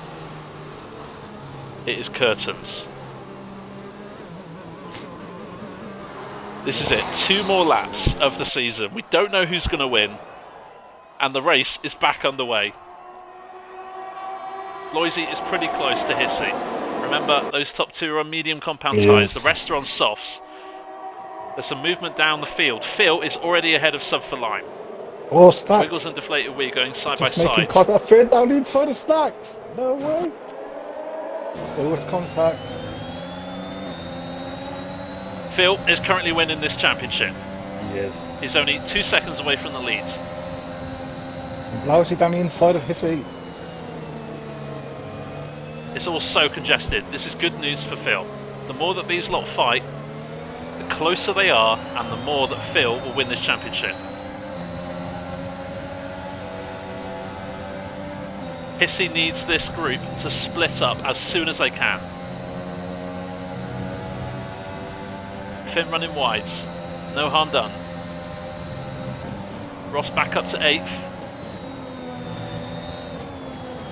Speaker 1: it is curtains. This is it. 2 more laps of the season. We don't know who's going to win, and the race is back underway. Bloisy is pretty close to Hissy. Remember, those top 2 are on medium compound tyres. The rest are on softs. There's some movement down the field. Phil is already ahead of sub for line.
Speaker 2: Oh, Snacks.
Speaker 1: Wiggles and Deflated Wee going side
Speaker 2: Just
Speaker 1: by
Speaker 2: making
Speaker 1: side.
Speaker 2: contact. Fade down the inside of Snacks. No way. There was contact.
Speaker 1: Phil is currently winning this championship.
Speaker 2: He is.
Speaker 1: He's only 2 seconds away from the lead.
Speaker 2: Lousy down the inside of Hissy.
Speaker 1: It's all so congested. This is good news for Phil. The more that these lot fight, the closer they are, and the more that Phil will win this championship. Hissy needs this group to split up as soon as they can. Finn running wides. No harm done. Ross back up to 8th.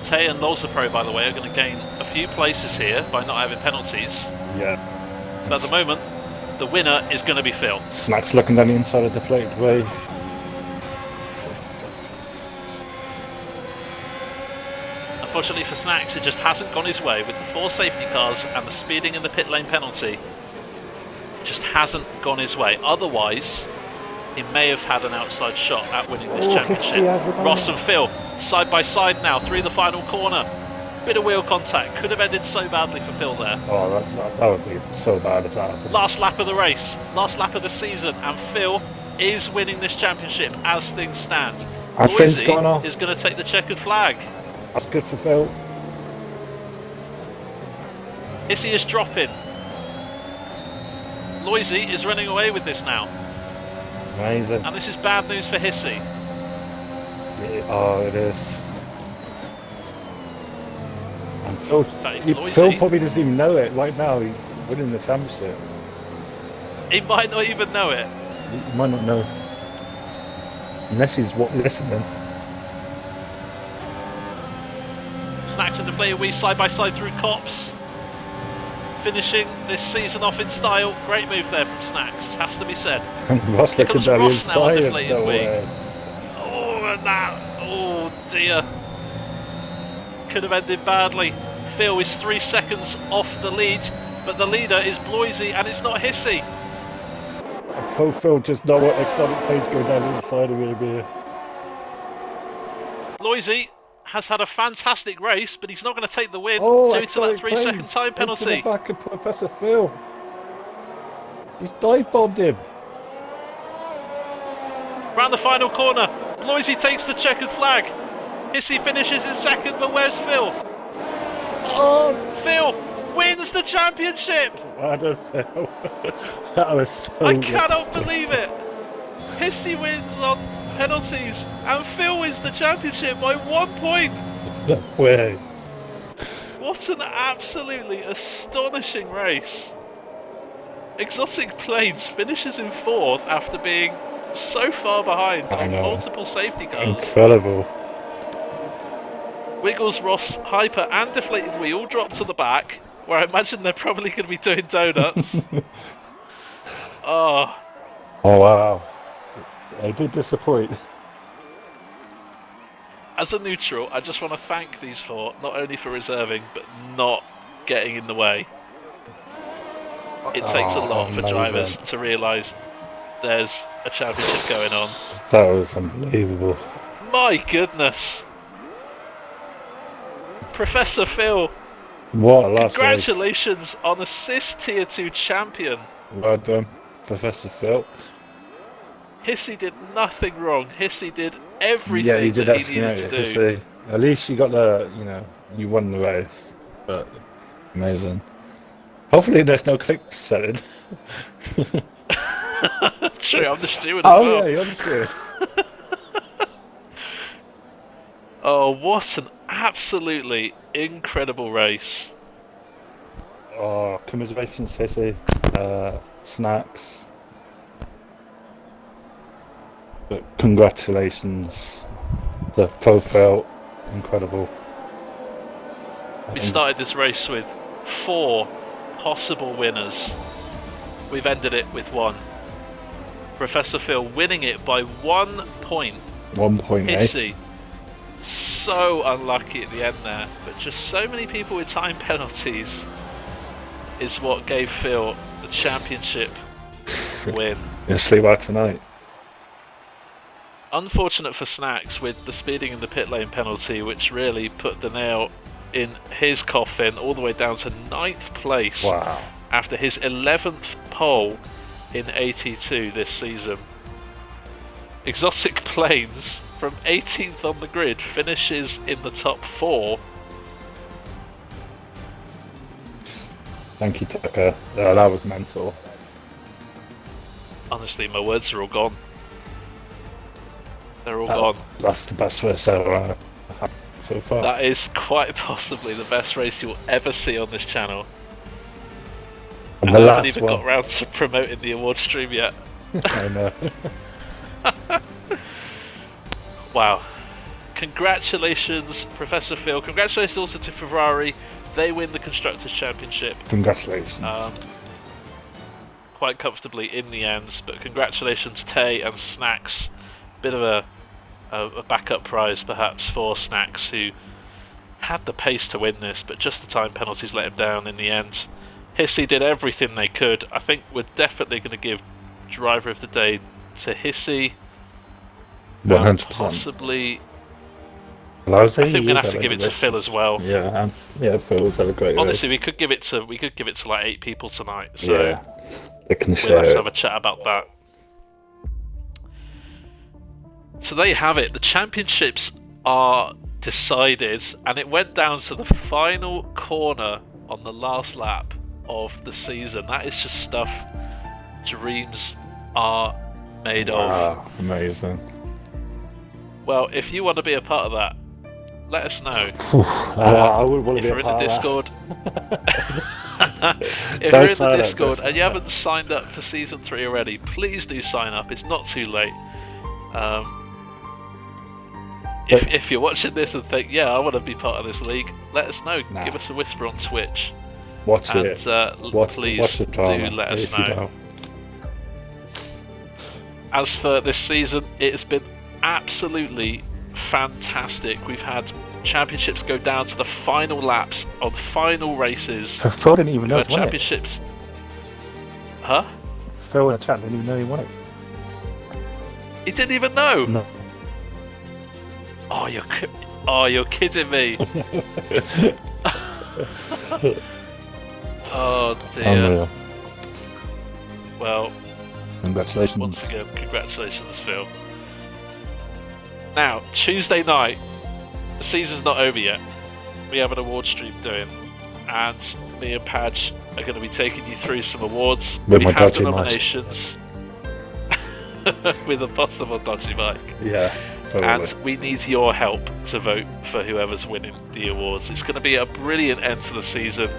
Speaker 1: Tay and Lolzapro, by the way, are going to gain a few places here by not having penalties.
Speaker 2: Yeah.
Speaker 1: But at the moment, the winner is going to be Phil.
Speaker 2: Snacks looking down the inside of Deflated Way.
Speaker 1: Unfortunately for Snacks, it just hasn't gone his way with the 4 safety cars and the speeding in the pit lane penalty. Just hasn't gone his way. Otherwise, he may have had an outside shot at winning this championship. Ross and Phil side by side now through the final corner. Bit of wheel contact. Could have ended so badly for Phil there.
Speaker 2: Oh, that would be so bad if that happened.
Speaker 1: Last lap of the race, last lap of the season, and Phil is winning this championship as things stand.
Speaker 2: And Finn's gone off.
Speaker 1: Is going to take the checkered flag.
Speaker 2: That's good for Phil.
Speaker 1: Hissy is dropping. Loisy is running away with this now.
Speaker 2: Amazing.
Speaker 1: And this is bad news for Hissy.
Speaker 2: Oh, it is. And Phil,
Speaker 1: Loisy,
Speaker 2: Phil probably doesn't even know it right now. He's winning the championship.
Speaker 1: He might not even know it.
Speaker 2: He might not know. Unless he's listening.
Speaker 1: Snacks and Deflated Wee side by side through Cops. Finishing this season off in style. Great move there from Snacks, has to be said.
Speaker 2: Ross
Speaker 1: Here
Speaker 2: looking
Speaker 1: comes
Speaker 2: down the
Speaker 1: Ross now on
Speaker 2: inside.
Speaker 1: Deflated
Speaker 2: No
Speaker 1: Wee.
Speaker 2: way.
Speaker 1: Oh, and that. Oh, dear. Could have ended badly. Phil is 3 seconds off the lead, but the leader is Bloisy and it's not Hissy.
Speaker 2: ProfPhil just know what exotic planes go down the inside of here.
Speaker 1: Bloisy has had a fantastic race, but he's not going to take the win
Speaker 2: Oh,
Speaker 1: due to that 3-second time penalty.
Speaker 2: Into the back of Professor Phil. He's dive bombed him.
Speaker 1: Round the final corner, Bloisy takes the checkered flag. Hissy finishes in second, but where's Phil?
Speaker 2: Oh,
Speaker 1: Phil wins the championship!
Speaker 2: I don't know. That was so
Speaker 1: I cannot believe it! Hissy wins on penalties, and Phil wins the championship by 1 point!
Speaker 2: No way.
Speaker 1: What an absolutely astonishing race. Exotic Planes finishes in 4th after being so far behind on multiple safety cars.
Speaker 2: Incredible.
Speaker 1: Wiggles, Ross, Hyper and Deflated Wee all drop to the back, where I imagine they're probably going to be doing donuts. Oh
Speaker 2: wow. They did disappoint.
Speaker 1: As a neutral, I just want to thank these 4, not only for reserving, but not getting in the way. It takes a lot for drivers to realise there's a championship going on.
Speaker 2: That was unbelievable.
Speaker 1: My goodness. Professor Phil,
Speaker 2: what a last
Speaker 1: congratulations on Assist Tier 2 champion.
Speaker 2: Well done, Professor Phil.
Speaker 1: Hissy did nothing wrong. Hissy did everything
Speaker 2: did
Speaker 1: that he needed to do.
Speaker 2: Hissy. At least you got you won the race. But amazing. Hopefully there's no click setting.
Speaker 1: True, I'm the steward as well.
Speaker 2: Oh yeah, you're the steward.
Speaker 1: Oh, what an absolutely incredible race.
Speaker 2: Oh, commiserations, Hissy. Snacks. But congratulations to ProfPhil. Incredible.
Speaker 1: We started this race with 4 possible winners. We've ended it with 1. Professor Phil winning it by 1 point.
Speaker 2: 1 point,
Speaker 1: Hissy, so unlucky at the end there, but just so many people with time penalties is what gave Phil the championship win.
Speaker 2: You'll see why tonight.
Speaker 1: Unfortunate for Snacks with the speeding in the pit lane penalty, which really put the nail in his coffin all the way down to 9th place.
Speaker 2: Wow.
Speaker 1: After his 11th pole in AT2 this season. Exotic Planes, from 18th on the grid, finishes in the top 4.
Speaker 2: Thank you, Tucker. That was mental.
Speaker 1: Honestly, my words are all gone. They're all gone.
Speaker 2: That's the best race ever had so far.
Speaker 1: That is quite possibly the best race you'll ever see on this channel.
Speaker 2: And
Speaker 1: I
Speaker 2: the
Speaker 1: haven't
Speaker 2: last
Speaker 1: even
Speaker 2: one.
Speaker 1: got around to promoting the award stream yet.
Speaker 2: I know.
Speaker 1: Wow. Congratulations, Professor Phil. Congratulations also to Ferrari. They win the Constructors Championship.
Speaker 2: Congratulations.
Speaker 1: Quite comfortably in the end, but congratulations, Tay and Snacks. Bit of a backup prize perhaps for Snacks, who had the pace to win this, but just the time penalties let him down in the end. Hissy did everything they could. I think we're definitely going to give Driver of the Day to Hissy.
Speaker 2: 100%.
Speaker 1: Possibly.
Speaker 2: Well, I
Speaker 1: I think we're gonna have to give it to Phil as well.
Speaker 2: Yeah, Phil's had a great
Speaker 1: Honestly,
Speaker 2: race.
Speaker 1: we could give it to like 8 people tonight. So
Speaker 2: Yeah, they can
Speaker 1: we'll
Speaker 2: share
Speaker 1: have to
Speaker 2: it.
Speaker 1: have a chat about that. So there you have it. The championships are decided, and it went down to the final corner on the last lap of the season. That is just stuff dreams are made of.
Speaker 2: Wow, amazing.
Speaker 1: Well, if you want to be a part of that, let us know.
Speaker 2: I would want to
Speaker 1: If
Speaker 2: be
Speaker 1: you're
Speaker 2: a
Speaker 1: in the
Speaker 2: part of
Speaker 1: Discord, if
Speaker 2: Don't
Speaker 1: you're in
Speaker 2: sign
Speaker 1: the
Speaker 2: up,
Speaker 1: Discord
Speaker 2: don't
Speaker 1: and you
Speaker 2: sign
Speaker 1: haven't signed up for season 3 already, please do sign up. It's not too late. If you're watching this and think, yeah, I want to be part of this league, let us know.
Speaker 2: Nah.
Speaker 1: Give us a whisper on Twitch.
Speaker 2: Watch
Speaker 1: And
Speaker 2: it.
Speaker 1: please
Speaker 2: watch the drama,
Speaker 1: do let us
Speaker 2: if you
Speaker 1: know.
Speaker 2: don't.
Speaker 1: As for this season, it has been absolutely fantastic. We've had championships go down to the final laps on final races.
Speaker 2: Phil didn't even know
Speaker 1: We've
Speaker 2: he
Speaker 1: had
Speaker 2: won it.
Speaker 1: championships. Huh?
Speaker 2: Phil in the chat didn't even know he won it.
Speaker 1: He didn't even know.
Speaker 2: No.
Speaker 1: Oh, you're kidding me. Oh dear.
Speaker 2: Unreal.
Speaker 1: Well,
Speaker 2: Congratulations.
Speaker 1: once again, congratulations, Phil. Now, Tuesday night, the season's not over yet. We have an award stream doing, and me and Padge are going to be taking you through some awards.
Speaker 2: With
Speaker 1: we
Speaker 2: my
Speaker 1: have the
Speaker 2: dodgy mic.
Speaker 1: nominations with a possible dodgy mic.
Speaker 2: Yeah, totally.
Speaker 1: And we need your help to vote for whoever's winning the awards. It's going to be a brilliant end to the season.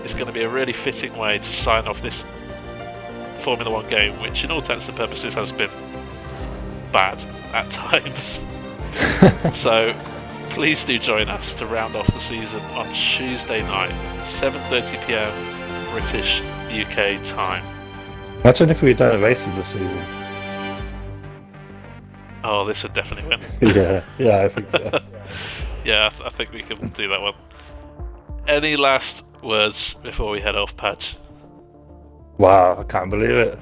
Speaker 1: It's going to be a really fitting way to sign off this Formula 1 game, which in all intents and purposes has been bad at times. So please do join us to round off the season on Tuesday night, 7:30 PM British UK time.
Speaker 2: Imagine if we'd done a race of the season.
Speaker 1: Oh, this would definitely win.
Speaker 2: Yeah, I think so.
Speaker 1: Yeah, I think we can do that one. Any last words before we head off, Padge?
Speaker 2: Wow, I can't believe it.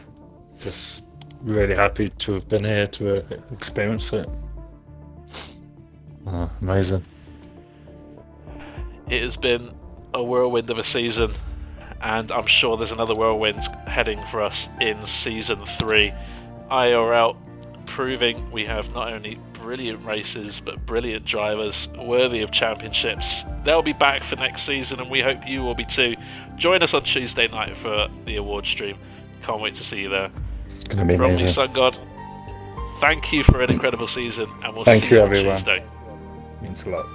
Speaker 2: Just really happy to have been here to experience it. Oh, amazing.
Speaker 1: It has been a whirlwind of a season, and I'm sure there's another whirlwind heading for us in Season 3. IIRL proving we have not only brilliant races, but brilliant drivers worthy of championships. They'll be back for next season, and we hope you will be too. Join us on Tuesday night for the award stream. Can't wait to see you there.
Speaker 2: It's going to be
Speaker 1: Romney
Speaker 2: amazing.
Speaker 1: Sun God, thank you for an incredible season, and we'll
Speaker 2: Thank
Speaker 1: see
Speaker 2: you,
Speaker 1: you on
Speaker 2: everyone.
Speaker 1: Tuesday.
Speaker 2: Means a lot.